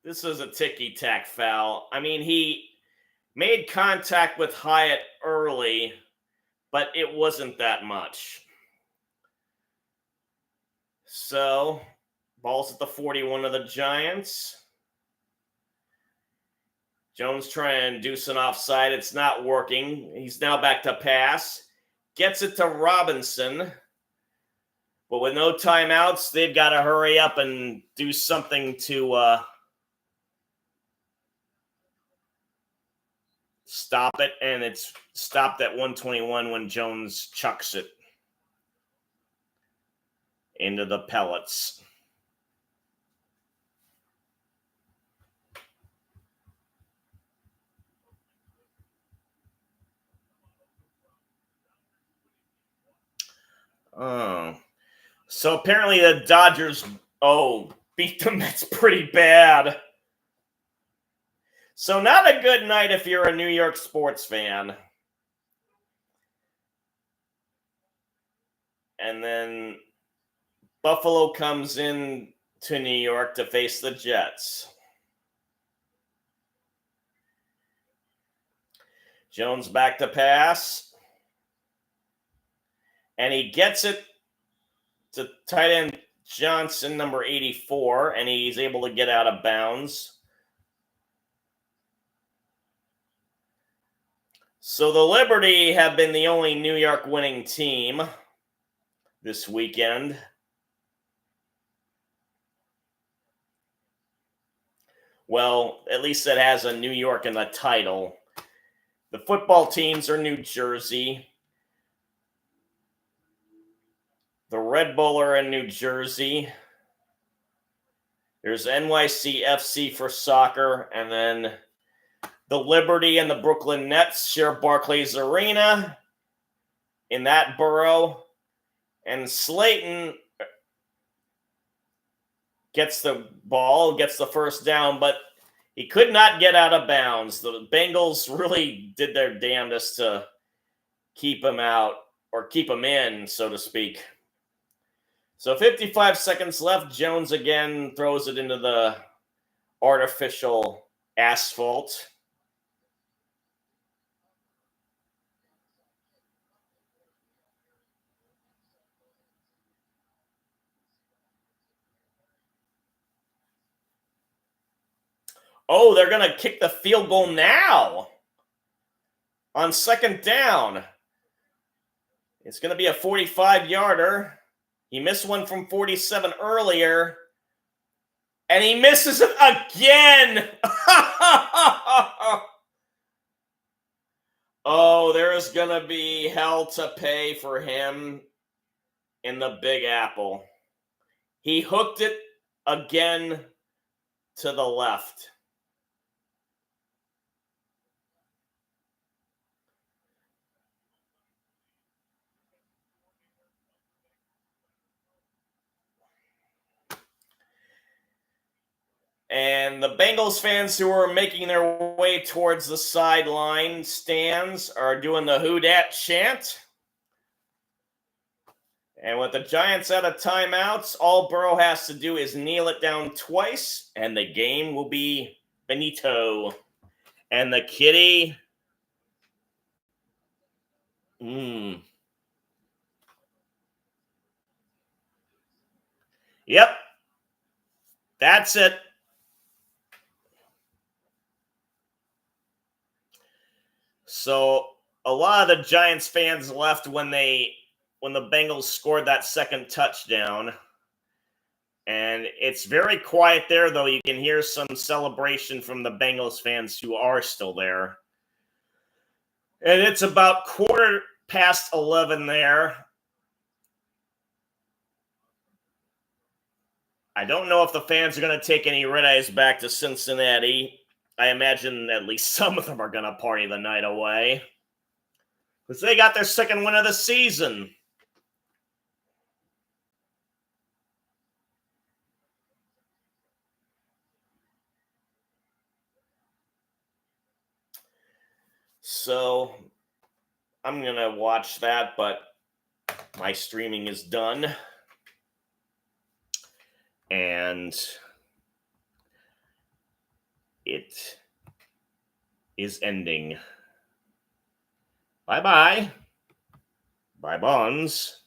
This is a ticky-tack foul. I mean, he made contact with Hyatt early, but it wasn't that much. So, ball's at the 41 of the Giants. Jones trying to induce an offside. It's not working. He's now back to pass. Gets it to Robinson. But with no timeouts, they've got to hurry up and do something to stop it. And it's stopped at 1:21 when Jones chucks it into the pellets. Oh. So apparently the Dodgers, beat the Mets pretty bad. So not a good night if you're a New York sports fan. And then Buffalo comes in to New York to face the Jets. Jones back to pass. And he gets it to tight end Johnson, number 84, and he's able to get out of bounds. So the Liberty have been the only New York winning team this weekend. Well, at least it has a New York in the title. The football teams are New Jersey. The Red Bull are in New Jersey. There's NYCFC for soccer, and then the Liberty and the Brooklyn Nets share Barclays Arena in that borough. And Slayton gets the ball, gets the first down, but he could not get out of bounds. The Bengals really did their damnedest to keep him out, or keep him in, so to speak. So 55 seconds left. Jones again throws it into the artificial asphalt. Oh, they're going to kick the field goal now on second down. It's going to be a 45-yarder. He missed one from 47 earlier, and he misses it again. Oh, there is going to be hell to pay for him in the Big Apple. He hooked it again to the left. And the Bengals fans who are making their way towards the sideline stands are doing the "Who Dat" chant. And with the Giants out of timeouts, all Burrow has to do is kneel it down twice, and the game will be finito. And the kitty. Yep. That's it. So a lot of the Giants fans left when the Bengals scored that second touchdown. And it's very quiet there, though you can hear some celebration from the Bengals fans who are still there. And it's about 11:15 there. I don't know if the fans are going to take any red eyes back to Cincinnati. I imagine at least some of them are going to party the night away, because they got their second win of the season. So I'm going to watch that, but my streaming is done. And it is ending. Bye-bye. Bye, Bonds.